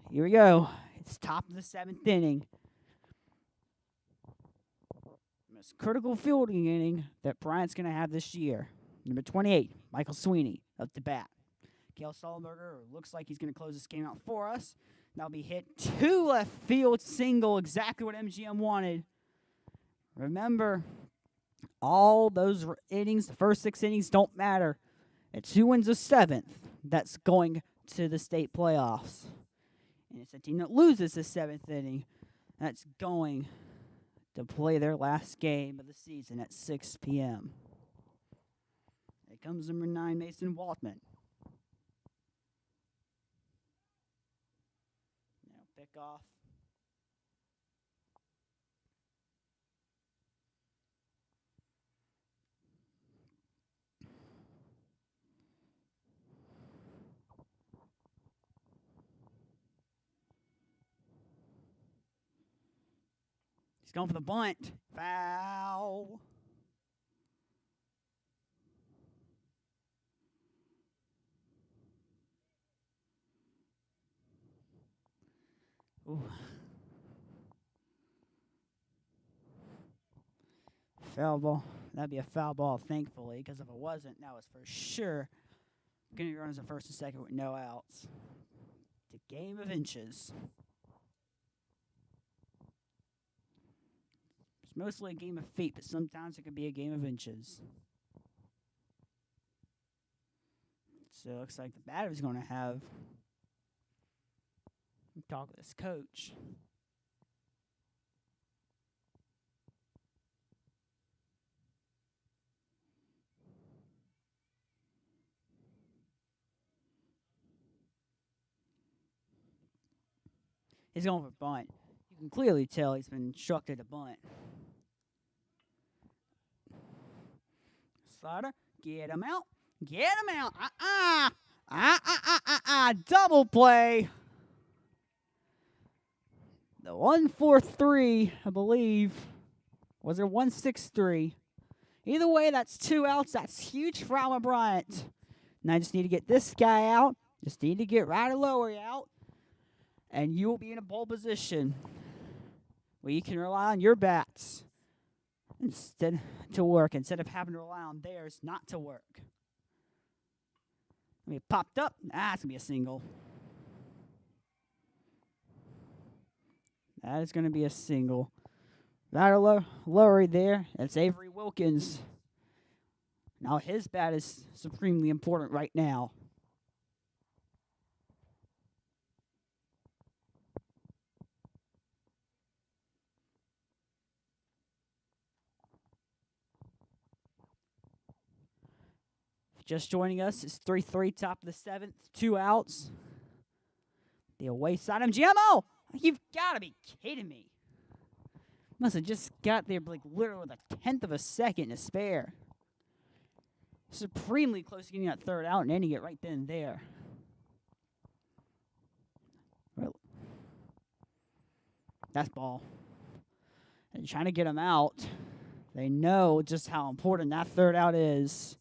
Here we go. It's top of the 7th inning. Most critical fielding inning that Bryant's going to have this year. Number 28, Michael Sweeney, up to bat. Gail Sullenberger looks like he's going to close this game out for us. That'll be hit to left field single, exactly what M.G.M wanted. Remember, all those innings, the first 6 innings, don't matter. It's who wins the 7th that's going to the state playoffs. And it's a team that loses the 7th inning that's going to play their last game of the season at 6 p.m. Here comes number 9, Mason Waldman. Now pick off. He's going for the bunt. Foul. Ooh. Foul ball. That'd be a foul ball, thankfully, because if it wasn't, that was for sure going to be runners at first and second with no outs. It's a game of inches. It's mostly a game of feet, but sometimes it could be a game of inches. So it looks like the batter's going to have talk with his coach. He's going for bunt. You can clearly tell he's been instructed to bunt. Slider, get him out. Get him out. Double play. The 1-4-3, I believe. Was it 1-6-3? Either way, that's 2 outs. That's huge for Alma Bryant. And I just need to get this guy out. Just need to get Ryder Lowery out. And you will be in a pole position where you can rely on your bats instead of having to rely on theirs not to work. I mean, popped up. It's going to be a single. That is going to be a single. Ryder Lowery there. That's Avery Wilkins. Now his bat is supremely important right now. Just joining us is 3-3, top of the 7th, 2 outs. The away side, M.G.M. Oh, you've got to be kidding me. Must have just got there like literally with a tenth of a second to spare. Supremely close to getting that third out and ending it right then and there. Well, that's ball. And trying to get him out. They know just how important that third out is.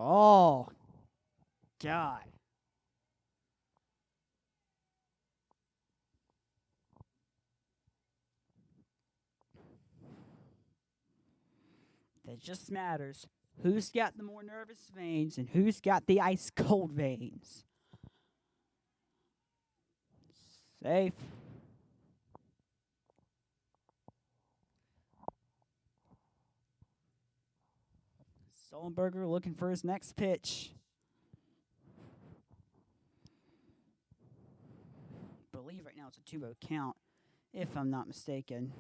Oh, God. It just matters who's got the more nervous veins and who's got the ice cold veins. Safe. Sullenberger looking for his next pitch. I believe right now it's a 2-0 count, if I'm not mistaken.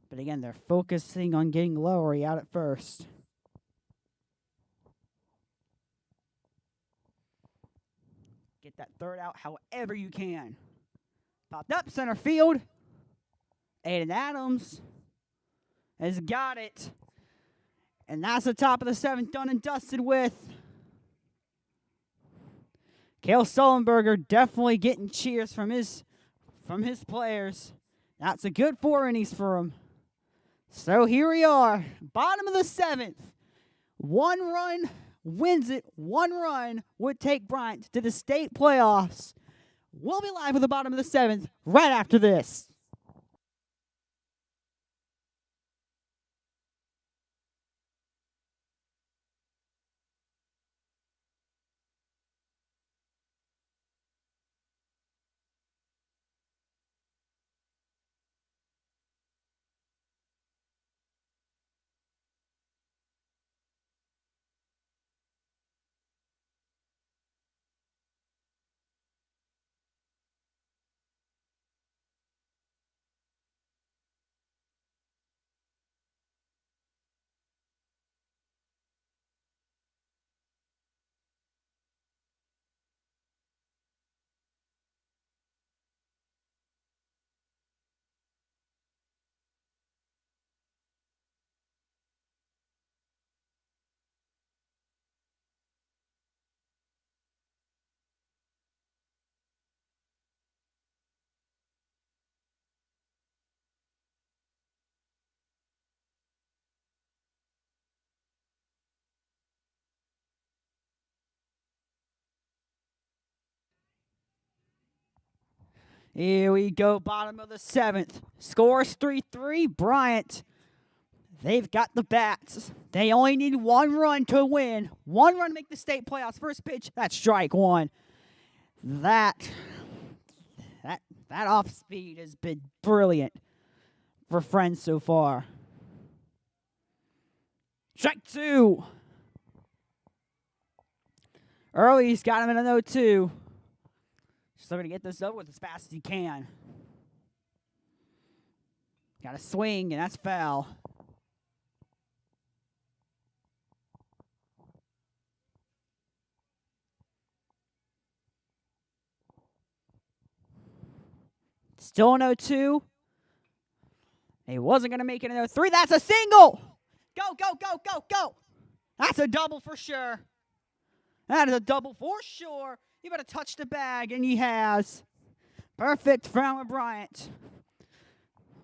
But again, they're focusing on getting Lowery out at first. Get that third out however you can. Popped up center field. Aiden Adams has got it. And that's the top of the 7th done and dusted with. Cale Sullenberger definitely getting cheers from his players. That's a good 4 innings for him. So here we are, bottom of the 7th. 1 run wins it. 1 run would take Bryant to the state playoffs. We'll be live at the bottom of the 7th right after this. Here we go, bottom of the 7th. Scores 3-3, Bryant. They've got the bats. They only need 1 run to win. 1 run to make the state playoffs. First pitch, that's strike 1. That off speed has been brilliant for Friends so far. Strike 2. Early's got him in an 0-2. Still going to get this over with as fast as he can. Got a swing, and that's foul. Still an 0-2. He wasn't going to make it an 0-3. That's a single. Go, go, go, go, go. That's a double for sure. That is a double for sure. You better touch the bag, and he has. Perfect for Alma Bryant.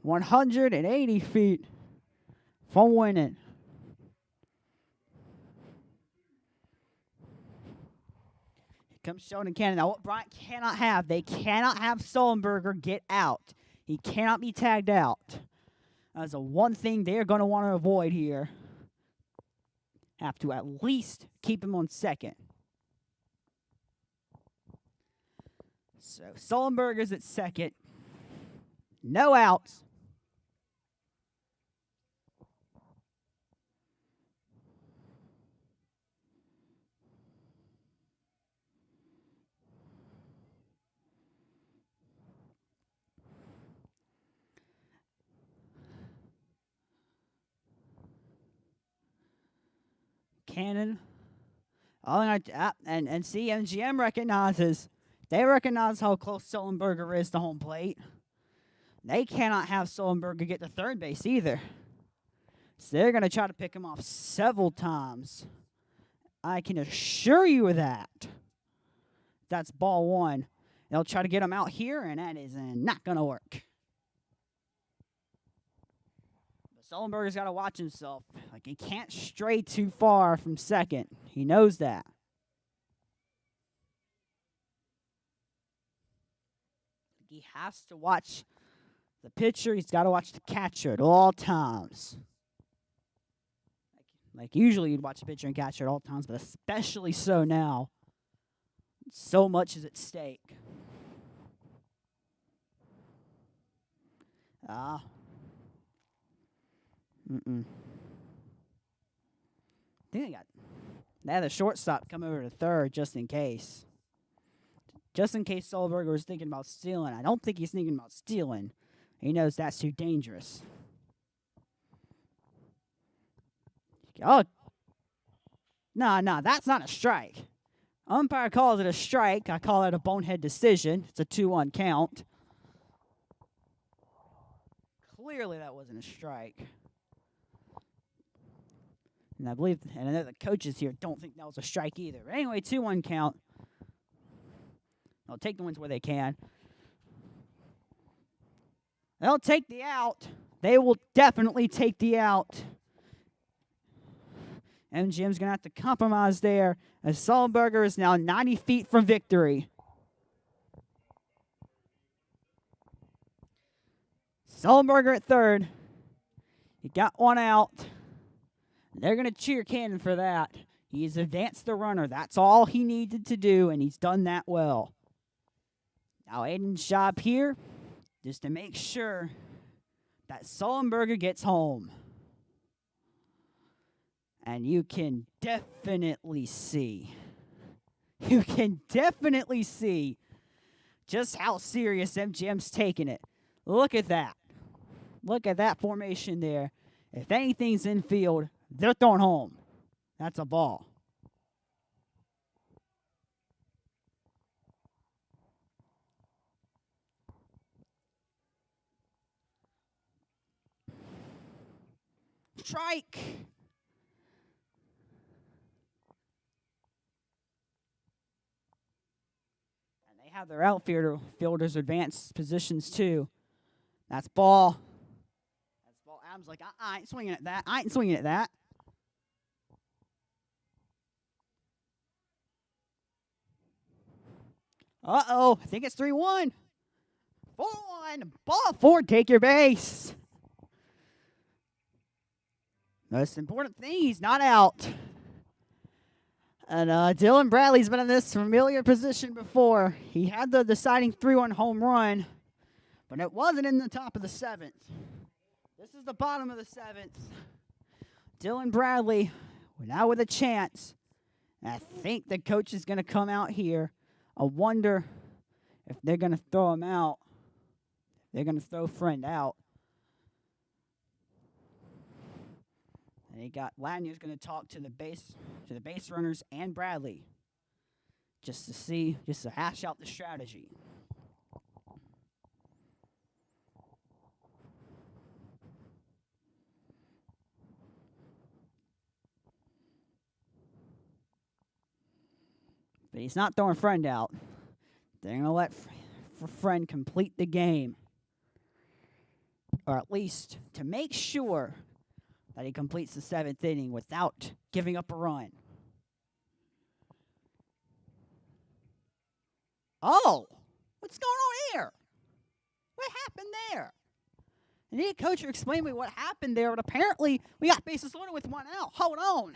180 feet from winning. Here comes Sheldon Cannon. Now, what Bryant cannot have, they cannot have Sullenberger get out. He cannot be tagged out. That's the one thing they're going to want to avoid here. Have to at least keep him on second. So Sullenberger's at second. No outs. Cannon. And see, M.G.M recognizes. They recognize how close Sullenberger is to home plate. They cannot have Sullenberger get to third base either. So they're going to try to pick him off several times. I can assure you of that. That's ball one. They'll try to get him out here, and that is not going to work. But Sullenberger's got to watch himself. Like, he can't stray too far from second. He knows that. He has to watch the pitcher. He's got to watch the catcher at all times. Like usually you'd watch the pitcher and catcher at all times, but especially so now. So much is at stake. I think they had the shortstop come over to third just in case. Just in case Sullenberger was thinking about stealing. I don't think he's thinking about stealing. He knows that's too dangerous. Oh, no, that's not a strike. Umpire calls it a strike. I call it a bonehead decision. It's a 2-1 count. Clearly that wasn't a strike. And I know the coaches here don't think that was a strike either. But anyway, 2-1 count. They'll take the wins where they can. They'll take the out. They will definitely take the out. M.G.M's going to have to compromise there, as Sullenberger is now 90 feet from victory. Sullenberger at third. He got one out. They're going to cheer Cannon for that. He's advanced the runner. That's all he needed to do, and he's done that well. Now Aiden's job here is to make sure that Sullenberger gets home. And you can definitely see just how serious M.G.M's taking it. Look at that. Look at that formation there. If anything's in field, they're throwing home. That's a ball. Strike. And they have their outfielders advance positions too. That's ball. That's ball. Adam's like, I ain't swinging at that. I ain't swinging at that. Uh-oh. I think it's 3-1. 4-1. Ball 4. Take your base. Most important thing, he's not out. And Dylan Bradley's been in this familiar position before. He had the deciding 3-1 home run, but it wasn't in the top of the 7th. This is the bottom of the 7th. Dylan Bradley now with a chance. And I think the coach is going to come out here. I wonder if they're going to throw him out. They're going to throw Friend out. And he got Lanier's going to talk to the base runners and Bradley, just to hash out the strategy. But he's not throwing Friend out. They're going to let Friend complete the game, or at least to make sure that he completes the 7th inning without giving up a run. Oh, what's going on here? What happened there? I need a coach to explain to me what happened there, but apparently we got bases loaded with 1 out. Hold on.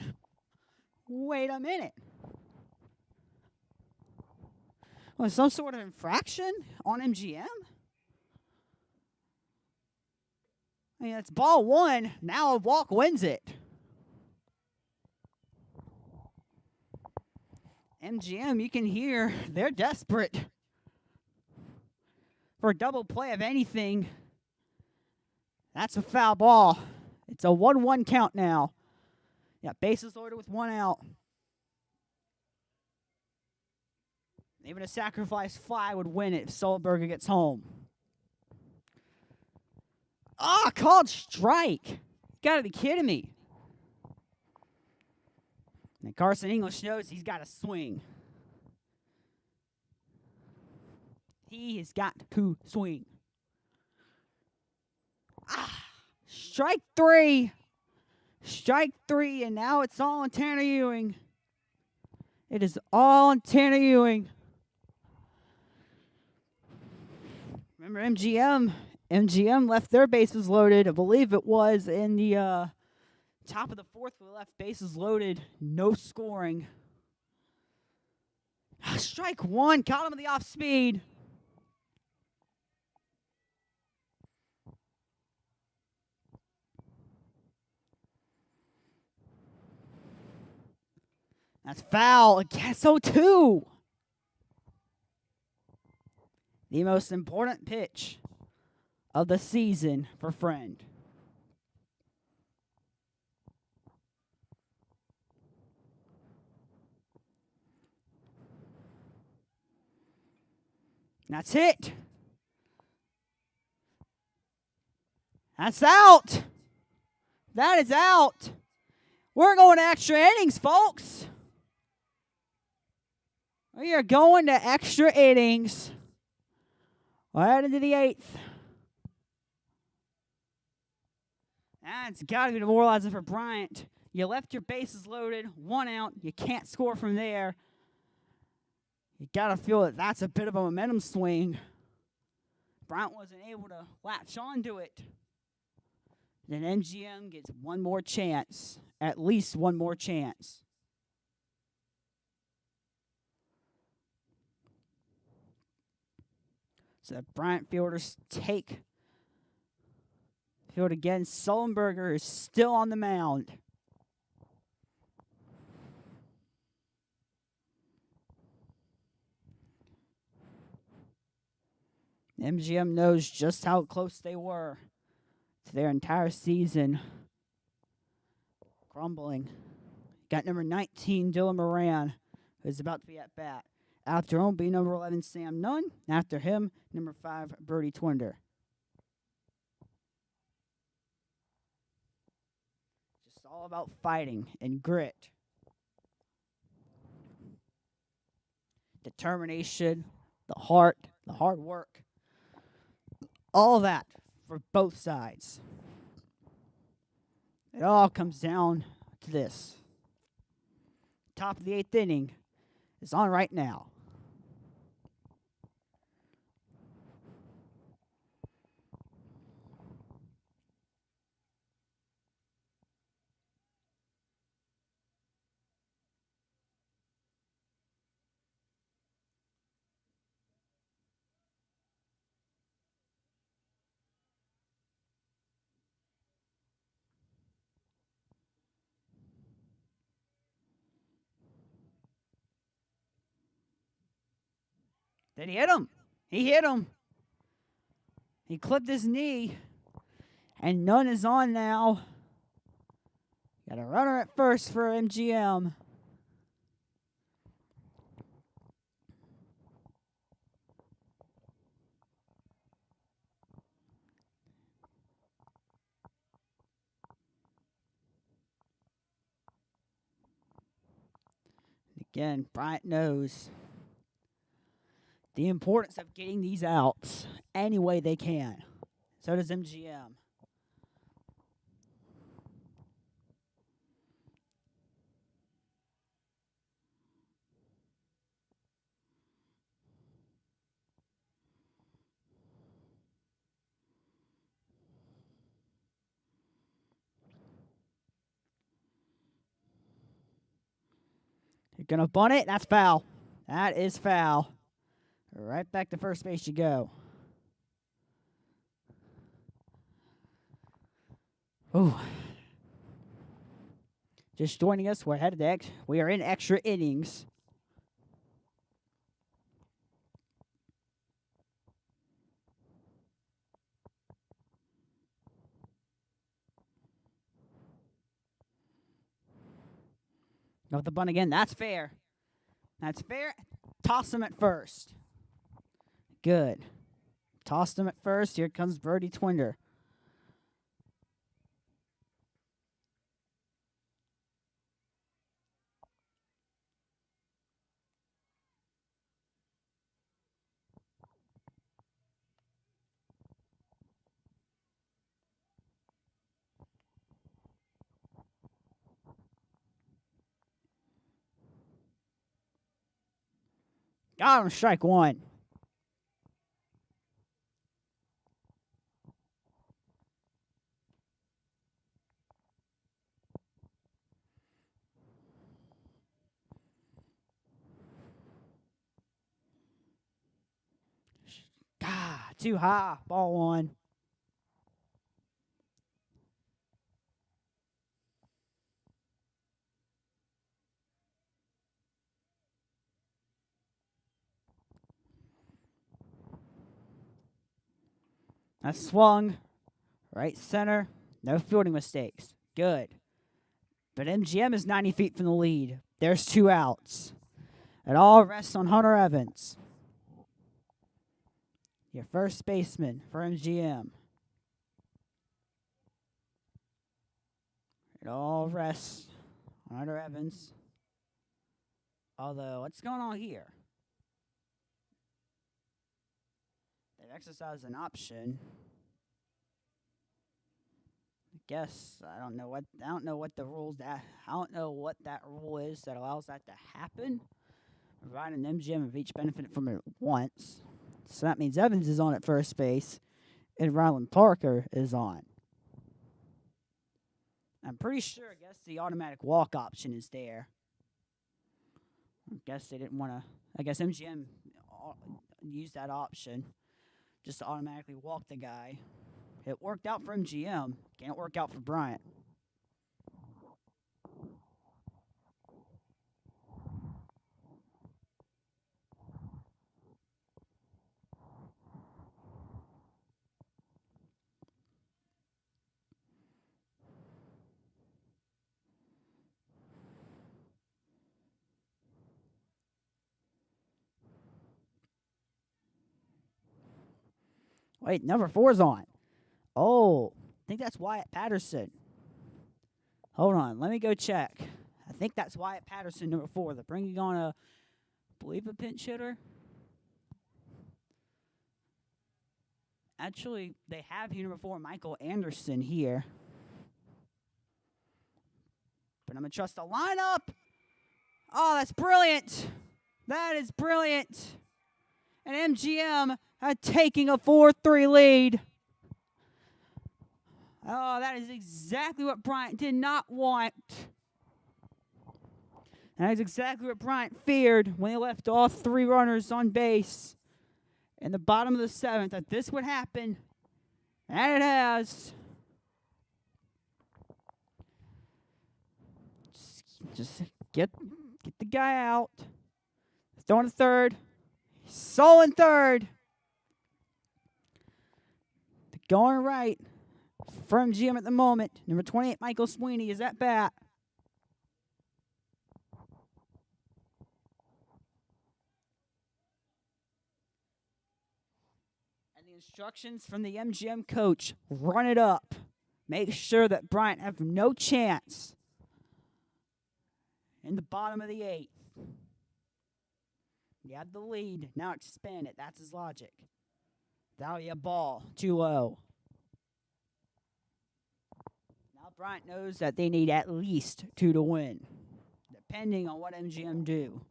Wait a minute. Was some sort of infraction on M.G.M.? I mean, it's ball 1. Now a walk wins it. M.G.M., you can hear they're desperate for a double play of anything. That's a foul ball. It's a 1-1 count now. Yeah, bases loaded with 1 out. Even a sacrifice fly would win it if Sullenberger gets home. Ah, called strike. You gotta be kidding me. And Carson English knows he's got to swing. He has got to swing. Ah, strike 3. Strike 3, and now it's all on Tanner Ewing. It is all on Tanner Ewing. Remember M.G.M.? M.G.M. left their bases loaded. I believe it was in the top of the 4th. We left bases loaded. No scoring. Strike 1. Caught him in the off speed. That's foul. Guess so too. The most important pitch of the season for Friend. That's it. That's out. That is out. We're going to extra innings, folks. We are going to extra innings. Right into the 8th. That's got to be demoralizing for Bryant. You left your bases loaded, 1 out. You can't score from there. You got to feel that that's a bit of a momentum swing. Bryant wasn't able to latch onto it. Then M.G.M. gets one more chance. At least one more chance. So the Bryant fielders take field again. Sullenberger is still on the mound. M.G.M. knows just how close they were to their entire season crumbling. Got number 19, Dylan Moran, who's about to be at bat. After him, be number 11, Sam Nunn. After him, number 5, Birdie Twinder. Just all about fighting and grit. Determination, the heart, the hard work. All that for both sides. It all comes down to this. Top of the 8th inning is on right now. Did he hit him? He hit him. He clipped his knee. And Nunn is on now. Got a runner at first for M.G.M. Again, Bryant knows the importance of getting these outs any way they can. So does M.G.M. You're going to bunt it? That's foul. That is foul. Right back to first base you go. Ooh. Just joining us, we're headed to we are in extra innings. Go with the bunt again. That's fair. That's fair. Toss him at first. Good. Tossed him at first. Here comes Birdie Twinder. Got him, strike one. God, too high. Ball one. That swung. Right center. No fielding mistakes. Good. But M.G.M is 90 feet from the lead. There's 2 outs. It all rests on Hunter Evans. Your first baseman for M.G.M. It all rests on Hunter Evans. Although, what's going on here? They've exercised an option. I guess I don't know what the rules that I don't know what that rule is that allows that to happen. Providing M.G.M have each benefited from it once. So that means Evans is on at first base and Ryland Parker is on. I'm pretty sure, I guess the automatic walk option is there. I guess they didn't want to, I guess M.G.M used that option just to automatically walk the guy. It worked out for M.G.M. Can't work out for Bryant. Wait, number 4's on. Oh, I think that's Wyatt Patterson. Hold on, let me go check. I think that's Wyatt Patterson, number 4. They're bringing on I believe a pinch hitter. Actually, they have here number 4, Michael Anderson here. But I'm going to trust the lineup. Oh, that's brilliant. That is brilliant. And M.G.M taking a 4-3 lead. Oh, that is exactly what Bryant did not want. That is exactly what Bryant feared when they left all 3 runners on base in the bottom of the 7th, that this would happen. And it has. Just get the guy out. Throwing to third. Solo in third. Going right for M.G.M at the moment. Number 28, Michael Sweeney, is at bat. And the instructions from the M.G.M coach, run it up. Make sure that Bryant have no chance in the bottom of the 8th. You have the lead. Now expand it. That's his logic. That'll be a ball. Too low. Now Bryant knows that they need at least 2 to win, depending on what M.G.M do.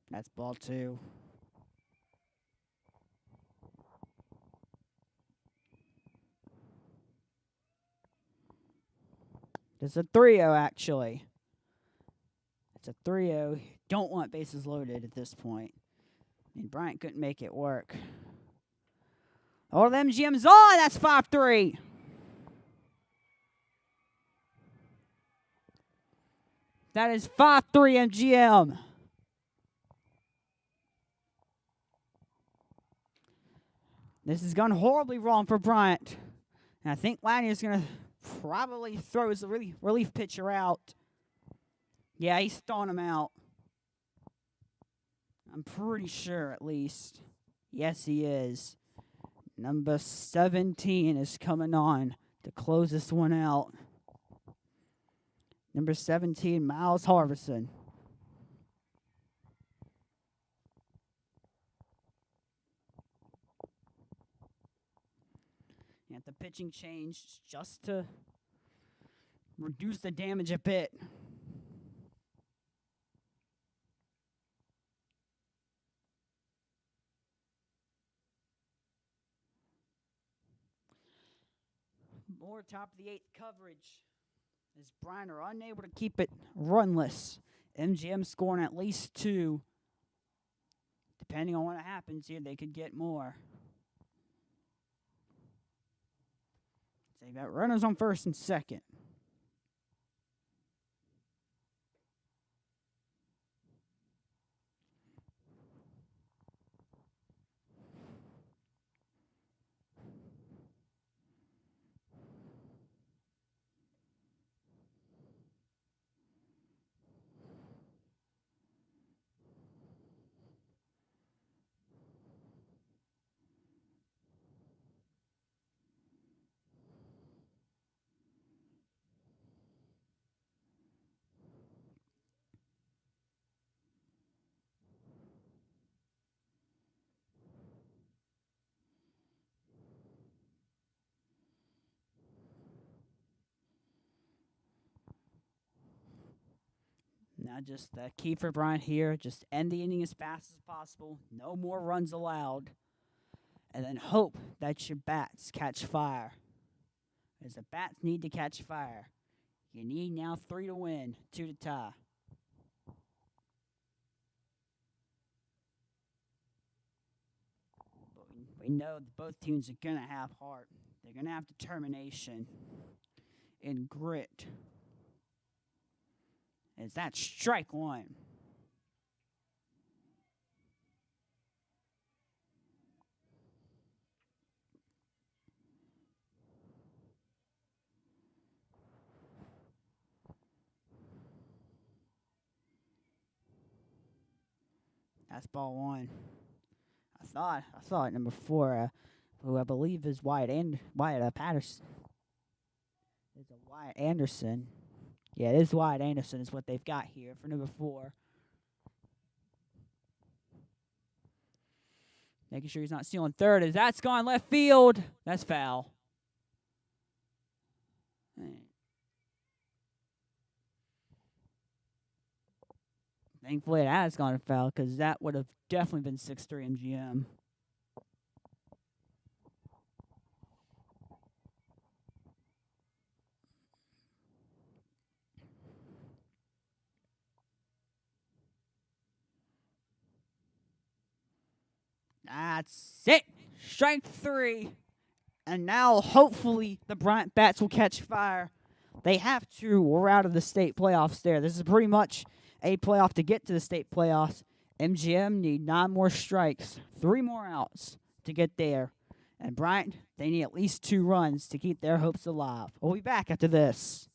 That's ball 2. It's a 3-0, actually. It's a 3-0. Don't want bases loaded at this point. I mean, Bryant couldn't make it work. Oh, the M.G.M's on. That's 5-3. That is 5-3 M.G.M. This has gone horribly wrong for Bryant. And I think Lanier's going to probably throw his relief pitcher out. Yeah, he's throwing him out. I'm pretty sure, at least. Yes, he is. Number 17 is coming on to close this one out. Number 17, Miles Harvison. And the pitching changed just to reduce the damage a bit. More top of the eighth coverage as Bryant are unable to keep it runless. M.G.M scoring at least 2. Depending on what happens here, they could get more. So you got runners on first and second. Now just the key for Bryant here, just end the inning as fast as possible. No more runs allowed. And then hope that your bats catch fire. As the bats need to catch fire. You need now 3 to win, 2 to tie. But we know that both teams are going to have heart. They're going to have determination and grit. As that strike 1. That's ball 1. I thought number 4, who I believe is Wyatt Patterson. It's a Wyatt Anderson. Yeah, it is Wyatt Anderson is what they've got here for number 4. Making sure he's not stealing third as that's gone left field. That's foul. Thankfully, it has gone foul because that would have definitely been 6-3 M.G.M. That's it. Strike 3. And now, hopefully, the Bryant Bats will catch fire. They have to. We're out of the state playoffs there. This is pretty much a playoff to get to the state playoffs. M.G.M need 9 more strikes, 3 more outs to get there. And Bryant, they need at least 2 runs to keep their hopes alive. We'll be back after this.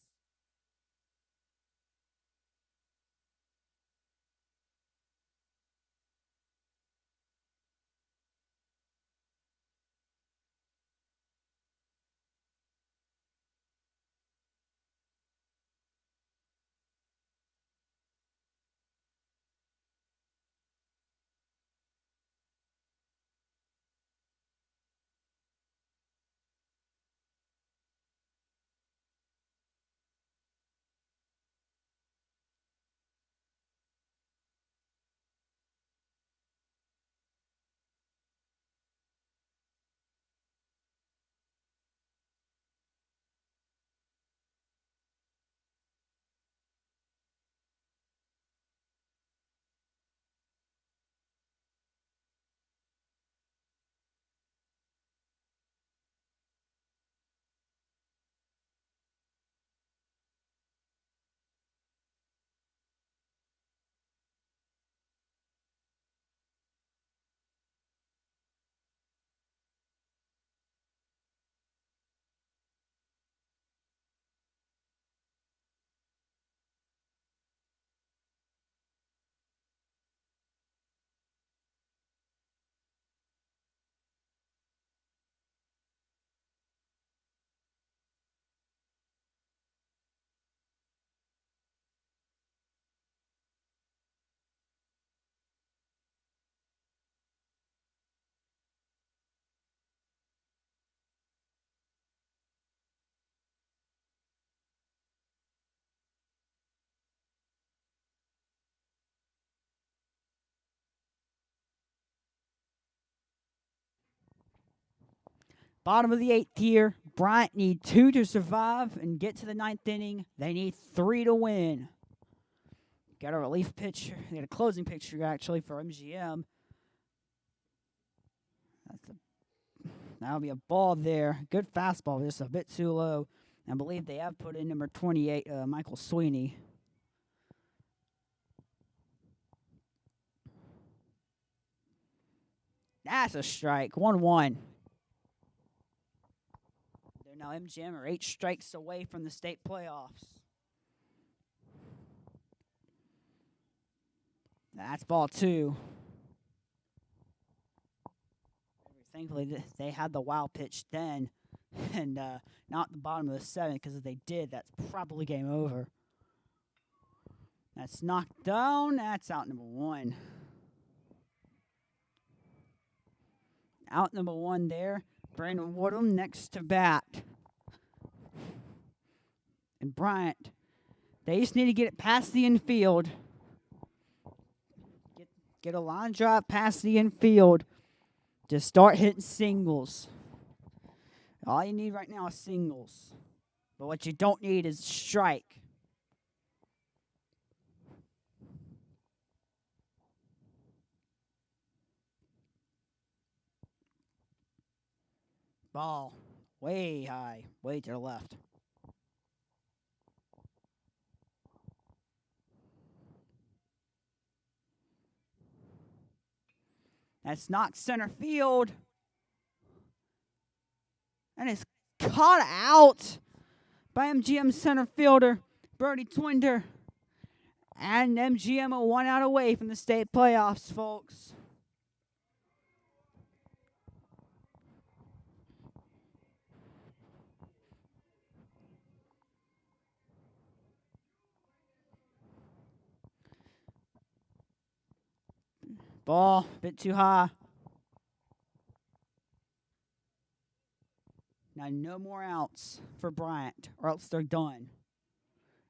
Bottom of the 8th here. Bryant need 2 to survive and get to the 9th inning. They need 3 to win. Got a relief pitcher. Got a closing pitcher, actually, for M.G.M. That'll be a ball there. Good fastball, just a bit too low. I believe they have put in number 28, Michael Sweeney. That's a strike. 1-1. They're now M.G.M. are 8 strikes away from the state playoffs. That's ball 2. Thankfully, they had the wild pitch then, and not the bottom of the 7th, because if they did, that's probably game over. That's knocked down. That's out number 1. Out number 1 there. Brandon Woodham next to bat. And Bryant, they just need to get it past the infield. Get a line drive past the infield. Just start hitting singles. All you need right now is singles. But what you don't need is strike. Ball way high, way to the left. That's knocked center field. And it's caught out by M.G.M. center fielder, Brody Twinder. And M.G.M. are 1 out away from the state playoffs, folks. Ball, a bit too high. Now, no more outs for Bryant, or else they're done.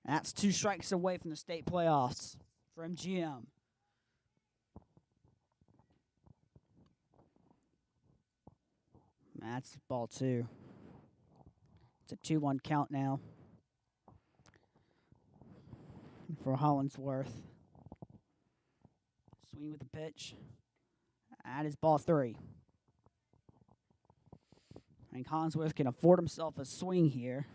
And that's 2 strikes away from the state playoffs for M.G.M. That's ball 2. It's a 2-1 count now for Hollingsworth. Swing with the pitch. That is ball 3. I think Hollingsworth can afford himself a swing here.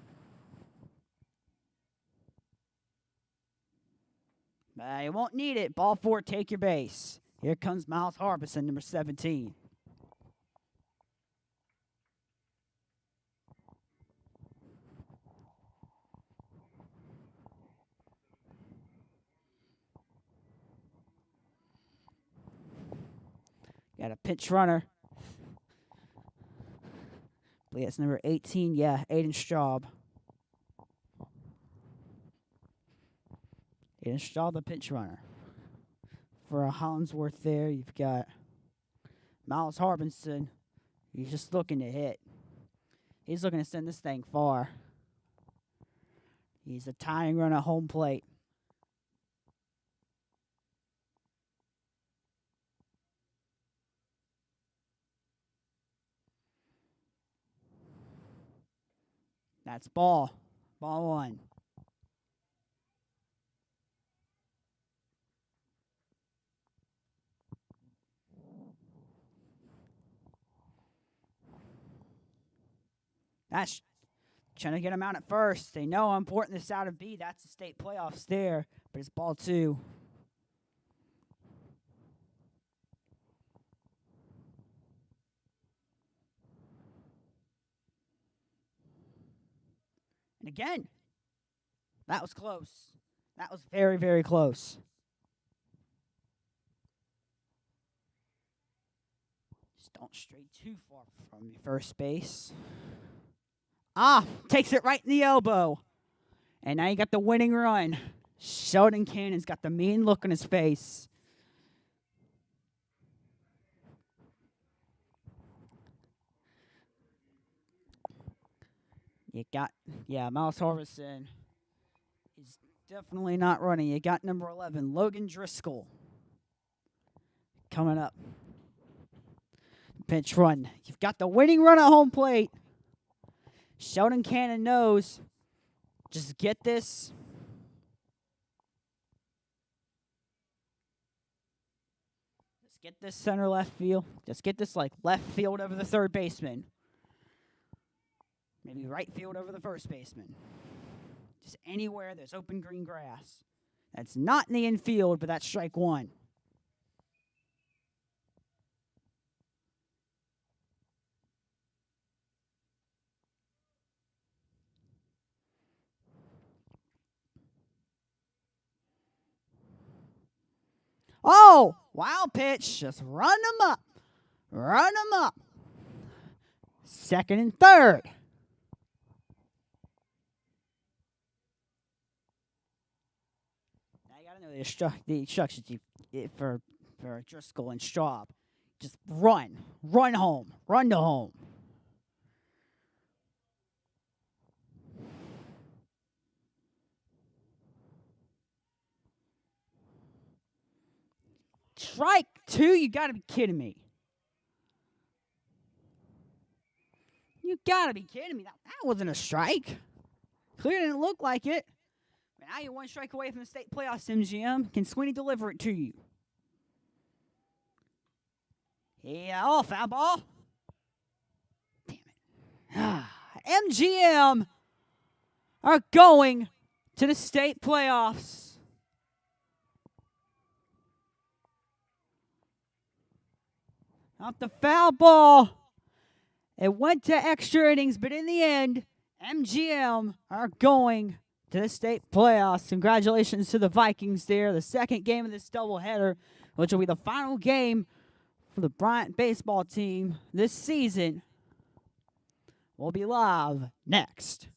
But he won't need it. Ball 4, take your base. Here comes Miles Harbison, number 17. Got a pitch runner. I believe it's number 18. Yeah, Aiden Straub. Aiden Straub, the pitch runner. For a Hollingsworth there, you've got Miles Harbison. He's just looking to hit. He's looking to send this thing far. He's a tying run at home plate. That's ball. Ball 1. That's trying to get him out at first. They know how important this out to be. That's the state playoffs there, but it's ball 2. And again, that was close. That was very, very close. Just don't stray too far from your first base. Takes it right in the elbow. And now you got the winning run. Sheldon Cannon's got the mean look on his face. Miles Harbison is definitely not running. You got number 11, Logan Driscoll, coming up. Pinch run. You've got the winning run at home plate. Sheldon Cannon knows. Just get this. Just get this center left field. Just get this like left field over the third baseman. Maybe right field over the first baseman. Just anywhere there's open green grass. That's not in the infield, but that's strike one. Oh, wild pitch. Just run them up. Run them up. Second and third. Now you got to know the instructions for Driscoll and Straub. Just run. Run home. Run to home. Strike two? You got to be kidding me. You got to be kidding me. That wasn't a strike. Clearly didn't look like it. But now you're one strike away from the state playoffs, M.G.M. Can Sweeney deliver it to you? Yeah, oh, foul ball. Damn it. M.G.M. are going to the state playoffs. Off the foul ball. It went to extra innings, but in the end, M.G.M. are going to the state playoffs. Congratulations to the Vikings there. The second game of this doubleheader, which will be the final game for the Bryant baseball team this season, will be live next.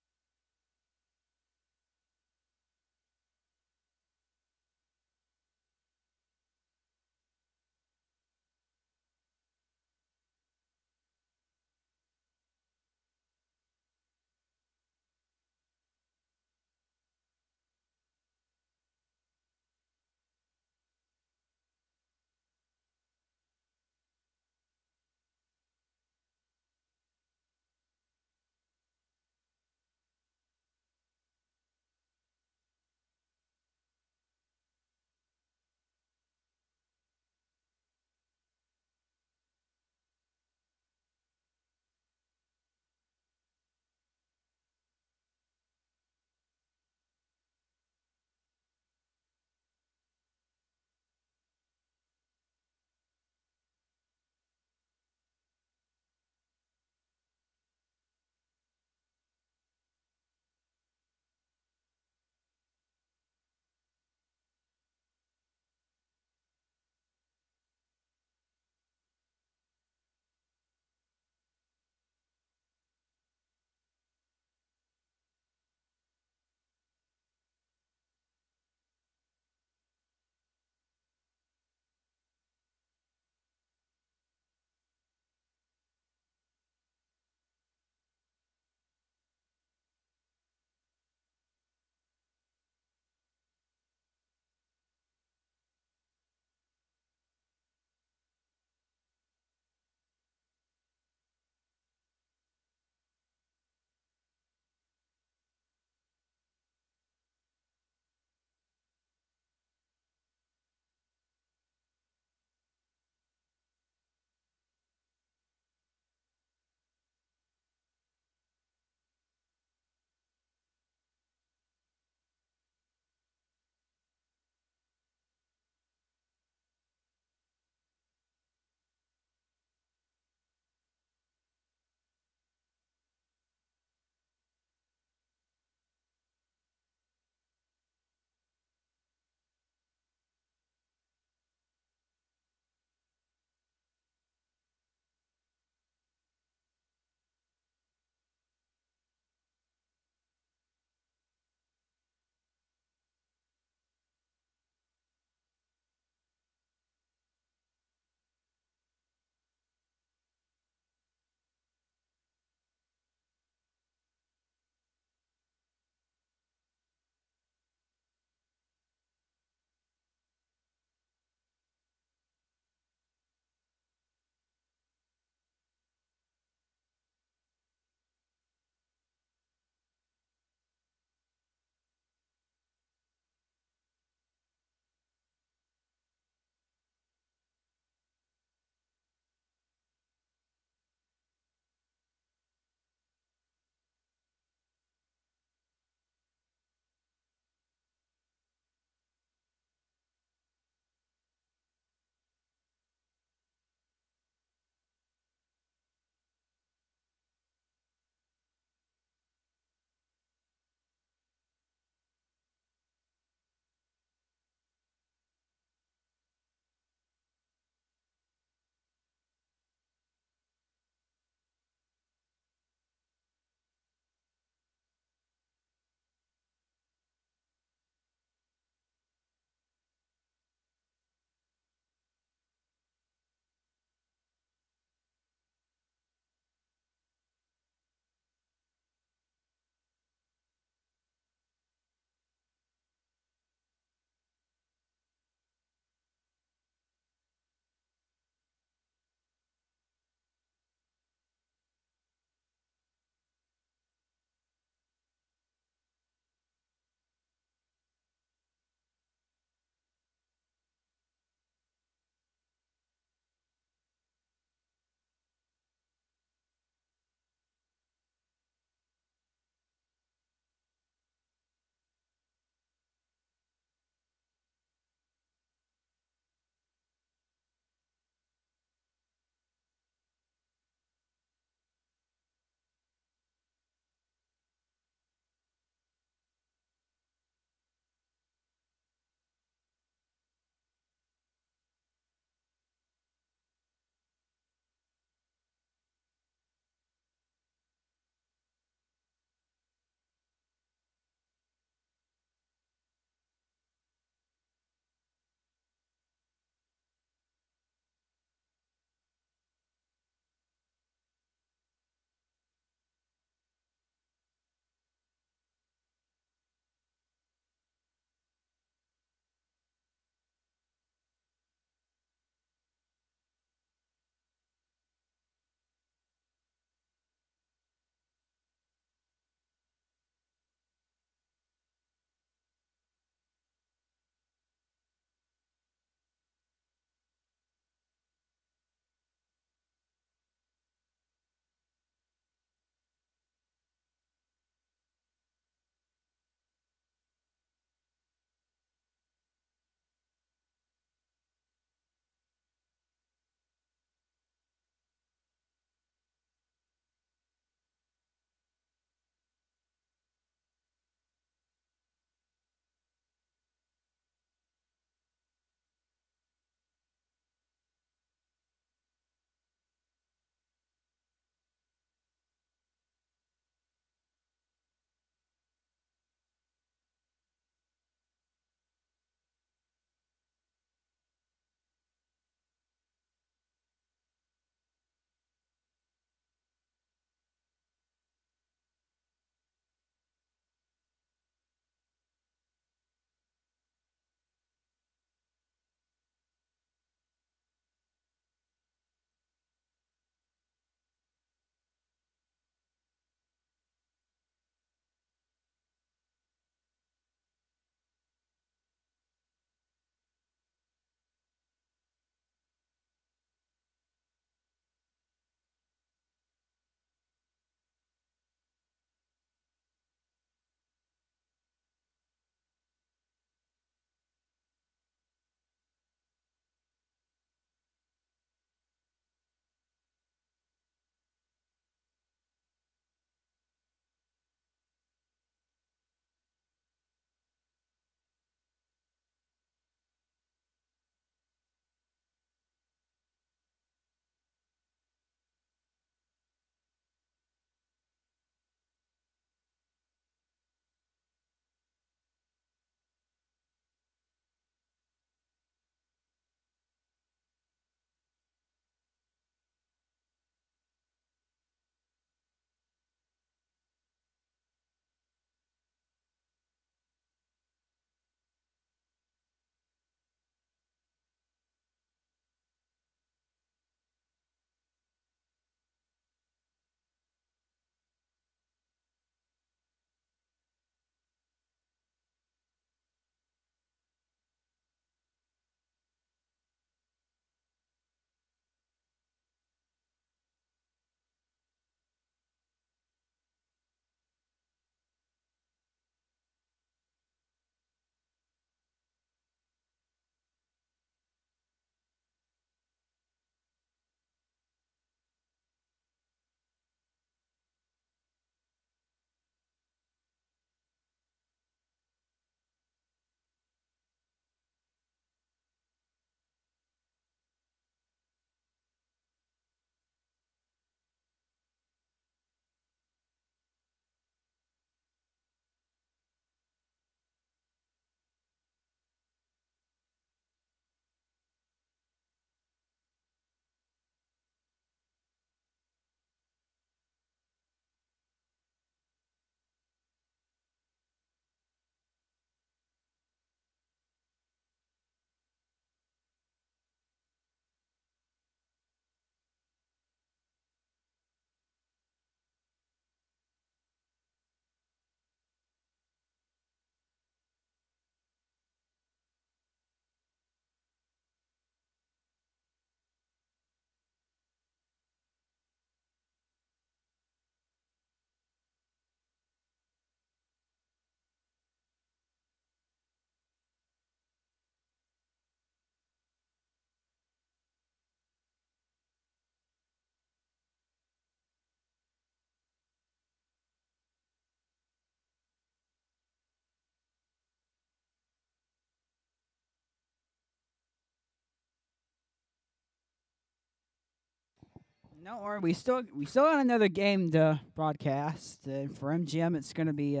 No worry, we still got another game to broadcast. And for M.G.M, it's going to be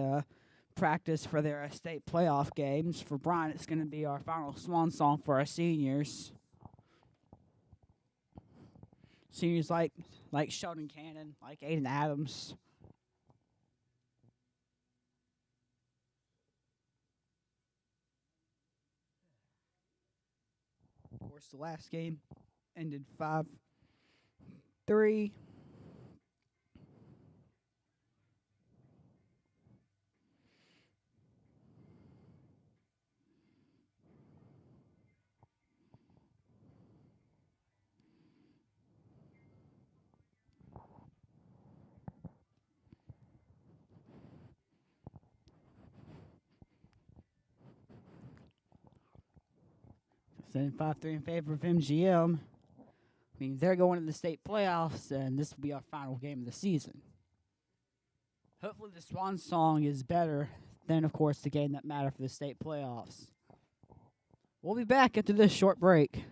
practice for their state playoff games. For Bryant, it's going to be our final swan song for our seniors. Seniors like Sheldon Cannon, like Aiden Adams. Of course, the last game ended 5-3. Then 5-3 in favor of M.G.M. I mean, they're going to the state playoffs, and this will be our final game of the season. Hopefully, the swan song is better than, of course, the game that mattered for the state playoffs. We'll be back after this short break.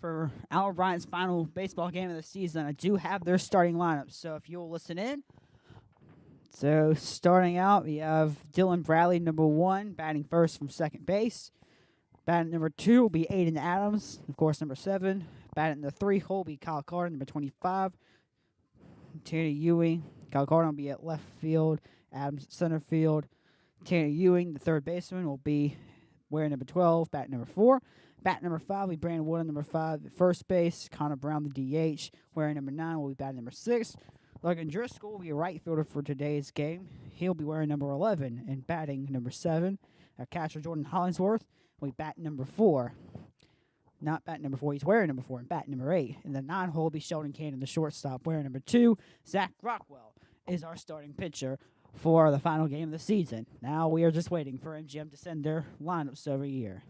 For Alma Bryant's final baseball game of the season, I do have their starting lineup. So if you'll listen in. So starting out, we have Dylan Bradley, number 1, batting first from second base. Batting number 2 will be Aiden Adams, of course, number 7. Batting the 3 hole will be Kyle Carter, number 25. Tanner Ewing. Kyle Carter will be at left field. Adams at center field. Tanner Ewing, the third baseman, will be wearing number 12, bat number 4. Bat number 5 will be Brandon Wood on number 5 at first base. Connor Brown, the DH, wearing number 9, will be bat number 6. Logan Driscoll will be a right fielder for today's game. He'll be wearing number 11 and batting number 7. Our catcher, Jordan Hollingsworth, will be bat number 4. Not bat number 4, he's wearing number 4 and bat number 8. In the 9 hole will be Sheldon Cannon, the shortstop, wearing number 2. Zach Rockwell is our starting pitcher for the final game of the season. Now we are just waiting for M.G.M to send their lineups over here.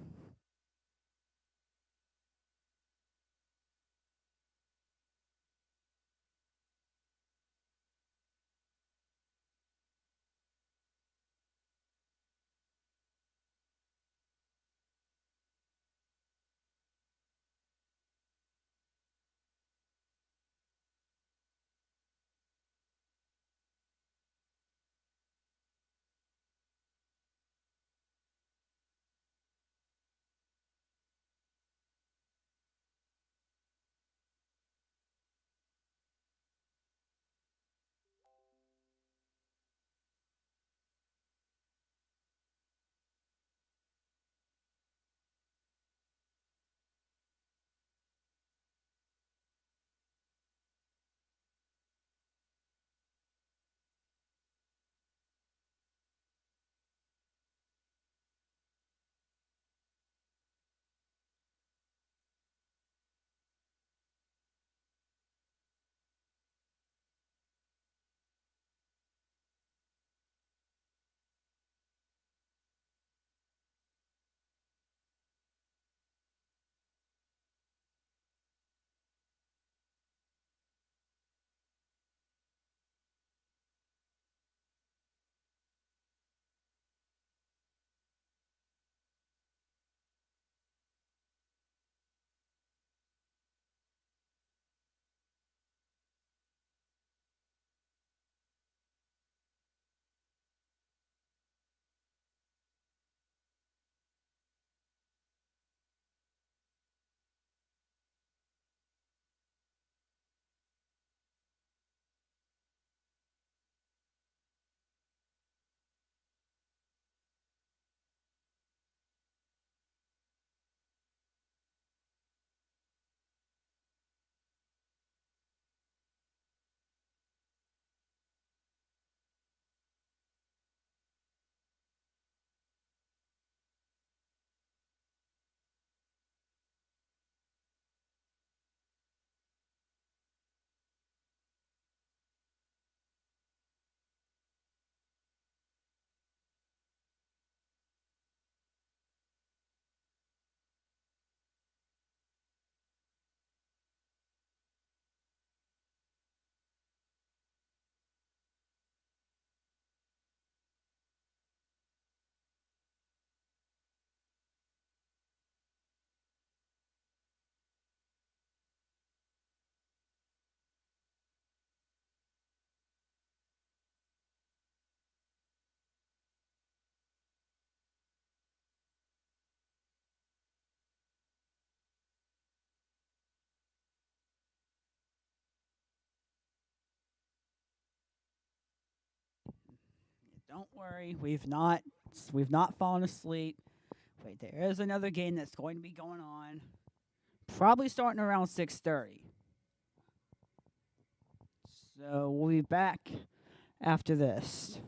Don't worry, we've not fallen asleep. Wait, there is another game that's going to be going on. Probably starting around 6:30. So we'll be back after this.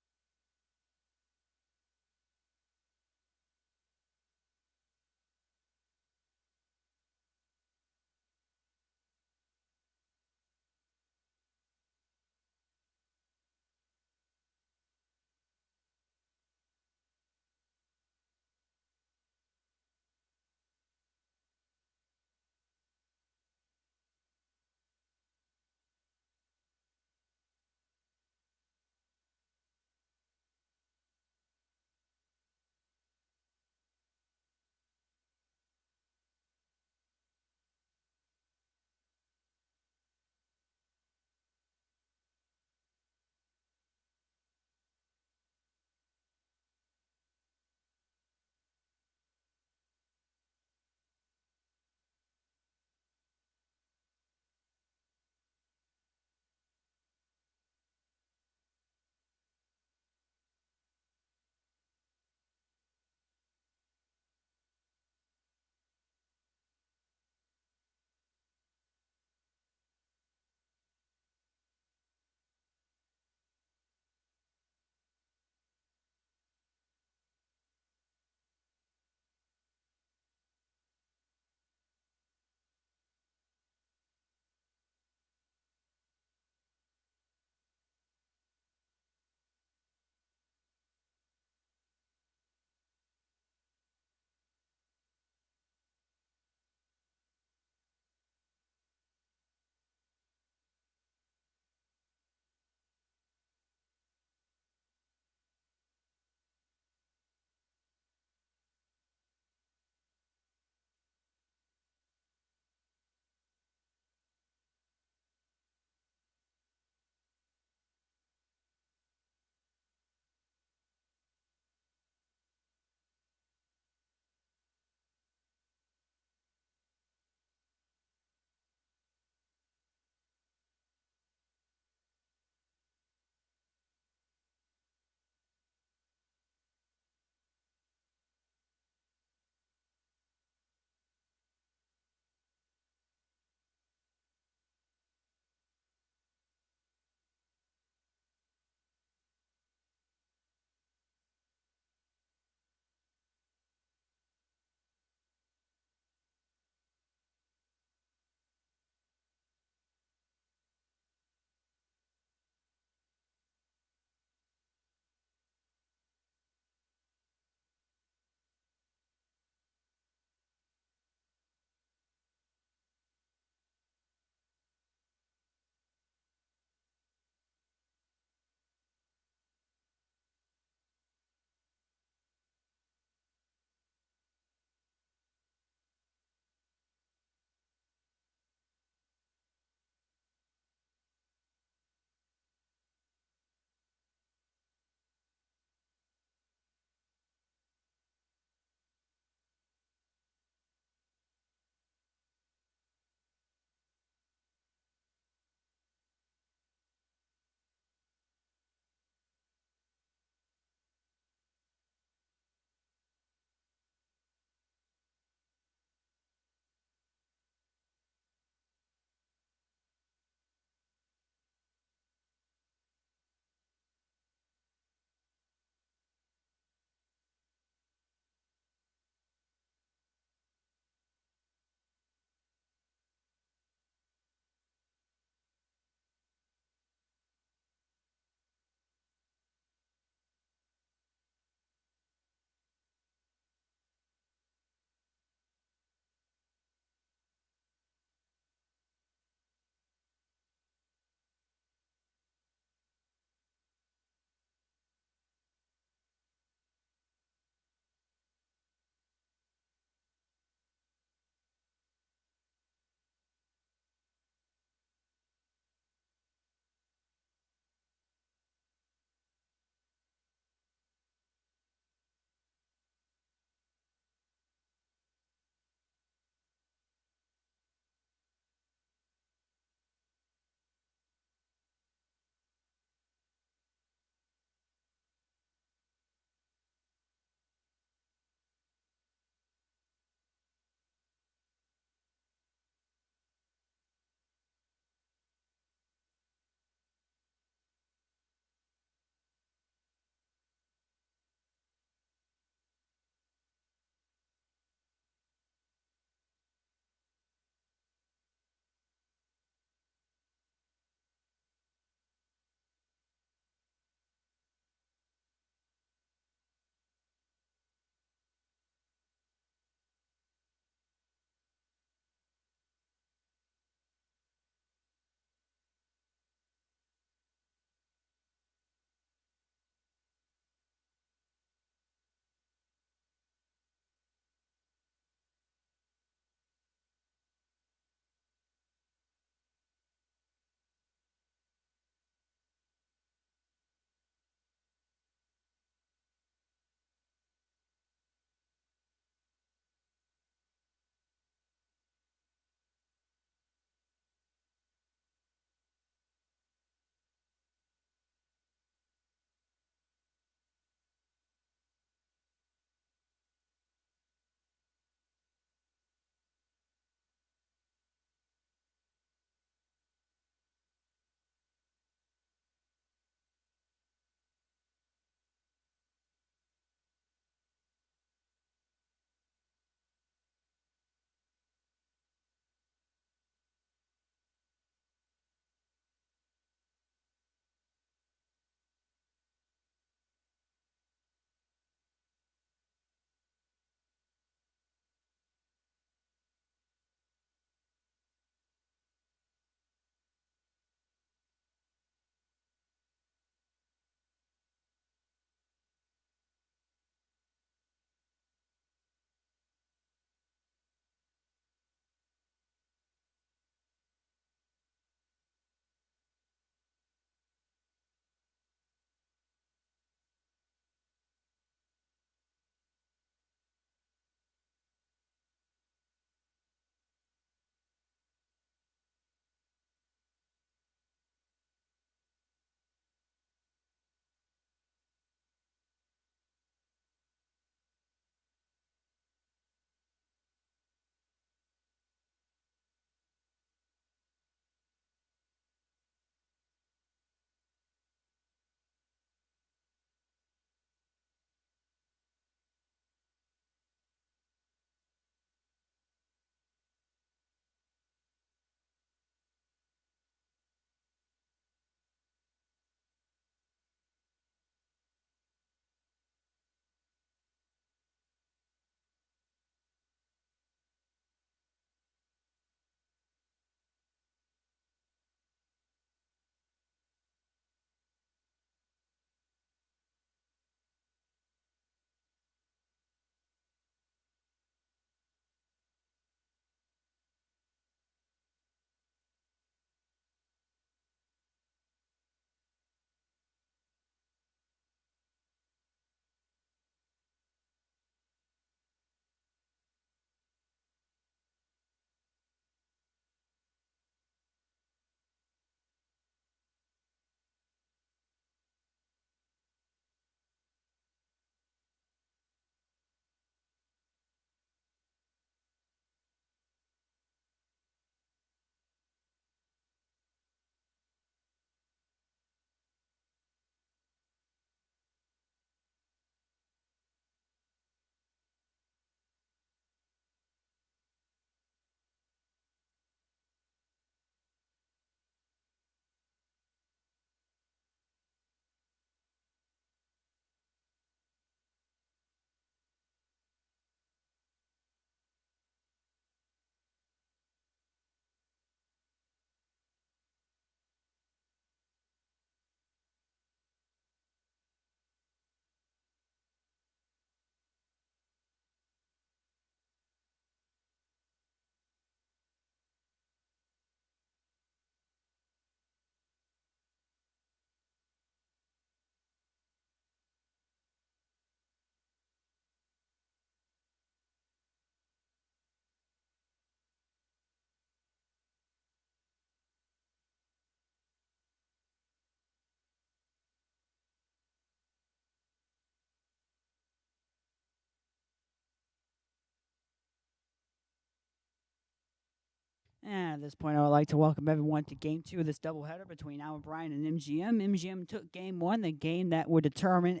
And at this point, I would like to welcome everyone to Game 2 of this doubleheader between Alma Bryant and M.G.M. M.G.M. took Game 1, the game that would determine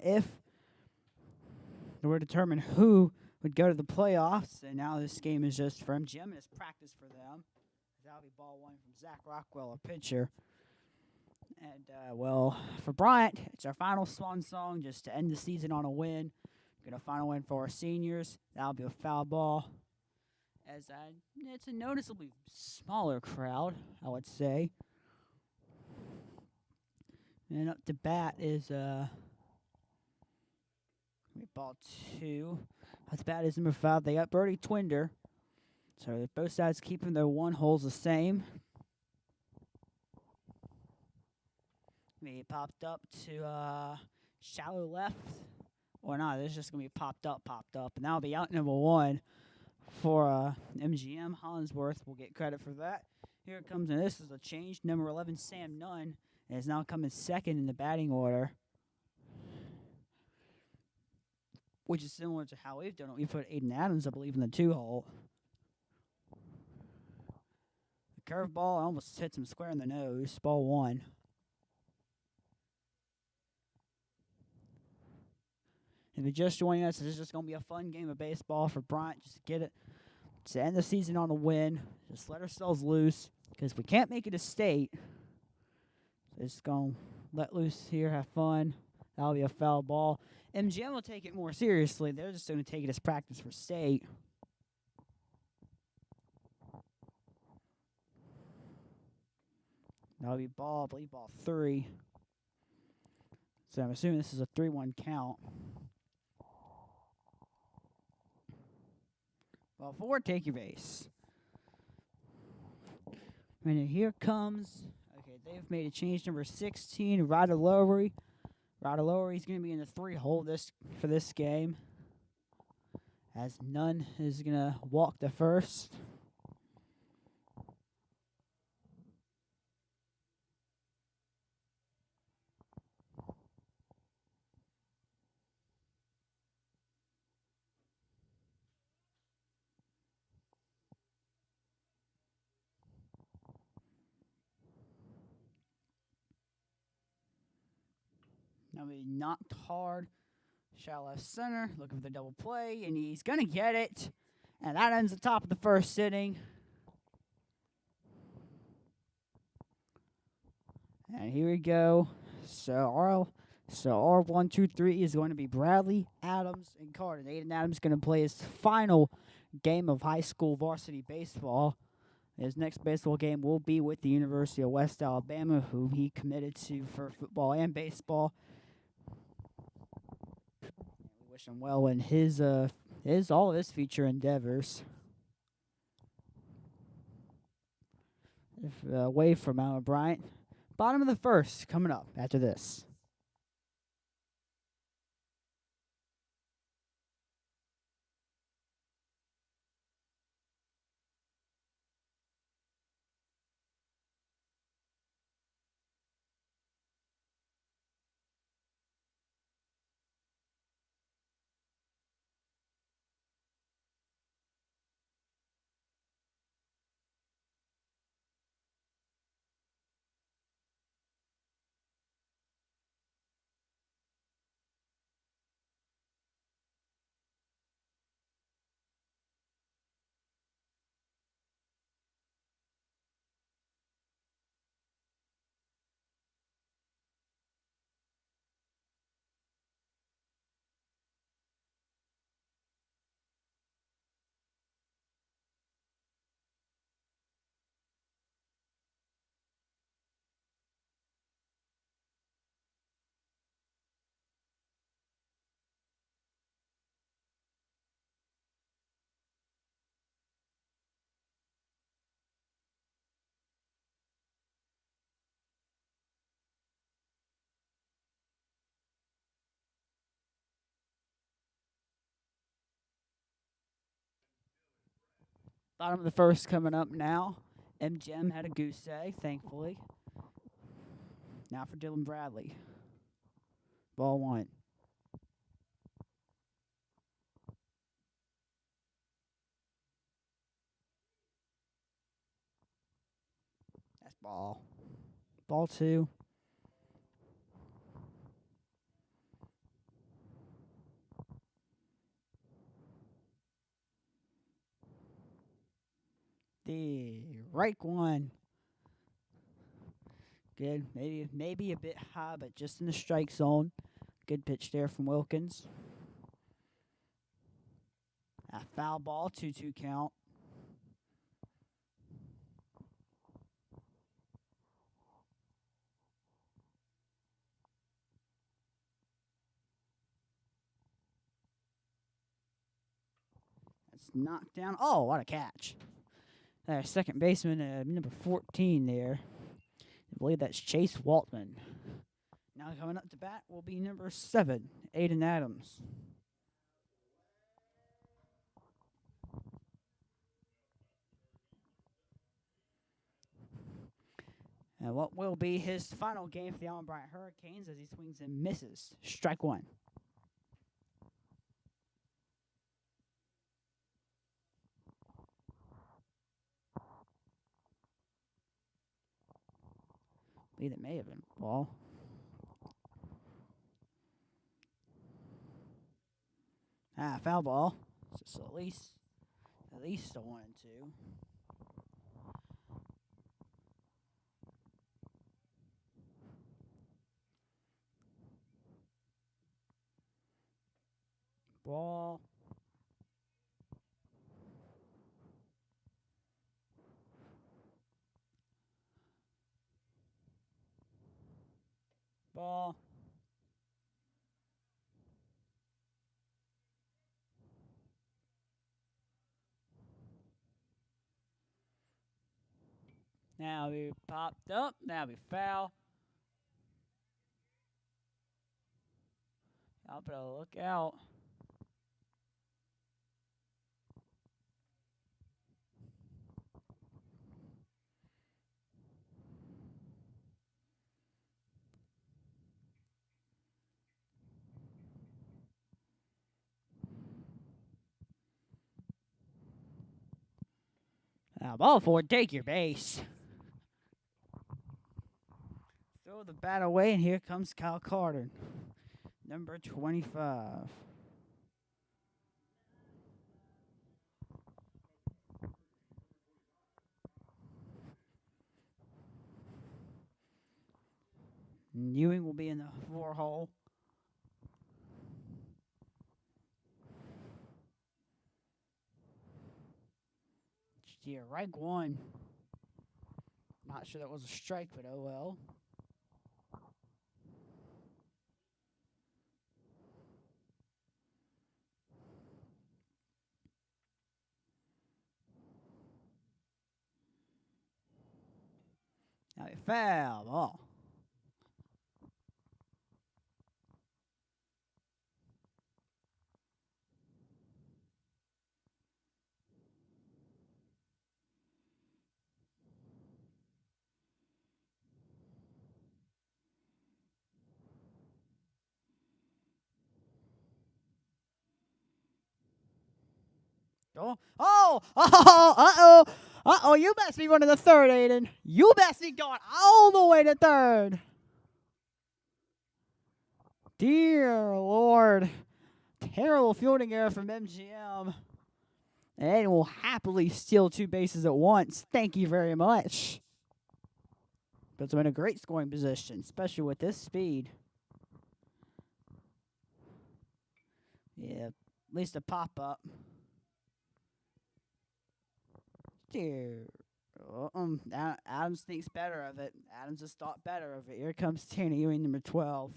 who would go to the playoffs. And now this game is just for M.G.M. and it's practice for them. That'll be ball one from Zach Rockwell, a pitcher. And, for Bryant, it's our final swan song just to end the season on a win. Get a final win for our seniors. That'll be a foul ball. It's a noticeably smaller crowd, I would say. And up to bat is ball two. Up to bat is number 5. They got Birdie Twinder. So both sides keeping their one holes the same. Maybe popped up to shallow left. Or not, this is just going to be popped up. And that'll be out number 1 for M.G.M. Hollinsworth will get credit for that. Here it comes, and this is a change. Number 11, Sam Nunn, is now coming second in the batting order, which is similar to how we've done it. We put Aiden Adams, I believe, in the 2-hole. The curveball almost hits him square in the nose. Ball 1. If you're just joining us, this is just going to be a fun game of baseball for Bryant. Just get it to end the season on a win. Just let ourselves loose because we can't make it a state. So just going to let loose here, have fun. That'll be a foul ball. M.G.M. will take it more seriously. They're just going to take it as practice for state. That'll be ball, I believe ball 3. So I'm assuming this is a 3-1 count. Ball 4, take your base. And here comes, they've made a change, number 16, Ryder Lowery. Ryder Lowery's going to be in the 3-hole for this game, as Nunn is going to walk to first. Now he knocked hard. Shot left center. Looking for the double play. And he's going to get it. And that ends the top of the first inning. And here we go. So our 1, 2, 3 is going to be Bradley, Adams, and Carter. Aiden Adams is going to play his final game of high school varsity baseball. His next baseball game will be with the University of West Alabama, who he committed to for football and baseball. We wish him well in all of his future endeavors. Away from Alma Bryant. Bottom of the first coming up after this. Bottom of the first coming up now. M.G.M. had a goose egg, thankfully. Now for Dylan Bradley. Ball 1. ball. Ball 2. The right one. Good. Maybe a bit high, but just in the strike zone. Good pitch there from Wilkins. A foul ball, 2-2 count. That's knocked down. Oh, what a catch. Second baseman, number 14 there. I believe that's Chase Waltman. Now coming up to bat will be number 7, Aiden Adams. And what will be his final game for the Alma Bryant Hurricanes as he swings and misses. Strike 1. I believe that may have been ball. Foul ball. So at least a 1 and 2. Ball. Ball. Now we popped up. Now we foul. Y'all better look out. Now ball 4, take your base. Throw the bat away, and here comes Kyle Carter, number 25. Ewing will be in the 4 hole. Yeah, right 1. Not sure that was a strike, but oh well. Now a foul ball. Uh-oh, you best be running the 3rd, Aiden. You best be going all the way to 3rd. Dear Lord. Terrible fielding error from M.G.M. And Aiden will happily steal 2 bases at once. Thank you very much. Puts him in a great scoring position, especially with this speed. Yeah, at least a pop-up. Dear. Adams thinks better of it. Adams has thought better of it. Here comes Tanner Ewing, number 12.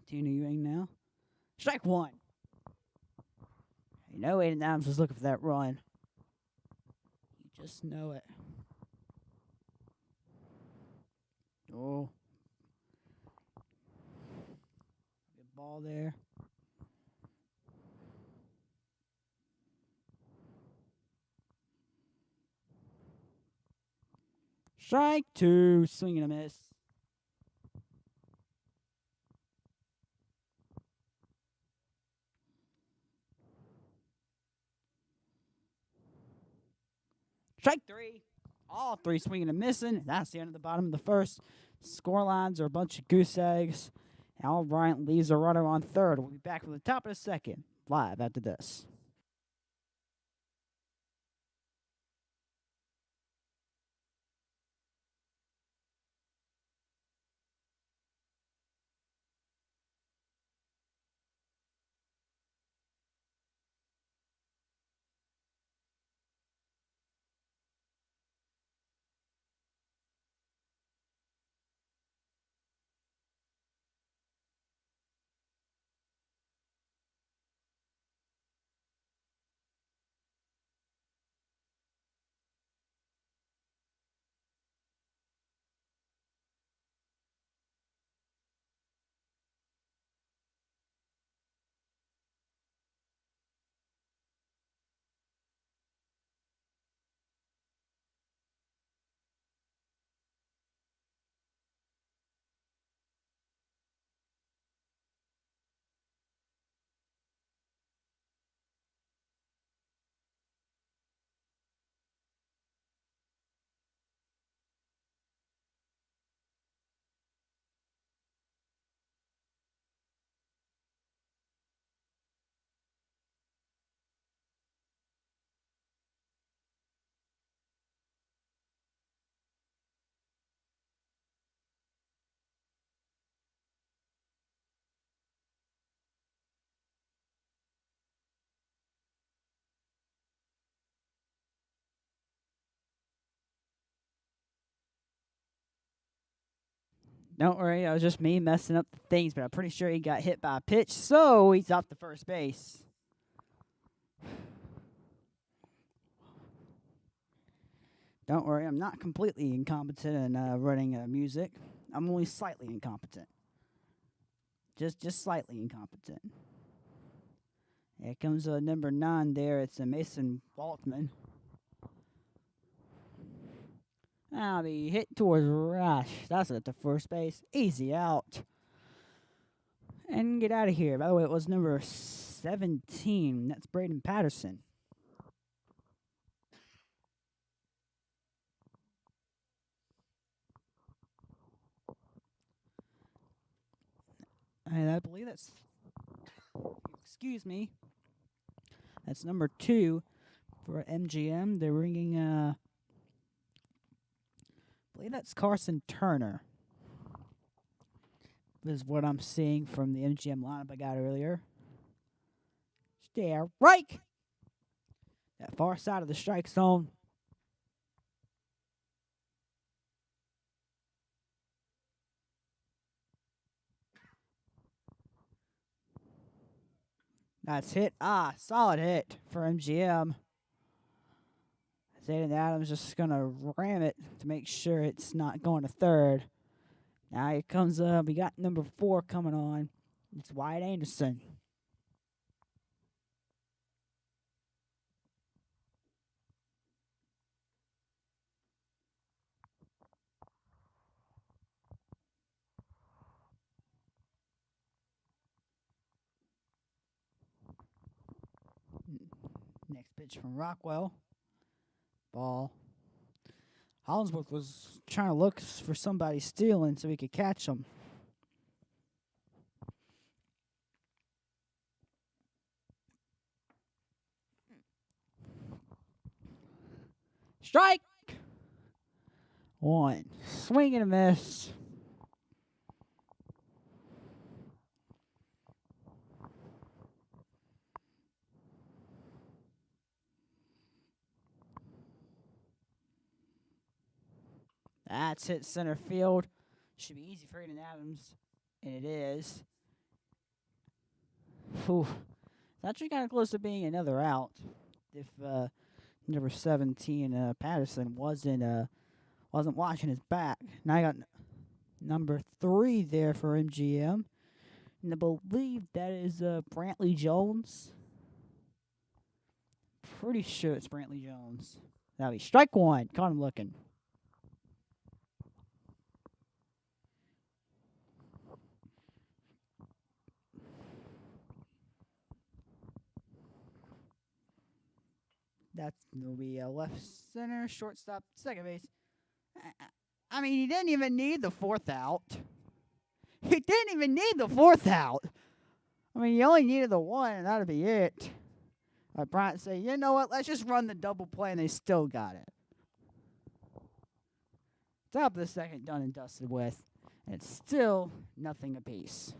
Tanner Ewing now. Strike 1. You know Aiden Adams was looking for that run. You just know it. Oh. Good ball there. Strike two. Swing and a miss. Strike three. All three swinging and missing. That's the end of the bottom of the first. Score lines are a bunch of goose eggs. Alma Bryant leaves a runner on third. We'll be back with the top of the second, live after this. Don't worry, it was just me messing up the things, but I'm pretty sure he got hit by a pitch, so he's off the first base. Don't worry, I'm not completely incompetent in running music. I'm only slightly incompetent. Just slightly incompetent. Here comes number 9 there. It's a Mason Waltman. I'll be hit towards Rush. That's at the first base. Easy out. And get out of here. By the way, it was number 17. That's Braden Patterson. And I believe that's, excuse me, that's number 2 for M.G.M. They're ringing, I believe that's Carson Turner, is what I'm seeing from the M.G.M. lineup I got earlier. Strike! That far side of the strike zone. That's hit. Solid hit for MGM. Zayden Adams just going to ram it to make sure it's not going to third. Now here comes, we got number 4 coming on. It's Wyatt Anderson. Next pitch from Rockwell. Ball. Hollinsworth was trying to look for somebody stealing so he could catch him. Strike! 1. Swing and a miss. That's hit center field. Should be easy for Aiden Adams, and it is. Whew. It's actually kind of close to being another out. If number 17 Patterson wasn't watching his back. Now I got number 3 there for MGM, and I believe that is Brantley Jones. Pretty sure it's Brantley Jones. That'll be strike 1. Caught him looking. That will be a left center, shortstop, second base. I mean, he didn't even need the fourth out. He didn't even need the fourth out. I mean, you only needed the one, and that'd be it. Bryant said, you know what? Let's just run the double play, and they still got it. Top of the second, done and dusted with, and it's still nothing apiece.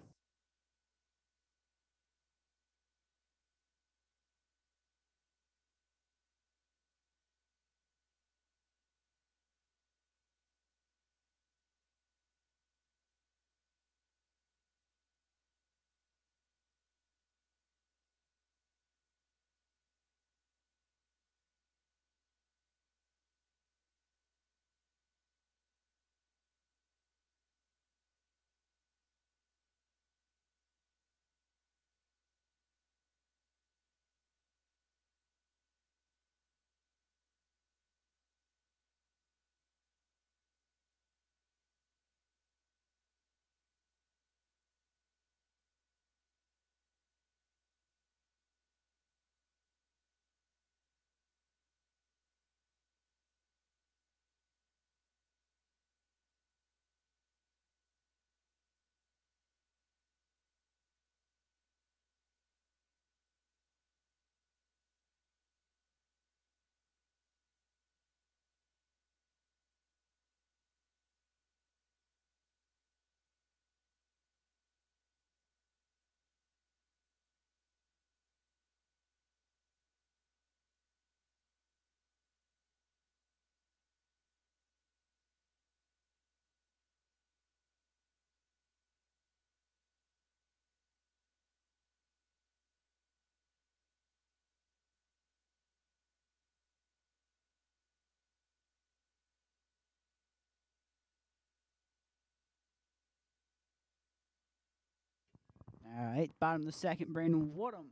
All right, bottom of the second, Brandon Woodham.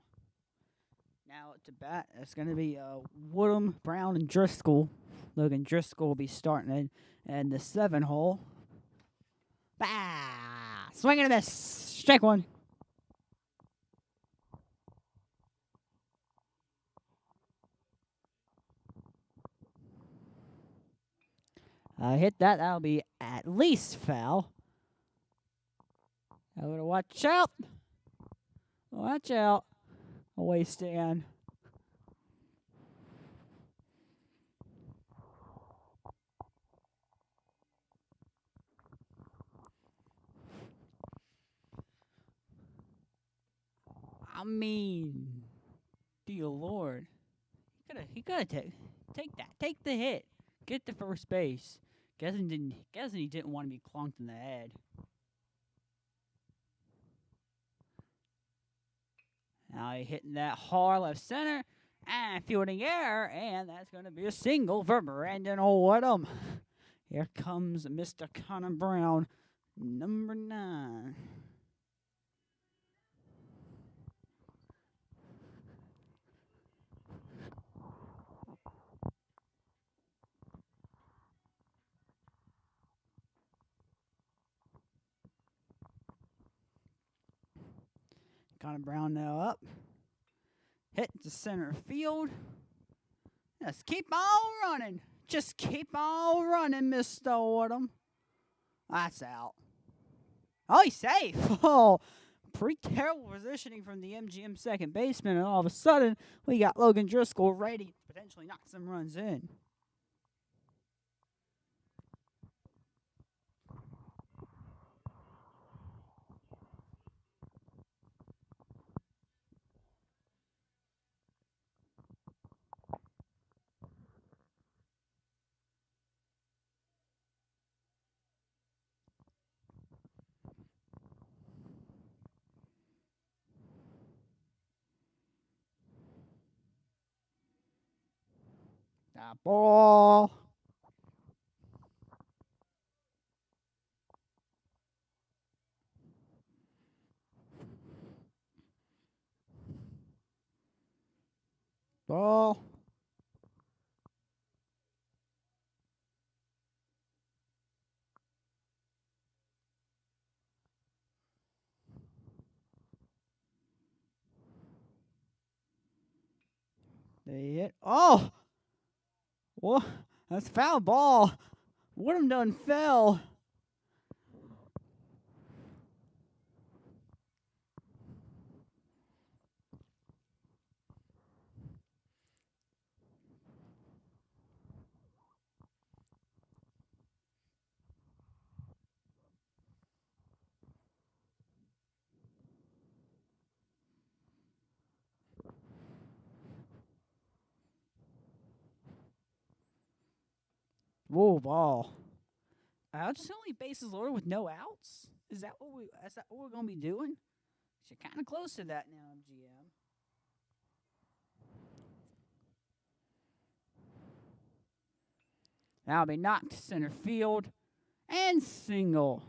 Now to bat, it's going to be Woodham, Brown, and Driscoll. Logan Driscoll will be starting in the 7 hole. Bah! Swing and a miss. Strike one. Hit that. That'll be at least foul. I gotta watch out. Watch out. Away stand. I mean, dear Lord, he could take that, take the hit, get to first base. Guessing he didn't want to be clunked in the head. Now he hitting that hard left center and fielding error, and that's going to be a single for Brandon Woodham. Here comes Mr. Connor Brown, number 9. Connor Brown now up. Hit to center field. Just keep on running. Just keep on running, Mr. Woodham. That's out. Oh, he's safe. Oh, pretty terrible positioning from the M.G.M second baseman, and all of a sudden, we got Logan Driscoll ready to potentially knock some runs in. Ball. Ball. They hit. Oh! What? That's a foul ball. Woodham done fell. Whoa, ball. Just only bases loaded with no outs. Is that what we're gonna be doing? You're kind of close to that now, M.G.M. That'll be knocked to center field and single.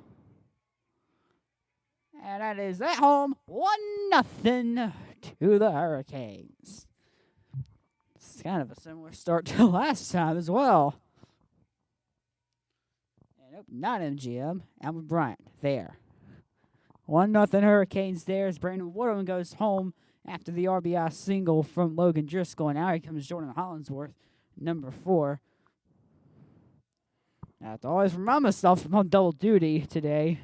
And that is at home 1-0 to the Hurricanes. It's kind of a similar start to last time as well. And nope, not M.G.M. Alma Bryant there. 1-0 Hurricanes there as Brandon Woodham goes home after the RBI single from Logan Driscoll. And now here comes Jordan Hollingsworth, number 4. I have to always remind myself I'm on double duty today.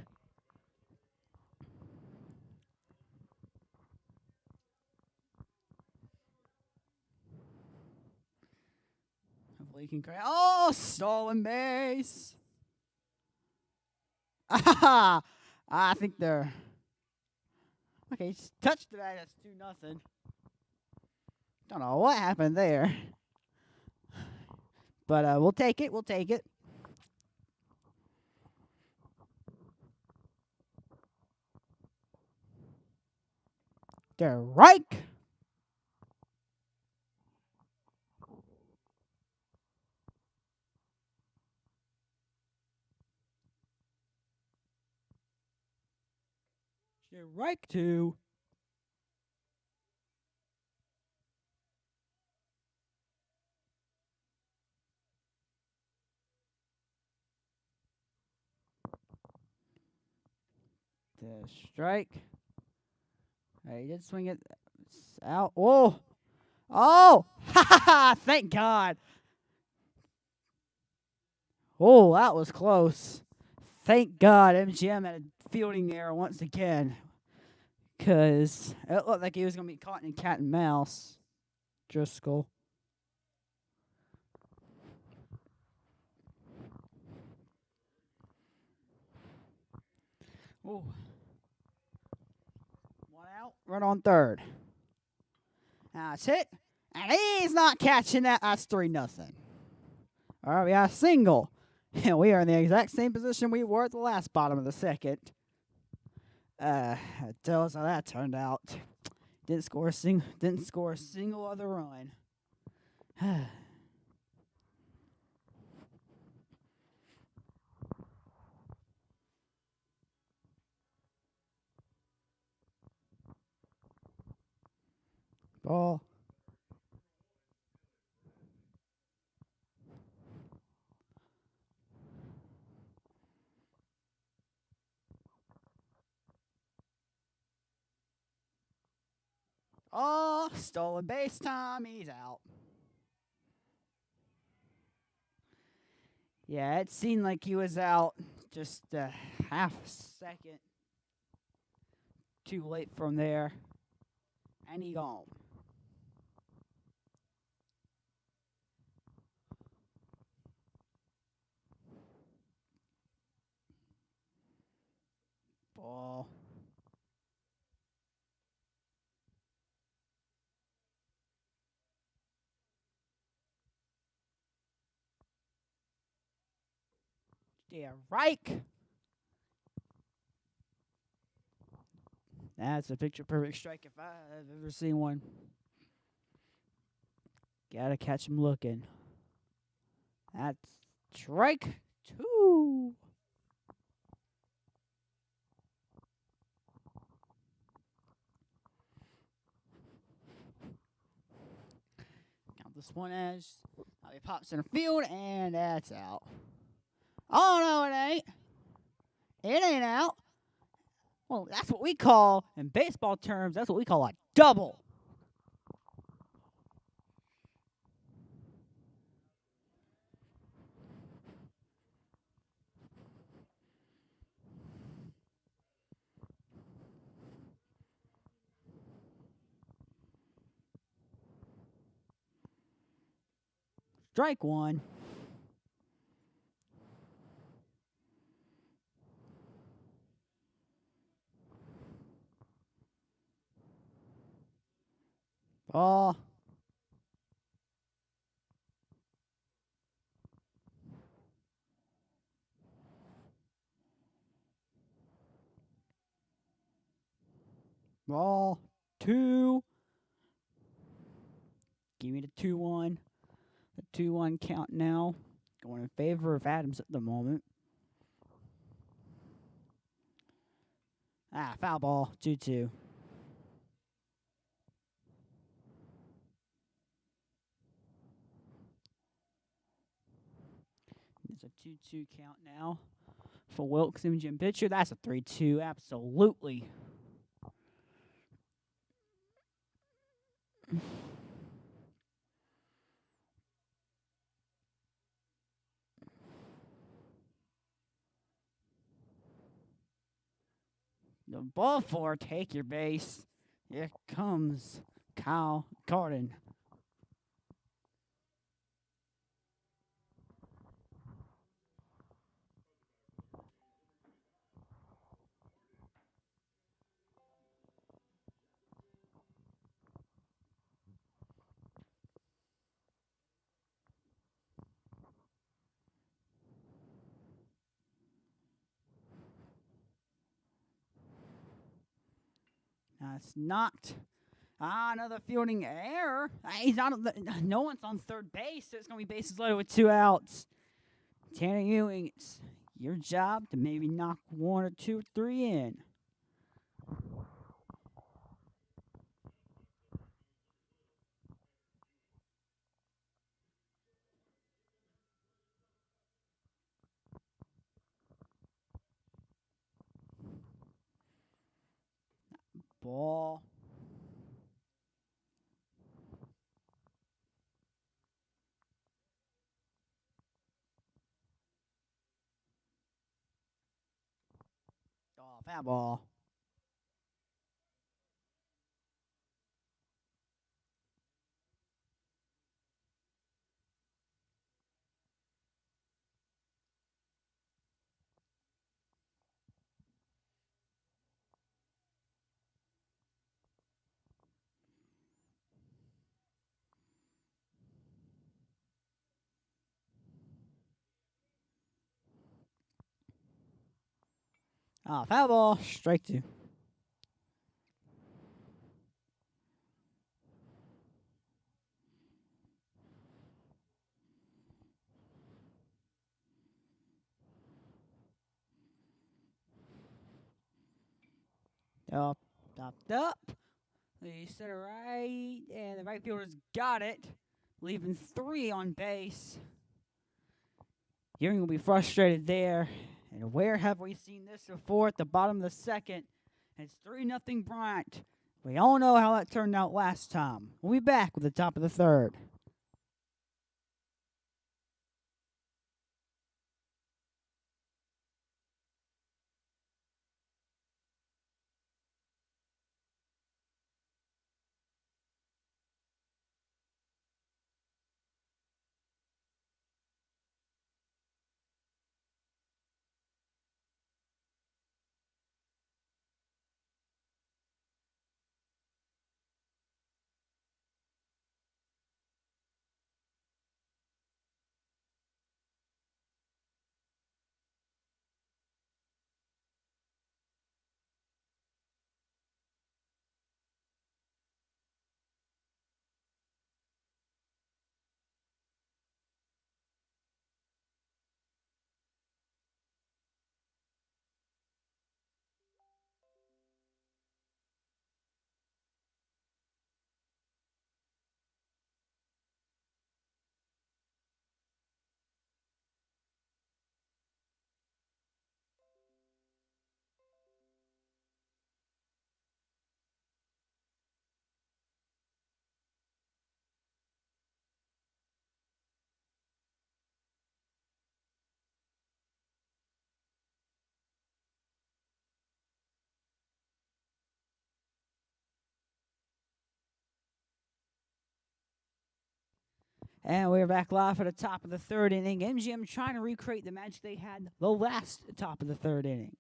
Hopefully he can correct. Oh, stolen base. Ah, I think they're okay. Just touched the bag. That's 2-0. Don't know what happened there, but we'll take it. We'll take it. Strike. Strike 2. The strike. He did swing it. It's out. Oh! Oh! Ha ha ha! Thank God. Oh, that was close. Thank God M.G.M. had a fielding error once again. Because it looked like he was going to be caught in cat and mouse. Driscoll. Oh. 1 out. Run on third. That's it. And he's not catching that. That's 3-0. All right, we got a single. And we are in the exact same position we were at the last bottom of the second. Tell us how that turned out. Didn't score a single other run. Ball. Oh, stolen base time. He's out. Yeah, it seemed like he was out just a half a second too late from there. And he gone. Ball. Yeah, Reich. That's a picture perfect strike if I've ever seen one. Gotta catch him looking. That's strike 2. Count this one as he pops center field, and that's out. Oh, no, it ain't. It ain't out. Well, that's what we call, in baseball terms, that's what we call a double. Strike one. Ball. Ball. 2. Give me the 2-1. The 2-1 count now. Going in favor of Adams at the moment. Foul ball. 2-2. It's a 2-2 count now for Wilkes, M.G.M pitcher. That's a 3-2. Absolutely. The ball four, take your base. Here comes Kyle Garden. It's knocked. Another fielding error. He's not. No one's on third base. So it's gonna be bases loaded with 2 outs. Tanner Ewing, it's your job to maybe knock 1 or 2 or 3 in. Ball. Foul ball. Foul ball. Strike 2. Up. The center right, and the right fielder's got it, leaving 3 on base. Ewing will be frustrated there. And where have we seen this before? At the bottom of the second. And it's 3-0 Bryant. We all know how that turned out last time. We'll be back with the top of the third. And we're back live for the top of the third inning. M.G.M trying to recreate the magic they had the last top of the third inning.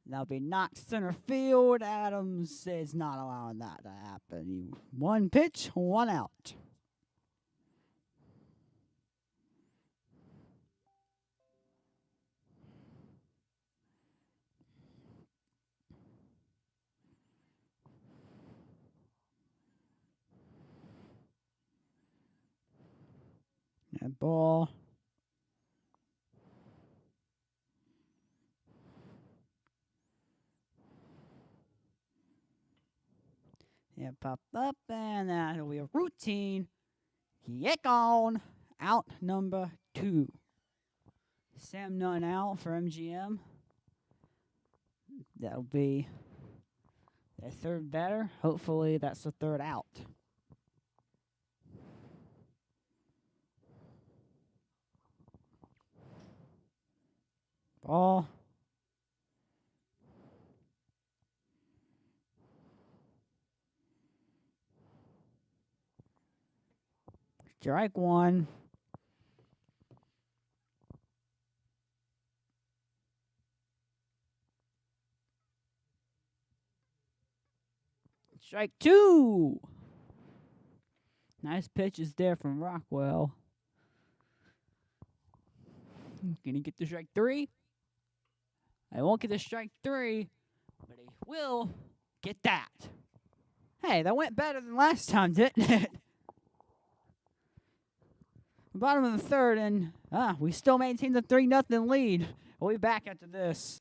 That'll be knocked center field. Adams is not allowing that to happen. One pitch, one out. That ball. Yeah, popped up, and that'll be a routine. Kick on. Out number 2. Sam Nunn out for M.G.M. That'll be their third batter. Hopefully that's the third out. Ball. Strike 1. Strike 2. Nice pitches there from Rockwell. Can he get the strike 3? I won't get the strike 3, but he will get that. Hey, that went better than last time, didn't it? Bottom of the third, and we still maintain the 3-0 lead. We'll be back after this.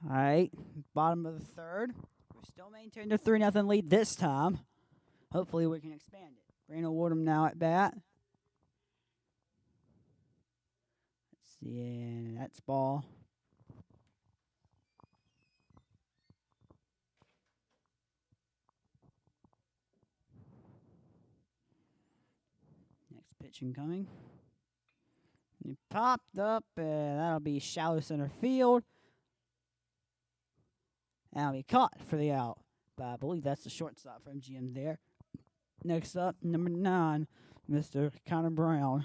All right, bottom of the third. We still maintain the 3-0 lead this time. Hopefully we can expand it. Brandon Woodham now at bat. Let's see, and that's ball. Next pitch incoming. He popped up, and that'll be shallow center field. That'll be caught for the out. But I believe that's the shortstop for M.G.M there. Next up, number 9, Mr. Connor Brown.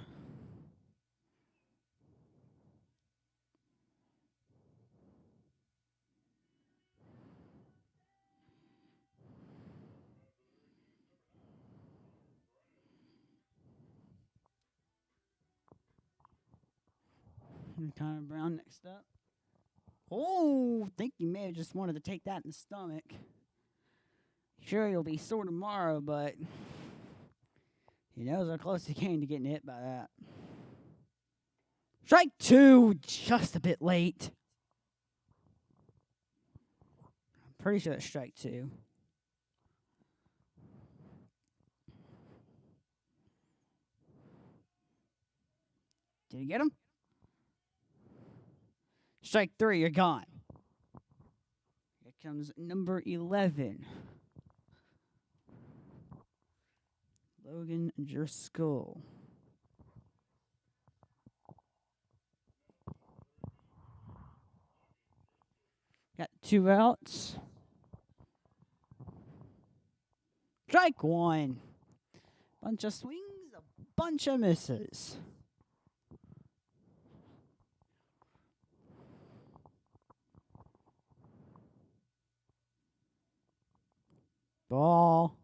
And Connor Brown next up. Oh, I think he may have just wanted to take that in the stomach. Sure, he'll be sore tomorrow, but he knows how close he came to getting hit by that. Strike 2, just a bit late. I'm pretty sure that's strike 2. Did he get him? Strike 3, you're gone. Here comes number 11. Logan Driscoll. Got 2 outs. Strike 1. Bunch of swings, a bunch of misses. Ball.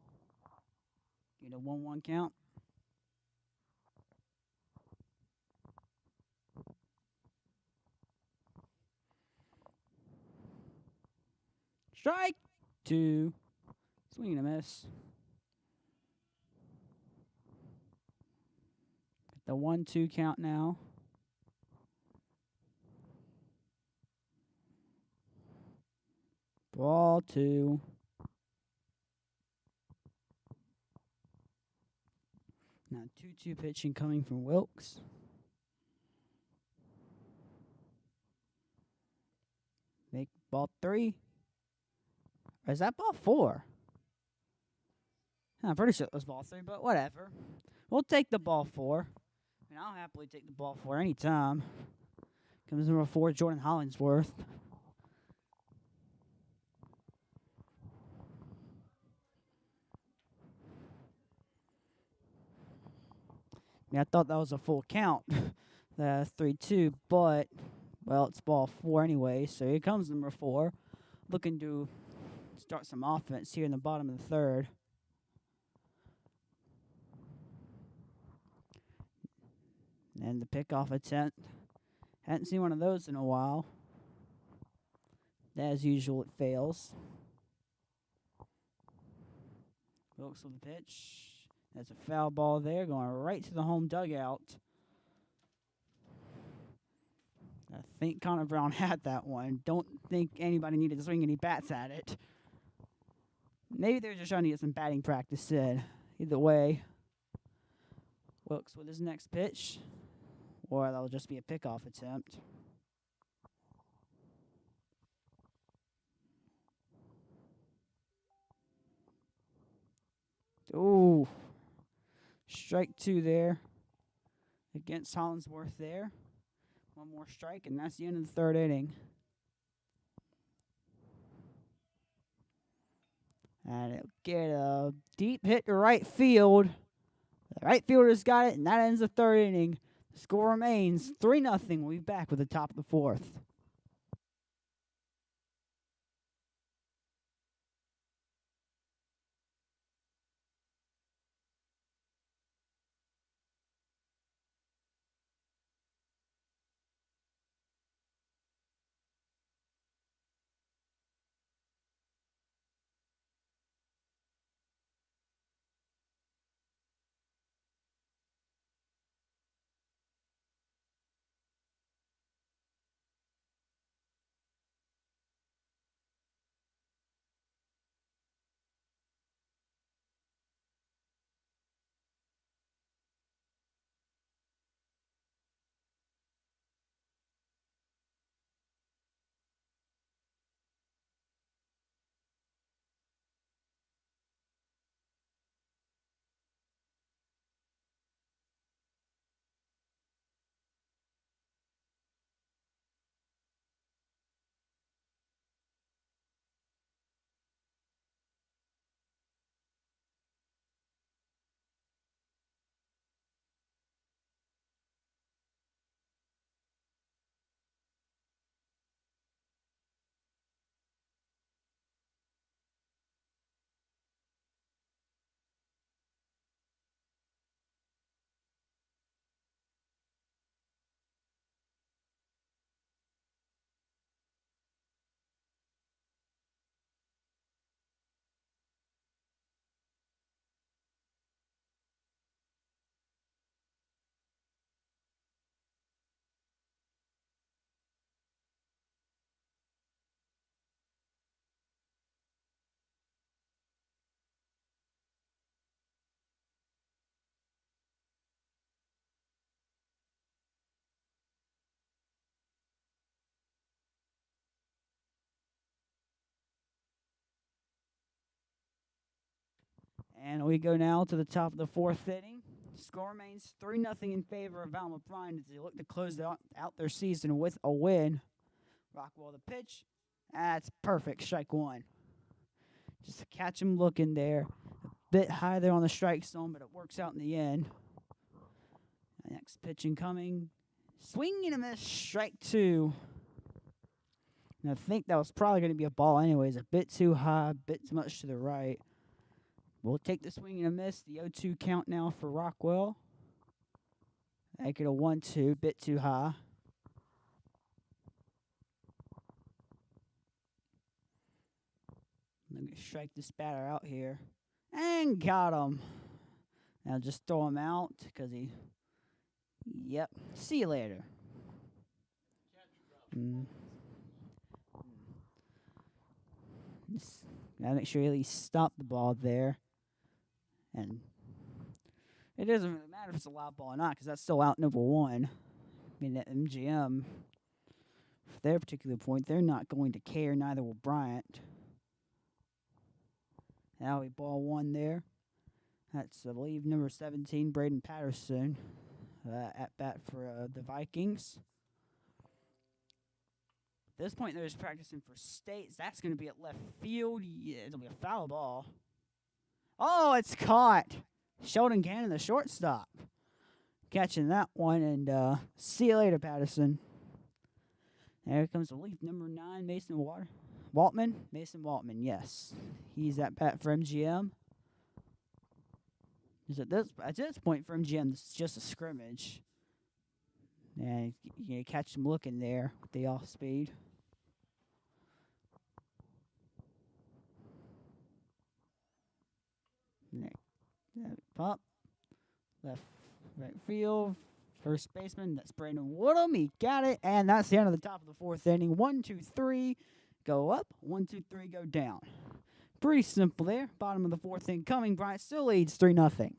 Get a 1-1 count. Strike 2. Swing and a miss. The 1-2 count now. Ball 2. Now 2-2 pitching coming from Wilkes. Make ball 3. Or is that ball 4? I'm pretty sure it was ball 3, but whatever. We'll take the ball 4. I mean, I'll happily take the ball 4 anytime. Comes number 4, Jordan Hollingsworth. Yeah, I thought that was a full count, the 3-2, but, well, it's ball 4 anyway, so here comes number 4, looking to start some offense here in the bottom of the third. And the pickoff attempt. Hadn't seen one of those in a while. As usual, it fails. Wilkes with the pitch. That's a foul ball there, going right to the home dugout. I think Connor Brown had that one. Don't think anybody needed to swing any bats at it. Maybe they're just trying to get some batting practice in. Either way, Wilkes with his next pitch. Or that'll just be a pickoff attempt. Ooh. Strike 2 there against Hollingsworth there. One more strike, and that's the end of the third inning. And it'll get a deep hit to right field. The right fielder's got it, and that ends the third inning. The score remains 3-0. We'll be back with the top of the fourth. And we go now to the top of the fourth inning. Score remains 3-0 in favor of Alma Bryant as they look to close out their season with a win. Rockwell the pitch. That's perfect. Strike one. Just to catch him looking there. A bit high there on the strike zone, but it works out in the end. Next pitch incoming. Swing and a miss. Strike two. And I think that was probably going to be a ball anyways. A bit too high, a bit too much to the right. We'll take the swing and a miss. The 0-2 count now for Rockwell. Make it a 1-2, bit too high. I'm going to strike this batter out here. And got him. Now just throw him out because he... Yep. See you later. Just gotta make sure you at least stop the ball there. And it doesn't really matter if it's a loud ball or not because that's still out number one. I mean, at M.G.M, for their particular point, they're not going to care, neither will Bryant. Now we ball one there. That's, I believe, number 17, Braden Patterson, at bat for the Vikings. At this point, they're just practicing for States. That's going to be at left field. Yeah, it'll be a foul ball. Oh, it's caught. Sheldon Cannon, the shortstop, catching that one. And see you later, Patterson. There comes, I believe, number 9, Mason Waltman. Mason Waltman, yes. He's at bat for M.G.M. At this point for M.G.M, it's just a scrimmage. And you catch him looking there with the off speed. Pop. Left, right field. First baseman, that's Brandon Woodham. He got it, and that's the end of the top of the fourth inning. 1, 2, 3, go up. 1, 2, 3, go down. Pretty simple there. Bottom of the fourth inning coming. Bryant still leads 3-0.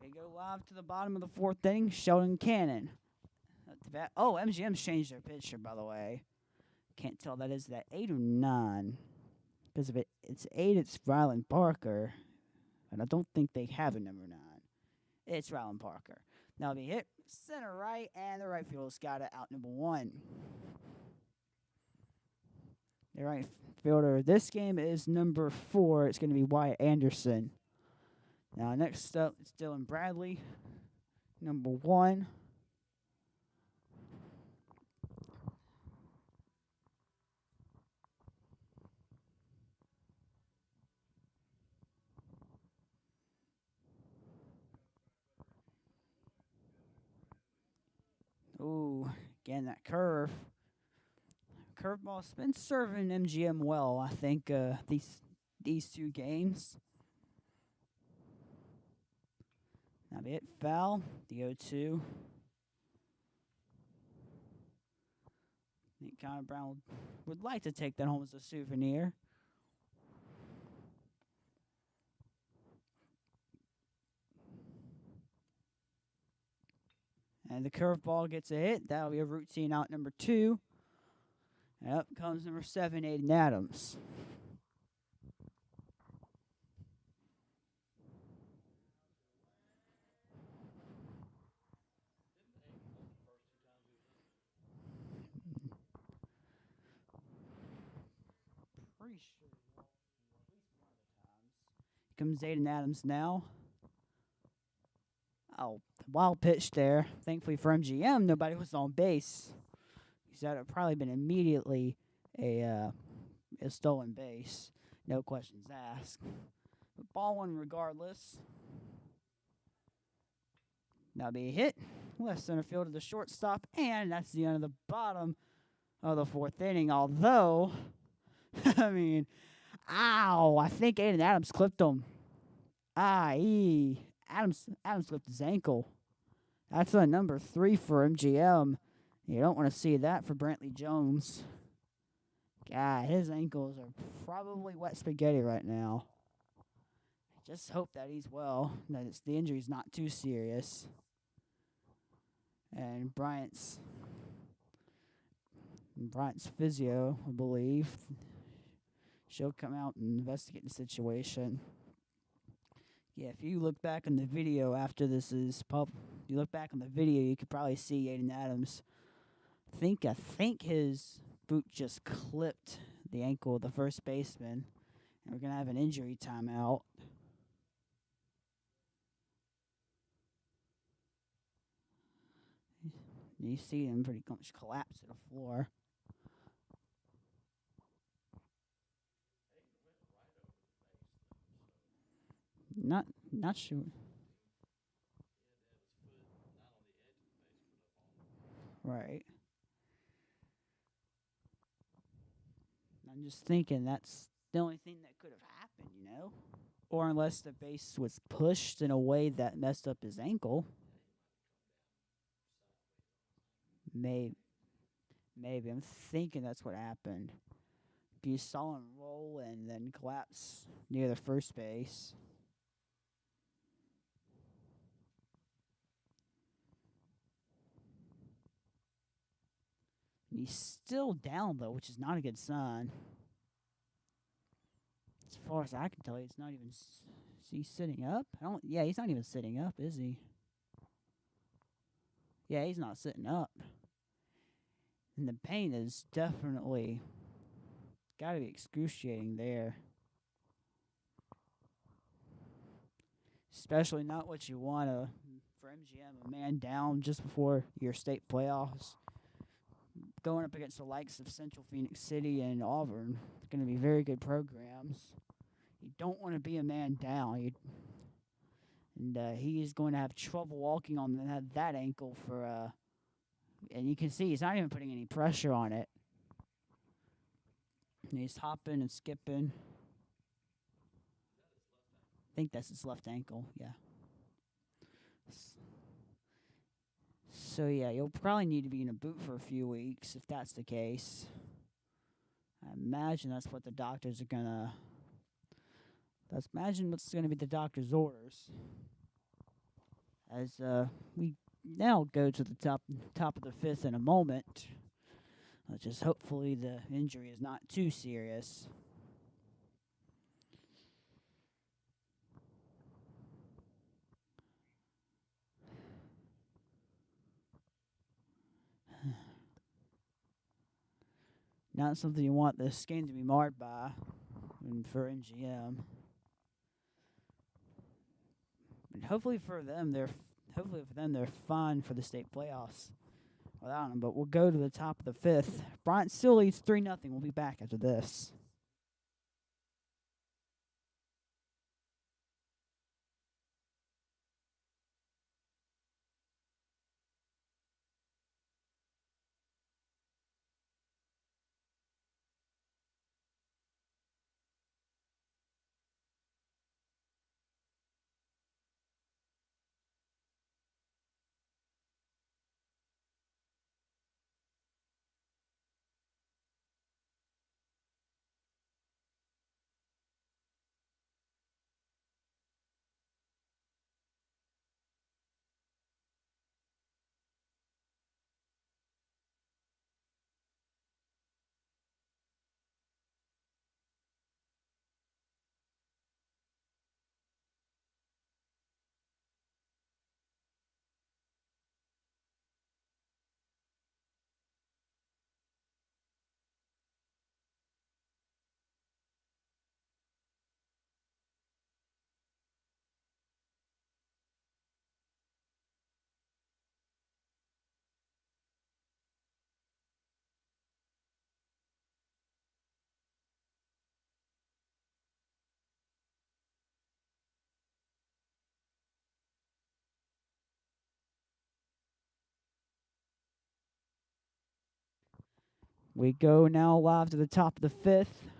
We go live to the bottom of the fourth inning. Sheldon Cannon. Oh, M.G.M's changed their pitcher, by the way. Can't tell that is that 8 or 9. Because if it's 8, it's Rylan Parker. And I don't think they have a number 9. It's Rylan Parker. Now be hit center right, and the right field's got it out number 1. The right fielder this game is number 4. It's going to be Wyatt Anderson. Now next up, it's Dylan Bradley, number 1. Again, that curveball's been serving M.G.M well. I think these 2 games. Now be it foul. The 0-2. I think Connor Brown would like to take that home as a souvenir. And the curveball gets a hit. That'll be a routine out number 2. And up comes number 7, Aiden Adams. Pretty sure at least one of the times. Here comes Aiden Adams now. Oh, wild pitch there. Thankfully for M.G.M, nobody was on base. Because that would have probably been immediately a stolen base. No questions asked. But ball one regardless. That'll be a hit. Left center field to the shortstop. And that's the end of the bottom of the 4th inning. Although, I mean, ow. I think Aiden Adams clipped him. Adams clipped his ankle. That's a number 3 for M.G.M. You don't want to see that for Brantley Jones. God, his ankles are probably wet spaghetti right now. Just hope that he's well, that the injury's not too serious. And Bryant's physio, I believe, she'll come out and investigate the situation. Yeah, if you look back on the video after this is you look back on the video, you could probably see Aiden Adams. I think his boot just clipped the ankle of the first baseman, and we're gonna have an injury timeout. You see him pretty much collapse to the floor. Not sure. Right. I'm just thinking that's the only thing that could have happened, you know? Or unless the base was pushed in a way that messed up his ankle. Maybe. I'm thinking that's what happened. You saw him roll and then collapse near the first base. He's still down, though, which is not a good sign. As far as I can tell, he's not even. Is he sitting up? Yeah, he's not even sitting up, is he? Yeah, he's not sitting up. And the pain is definitely got to be excruciating there. Especially not what you want for M.G.M, a man down just before your state playoffs. Going up against the likes of Central Phoenix City and Auburn. It's going to be very good programs. You don't want to be a man down. He is going to have trouble walking on that ankle for and you can see he's not even putting any pressure on it. And he's hopping and skipping. I think that's his left ankle, yeah. So yeah, you'll probably need to be in a boot for a few weeks if that's the case. I imagine that's what the doctors are gonna. Let's imagine what's gonna be the doctor's orders. As we now go to the top of the 5th in a moment. Just hopefully the injury is not too serious. Not something you want this game to be marred by for M.G.M. But hopefully for them, they're fine for the state playoffs without him. But we'll go to the top of the 5th. Bryant still leads 3-0. We'll be back after this. We go now live to the top of the fifth.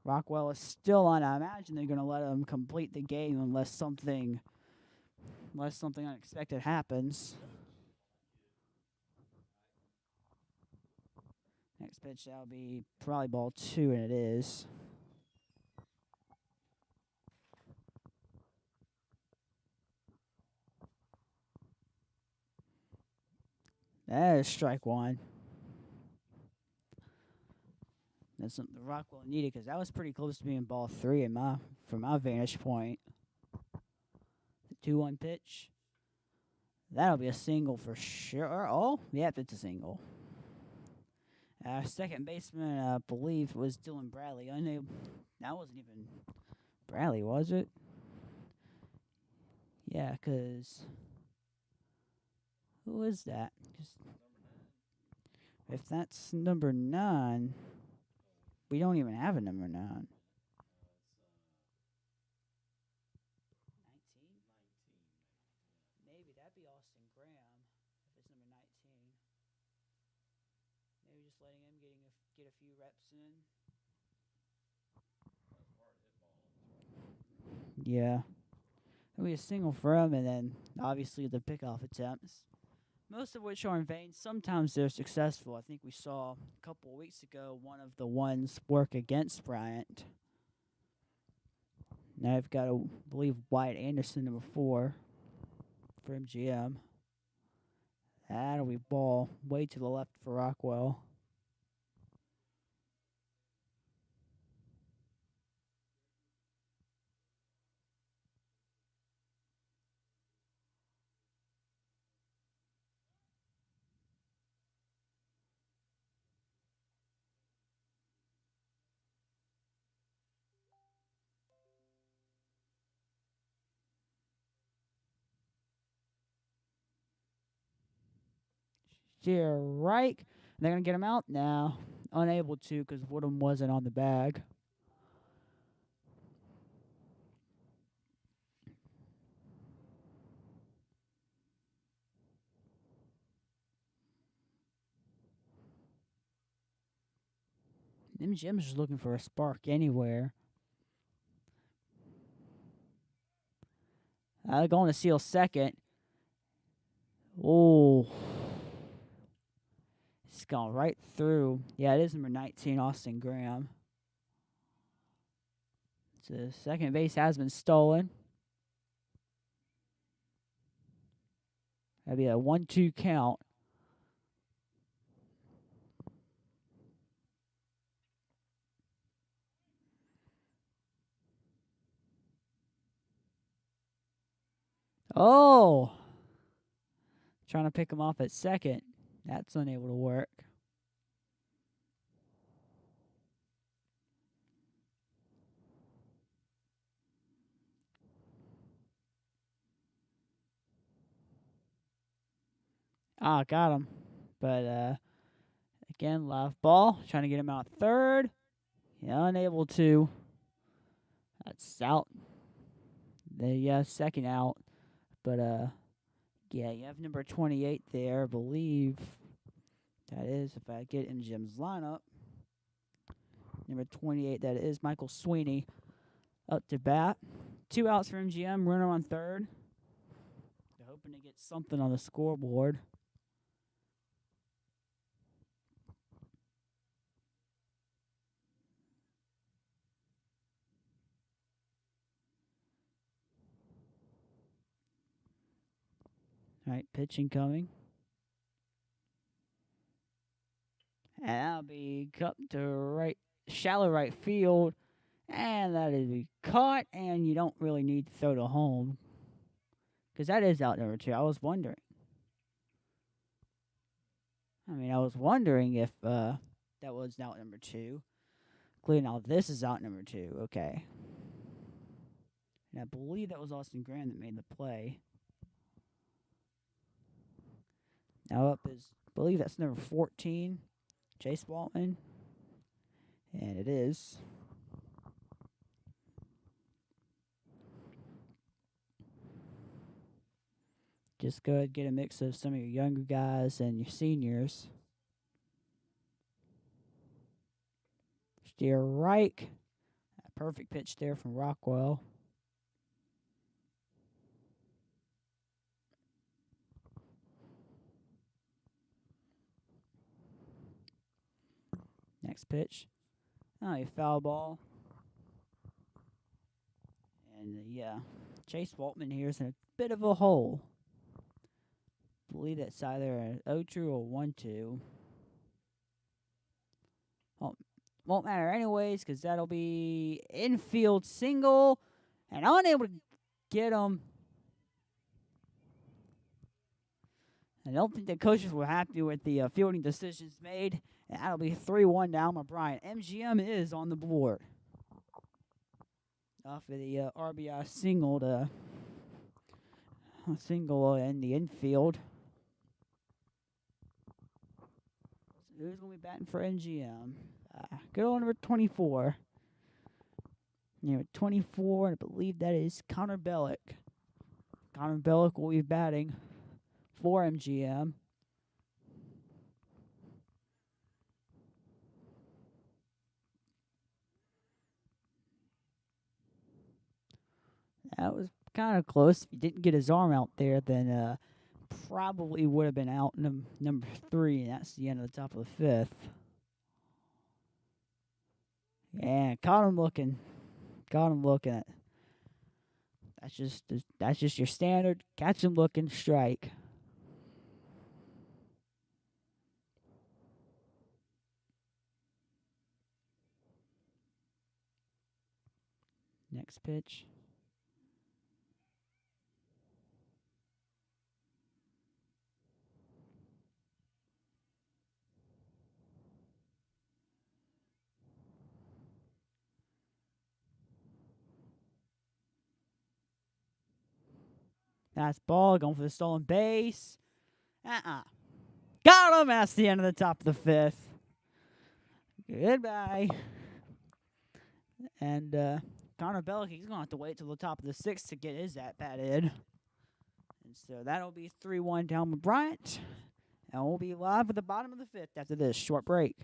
Rockwell is still on. I imagine they're going to let him complete the game unless something unexpected happens. Next pitch, that'll be probably ball 2, and it is. That is strike 1. That's something Rockwell needed because that was pretty close to being ball 3 from my vantage point. The 2-1 pitch. That'll be a single for sure. Oh, yep, it's a single. Second baseman, I believe, was Dylan Bradley. That wasn't even Bradley, was it? Yeah, because who is that? If that's number 9, we don't even have a number 9. 19? Maybe that'd be Austin Graham if it's number 19. Maybe just letting him get a few reps in. Yeah. It'll be a single for him, and then obviously the pickoff attempts, most of which are in vain. Sometimes they're successful. I think we saw a couple of weeks ago one of the ones work against Bryant. Now I've got, I believe, Wyatt Anderson, number 4, for M.G.M. That'll be ball way to the left for Rockwell. Strike. They're going to get him out now. Unable to because Woodham wasn't on the bag. M.G.M's just looking for a spark anywhere. Going to seal second. Oh. It's gone right through. Yeah, it is number 19, Austin Graham. So second base has been stolen. That'd be a 1-2 count. Oh! Trying to pick him off at second. That's unable to work. Got him. But again, live ball. Trying to get him out third. Yeah, unable to. That's out. The second out. But yeah, you have number 28 there, I believe. That is, if I get M.G.M's lineup. Number 28, that is Michael Sweeney up to bat. 2 outs for M.G.M, runner on third. They're hoping to get something on the scoreboard. All right, pitching coming. And that'll be cut to shallow right field. And that is caught, and you don't really need to throw to home. Because that is out number 2. I was wondering. I was wondering if that was out number 2. Clearly now this is out number 2. Okay. And I believe that was Austin Graham that made the play. Now up is, I believe that's number 14, Chase Waltman. And it is. Just go ahead and get a mix of some of your younger guys and your seniors. Strike. A perfect pitch there from Rockwell. Next pitch. Oh, a foul ball. And Chase Waltman here is in a bit of a hole. I believe that's either an 0-2 or 1-2. Won't matter anyways, because that'll be infield single. And unable to get him. I don't think the coaches were happy with the fielding decisions made. And that'll be 3-1 to Alma Bryant. M.G.M. is on the board. Off of the RBI single in the infield. So who's going to be batting for M.G.M.? Good old number 24. Number 24, I believe that is Connor Bellick. Connor Bellick will be batting for M.G.M. That was kind of close. If he didn't get his arm out there, then probably would have been out number 3, and that's the end of the top of the 5th. Yeah, caught him looking. That's just your standard catch him looking strike. Next pitch. That's ball going for the stolen base. Got him. That's the end of the top of the 5th. Goodbye. And Connor Bellick, he's going to have to wait till the top of the 6th to get his at-bat in. And so that'll be 3-1 down with Bryant. And we'll be live at the bottom of the 5th after this short break.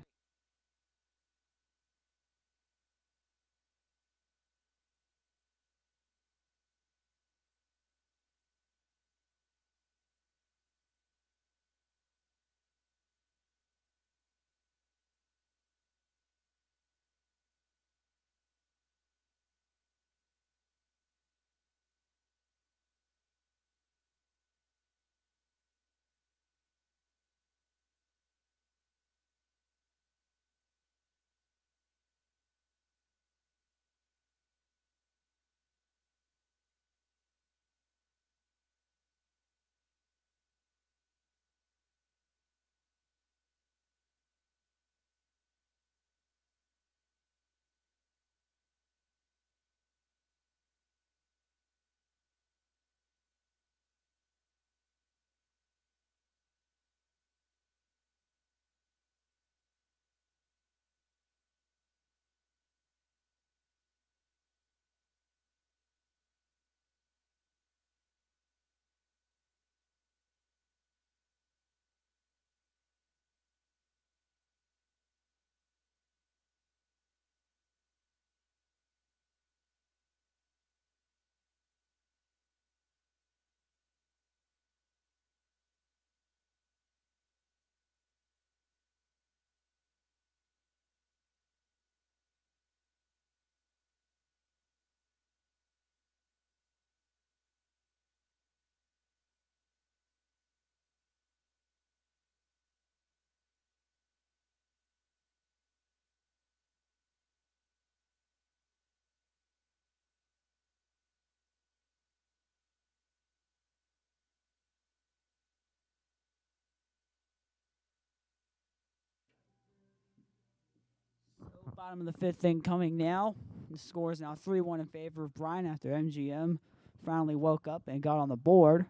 Bottom of the 5th incoming now. The score is now 3-1 in favor of Bryant after M.G.M. finally woke up and got on the board,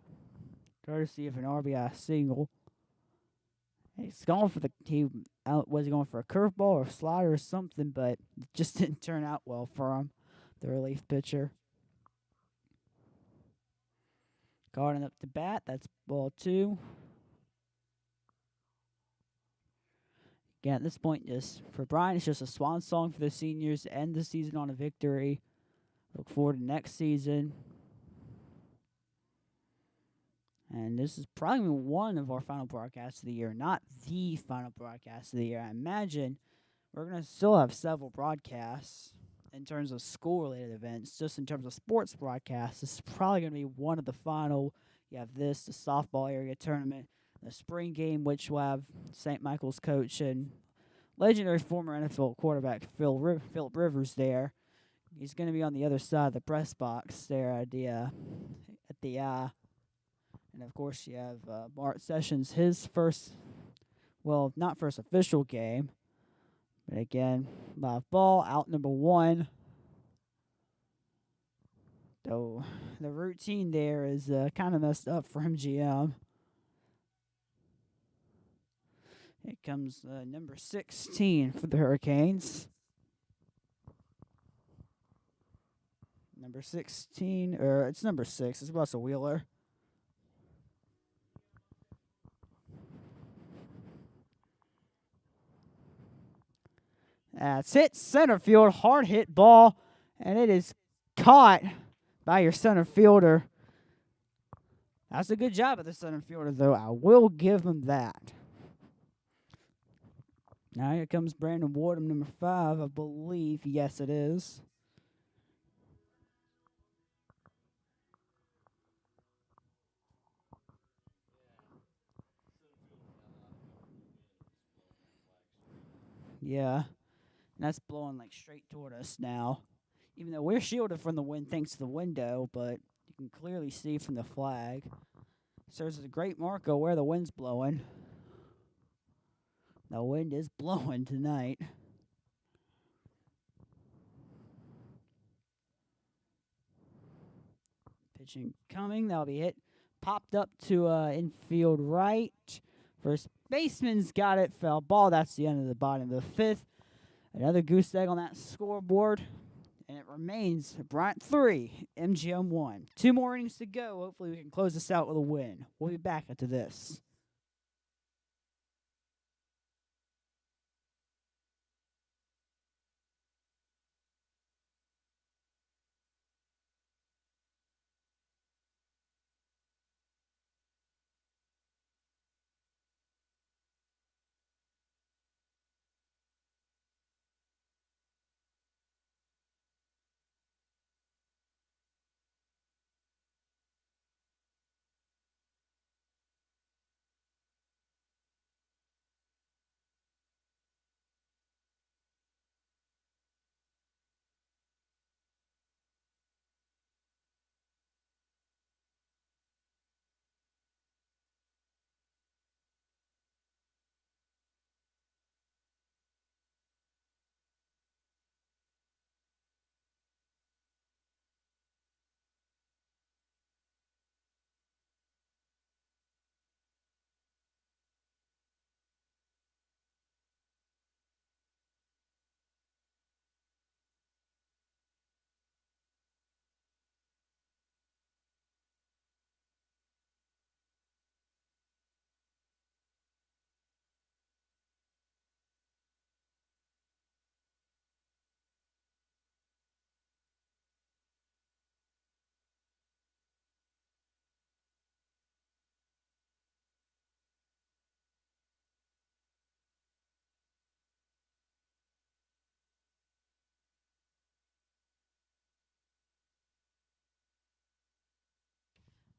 courtesy of an RBI single. He's going for was he going for a curveball or a slider or something, but it just didn't turn out well for him, the relief pitcher. Guarding up to bat, that's ball 2. Again, at this point, just for Bryant, it's just a swan song for the seniors to end the season on a victory. Look forward to next season. And this is probably one of our final broadcasts of the year, not the final broadcast of the year. I imagine we're going to still have several broadcasts in terms of school-related events. Just in terms of sports broadcasts, this is probably going to be one of the final. You have this, the softball area tournament, the spring game, which will have St. Michael's coach and legendary former NFL quarterback Philip Rivers there. He's going to be on the other side of the press box there at the and of course you have Bart Sessions, his first, well, not first official game, but again, live ball out number 1. Though the routine there is kind of messed up for M.G.M. It comes number 16 for the Hurricanes. Number 16, or it's number 6. It's Russell Wheeler. That's hit center field, hard hit ball, and it is caught by your center fielder. That's a good job of the center fielder, though. I will give him that. Now here comes Brandon Wardham, number 5, I believe. Yes, it is. Yeah, and that's blowing like straight toward us now. Even though we're shielded from the wind thanks to the window, but you can clearly see from the flag. Serves as a great marker where the wind's blowing. The wind is blowing tonight. Pitching coming. That'll be hit. Popped up to infield right. First baseman's got it. Foul ball. That's the end of the bottom of the 5th. Another goose egg on that scoreboard. And it remains Bryant 3, M.G.M 1. 2 more innings to go. Hopefully we can close this out with a win. We'll be back after this.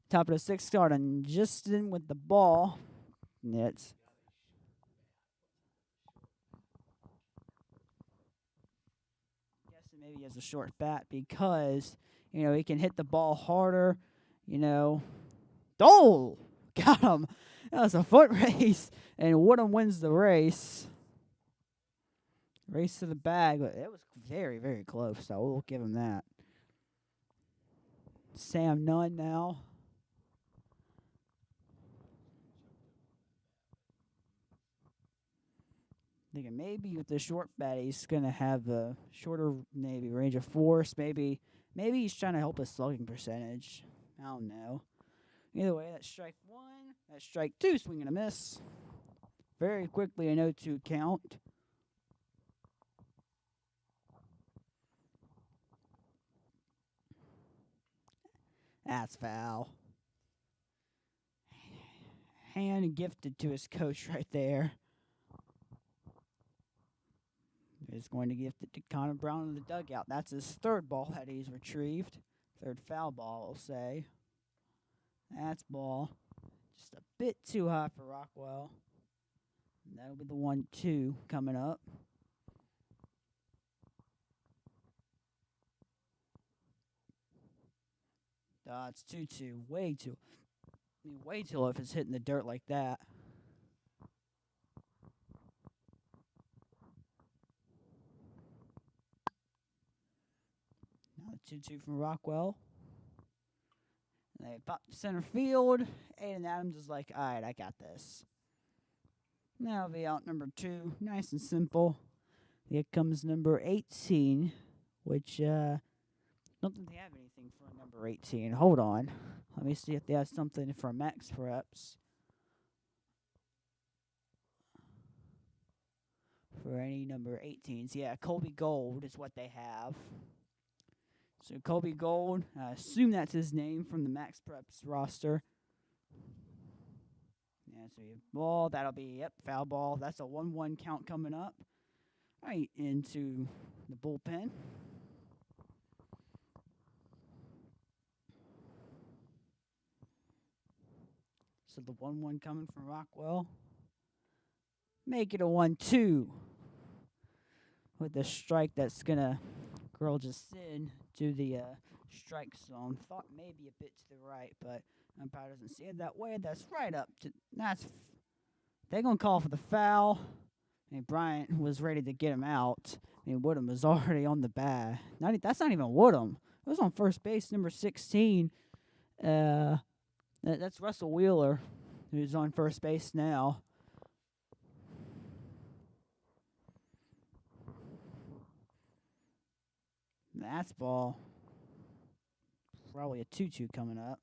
Top of the 6th, starting Justin with the ball. It's guessing maybe he has a short bat because, he can hit the ball harder, Oh! Got him! That was a foot race, and Woodham wins the race. Race to the bag, but it was very, very close, so we'll give him that. Sam Nunn now. Thinking maybe with the short bat, he's going to have a shorter, maybe range of force. Maybe he's trying to help his slugging percentage. I don't know. Either way, that's strike 1. That's strike 2. Swing and a miss. Very quickly, an 0-2 count. That's foul. Hand gifted to his coach right there. He's going to gift it to Connor Brown in the dugout. That's his third ball that he's retrieved. Third foul ball, I'll say. That's ball. Just a bit too high for Rockwell. And that'll be the 1-2 coming up. It's 2-2. Way too. I mean, way too low if it's hitting the dirt like that. Now the 2-2 from Rockwell. And they pop to center field. Aiden Adams is like, all right, I got this. That'll be out number 2. Nice and simple. Here comes number 18, which I don't think they have anything for number 18. Hold on. Let me see if they have something for max reps. For any number 18s. Yeah, Colby Gold is what they have. So Colby Gold, I assume that's his name from the Max Preps roster. Yeah, so you have ball. That'll be, foul ball. That's a 1-1 count coming up. Right into the bullpen. So the 1-1 coming from Rockwell. Make it a 1-2. With the strike that's going to girl just in to the strike zone. Thought maybe a bit to the right, but umpire doesn't see it that way. That's right up to. They're going to call for the foul. I mean, Bryant was ready to get him out. I mean, Woodham was already on the bat. That's not even Woodham. It was on first base, number 16. That's Russell Wheeler, who's on first base now. That's ball. Probably a 2-2 coming up.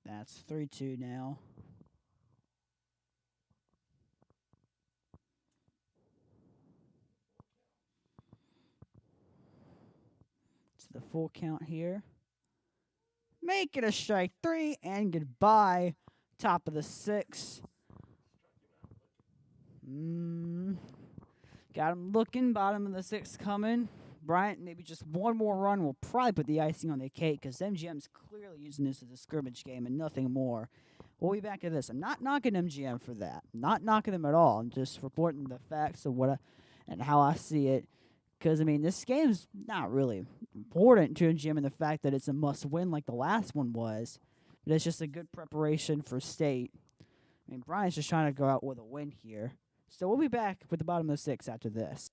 That's 3-2 now. It's the full count here. Make it a strike 3 and goodbye. Top of the 6. Got him looking. Bottom of the 6 coming. Bryant, maybe just one more run will probably put the icing on the cake because M.G.M's clearly using this as a scrimmage game and nothing more. We'll be back to this. I'm not knocking M.G.M for that. Not knocking them at all. I'm just reporting the facts of and how I see it. Because, I mean, this game's not really important to M.G.M in the fact that it's a must-win like the last one was. But it's just a good preparation for state. I mean, Bryant's just trying to go out with a win here. So we'll be back with the bottom of the 6 after this.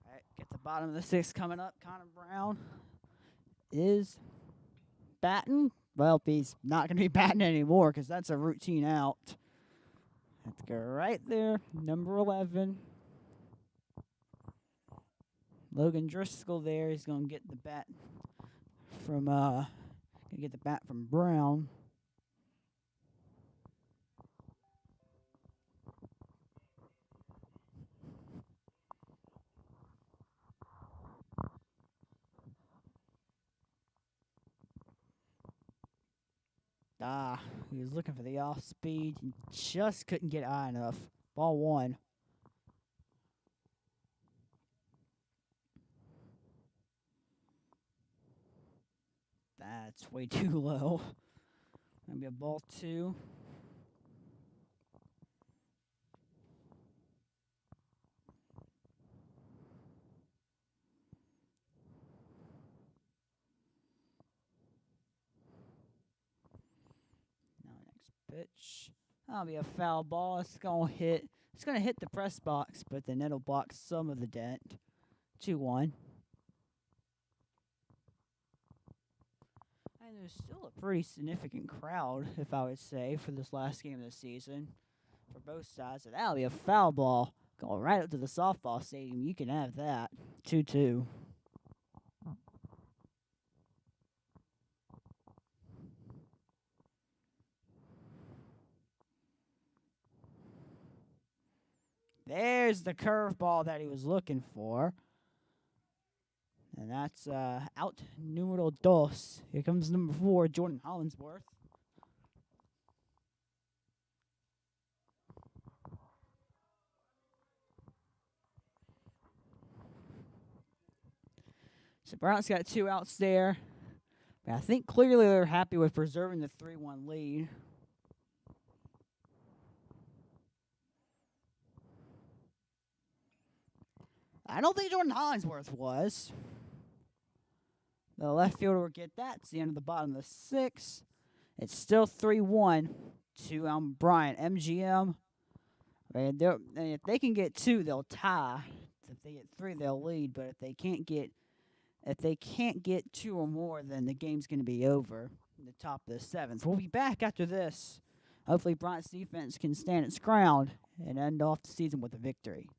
All right, get the bottom of the 6 coming up. Connor Brown is batting. Well, he's not going to be batting anymore because that's a routine out. Let's go right there. Number 11. Logan Driscoll there. He's going to get the bat from Brown. He was looking for the off speed and just couldn't get high enough. Ball one. That's way too low. Gonna be a ball two. Now next pitch. That'll be a foul ball. It's gonna hit. It's gonna hit the press box, but the net will block some of the dent. 2-1. And there's still a pretty significant crowd, if I would say, for this last game of the season. For both sides. So that'll be a foul ball. Going right up to the softball stadium. You can have that. 2-2. There's the curveball that he was looking for. And that's out numero dos. Here comes number 4, Jordan Hollingsworth. So Bryant's got 2 outs there. But I think clearly they're happy with preserving the 3-1 lead. I don't think Jordan Hollingsworth was. The left fielder will get that. It's the end of the bottom of the 6th. It's still 3-1 to Bryant. M.G.M. And if they can get 2, they'll tie. If they get 3, they'll lead. But if they can't get 2 or more, then the game's going to be over in the top of the 7th. We'll be back after this. Hopefully Bryant's defense can stand its ground and end off the season with a victory.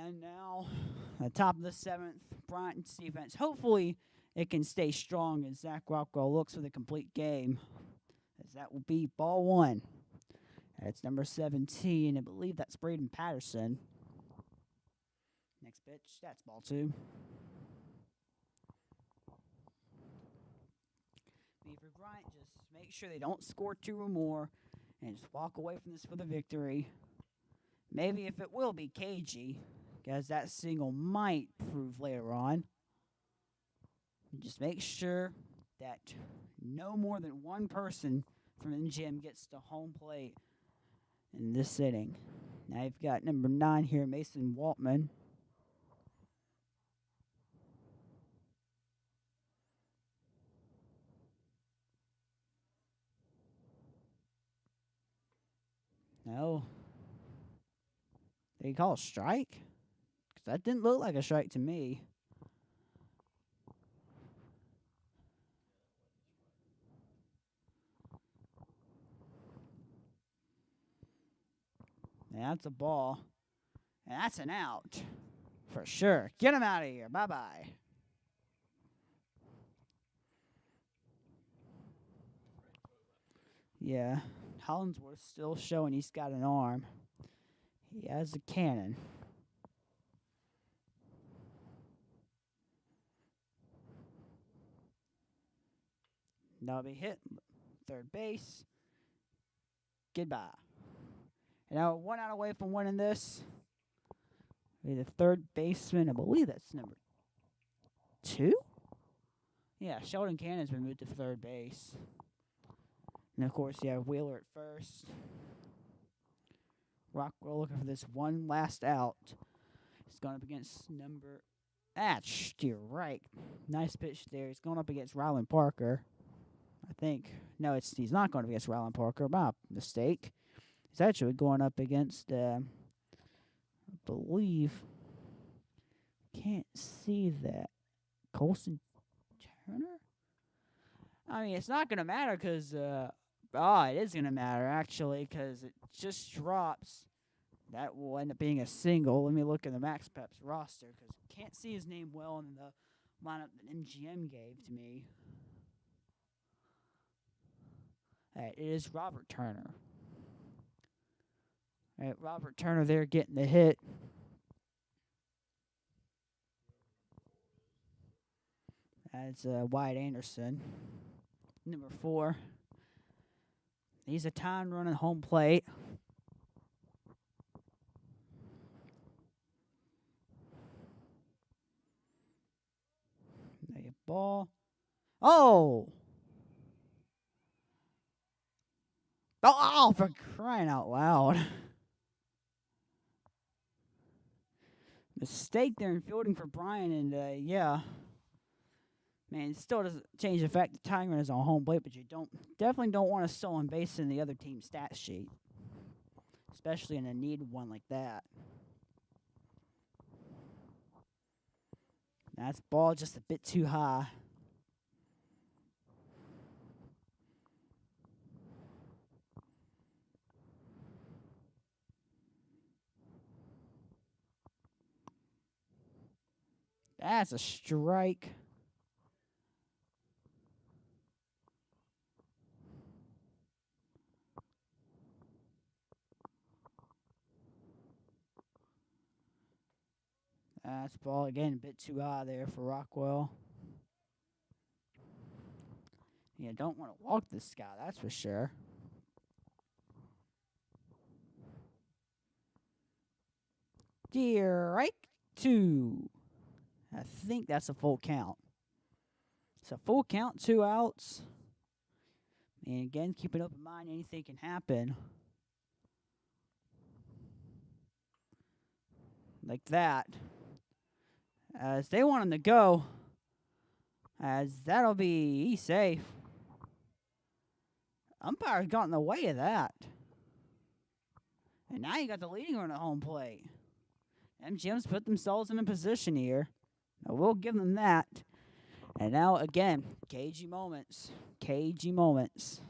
And now, the top of the 7th, Bryant's defense. Hopefully, it can stay strong as Zach Rockwell looks for the complete game. As that will be ball 1. That's number 17. I believe that's Braden Patterson. Next pitch, that's ball 2. Beaver Bryant, just make sure they don't score 2 or more and just walk away from this for the victory. Maybe if it will be cagey, because that single might prove later on. Just make sure that no more than one person from M.G.M gets to home plate in this inning. Now you've got number 9 here, Mason Waltman. No. Did he call a strike? 'Cause that didn't look like a strike to me. And that's a ball. And that's an out. For sure. Get him out of here. Bye-bye. Yeah. Hollingsworth's still showing he's got an arm. He has a cannon. That'll be hit. Third base. Goodbye. And now 1 out away from winning this. Be the third baseman. I believe that's number 2. Yeah, Sheldon Cannon's been moved to third base. And of course, you have Wheeler at first. Rockwell looking for this one last out. He's going up against number. You're right. Nice pitch there. He's going up against Ryland Parker. I think. No, he's not going up against Ryland Parker. My mistake. He's actually going up against, I believe. Can't see that. Colson Turner? I mean, it's not going to matter because, it is going to matter, actually, because it just drops. That will end up being a single. Let me look at the Max Peps roster because I can't see his name well in the lineup that M.G.M. gave to me. It is Robert Turner. All right, Robert Turner there getting the hit. That's Wyatt Anderson, number 4. He's a time running home plate. There you ball. Oh! Oh, for crying out loud. Mistake there in fielding for Bryant, and yeah. Man, it still doesn't change the fact that time is on home plate, but you definitely don't want a stolen base in the other team's stat sheet. Especially in a needed one like that. That's ball just a bit too high. That's a strike. That's ball again, a bit too high there for Rockwell. You don't want to walk this guy, that's for sure. Strike 2. I think that's a full count. It's a full count, 2 outs. And again, keep it up in mind, anything can happen. Like that. As they want him to go. As that'll be he's safe. Umpire got in the way of that. And now you got the leading runner at home plate. M.G.M's put themselves in a position here. Now we'll give them that. And now again, cagey moments. Cagey moments.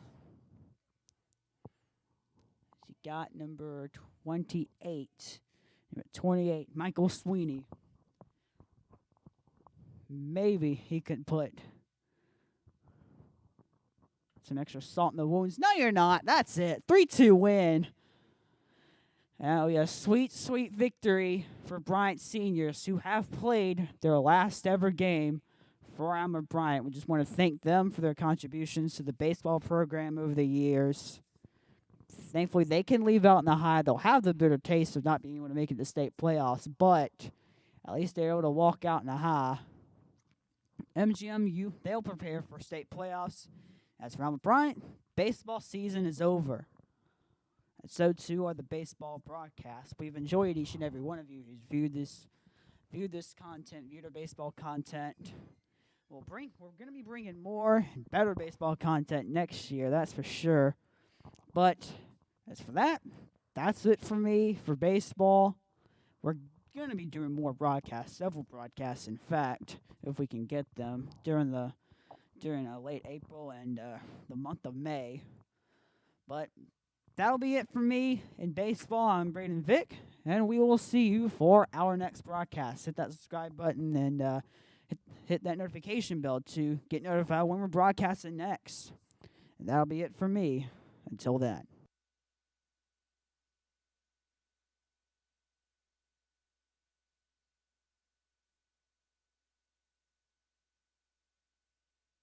You got number 28. Number 28, Michael Sweeney. Maybe he could put some extra salt in the wounds. No, you're not. That's it. 3-2 win. Now, yeah, sweet, sweet victory for Bryant seniors who have played their last ever game for Alma Bryant. We just want to thank them for their contributions to the baseball program over the years. Thankfully, they can leave out in the high. They'll have the bitter taste of not being able to make it to state playoffs, but at least they're able to walk out in the high. M.G.M, they'll prepare for state playoffs. As for Alma Bryant, baseball season is over. And so too are the baseball broadcasts. We've enjoyed each and every one of you who's viewed this content, viewed our baseball content. We're going to be bringing more and better baseball content next year, that's for sure. But as for that, that's it for me for baseball. We're going to be doing more broadcasts, several broadcasts, in fact, if we can get them during late April and the month of May. But that'll be it for me in baseball. I'm Braden Vick, and we will see you for our next broadcast. Hit that subscribe button and hit that notification bell to get notified when we're broadcasting next. And that'll be it for me. Until then.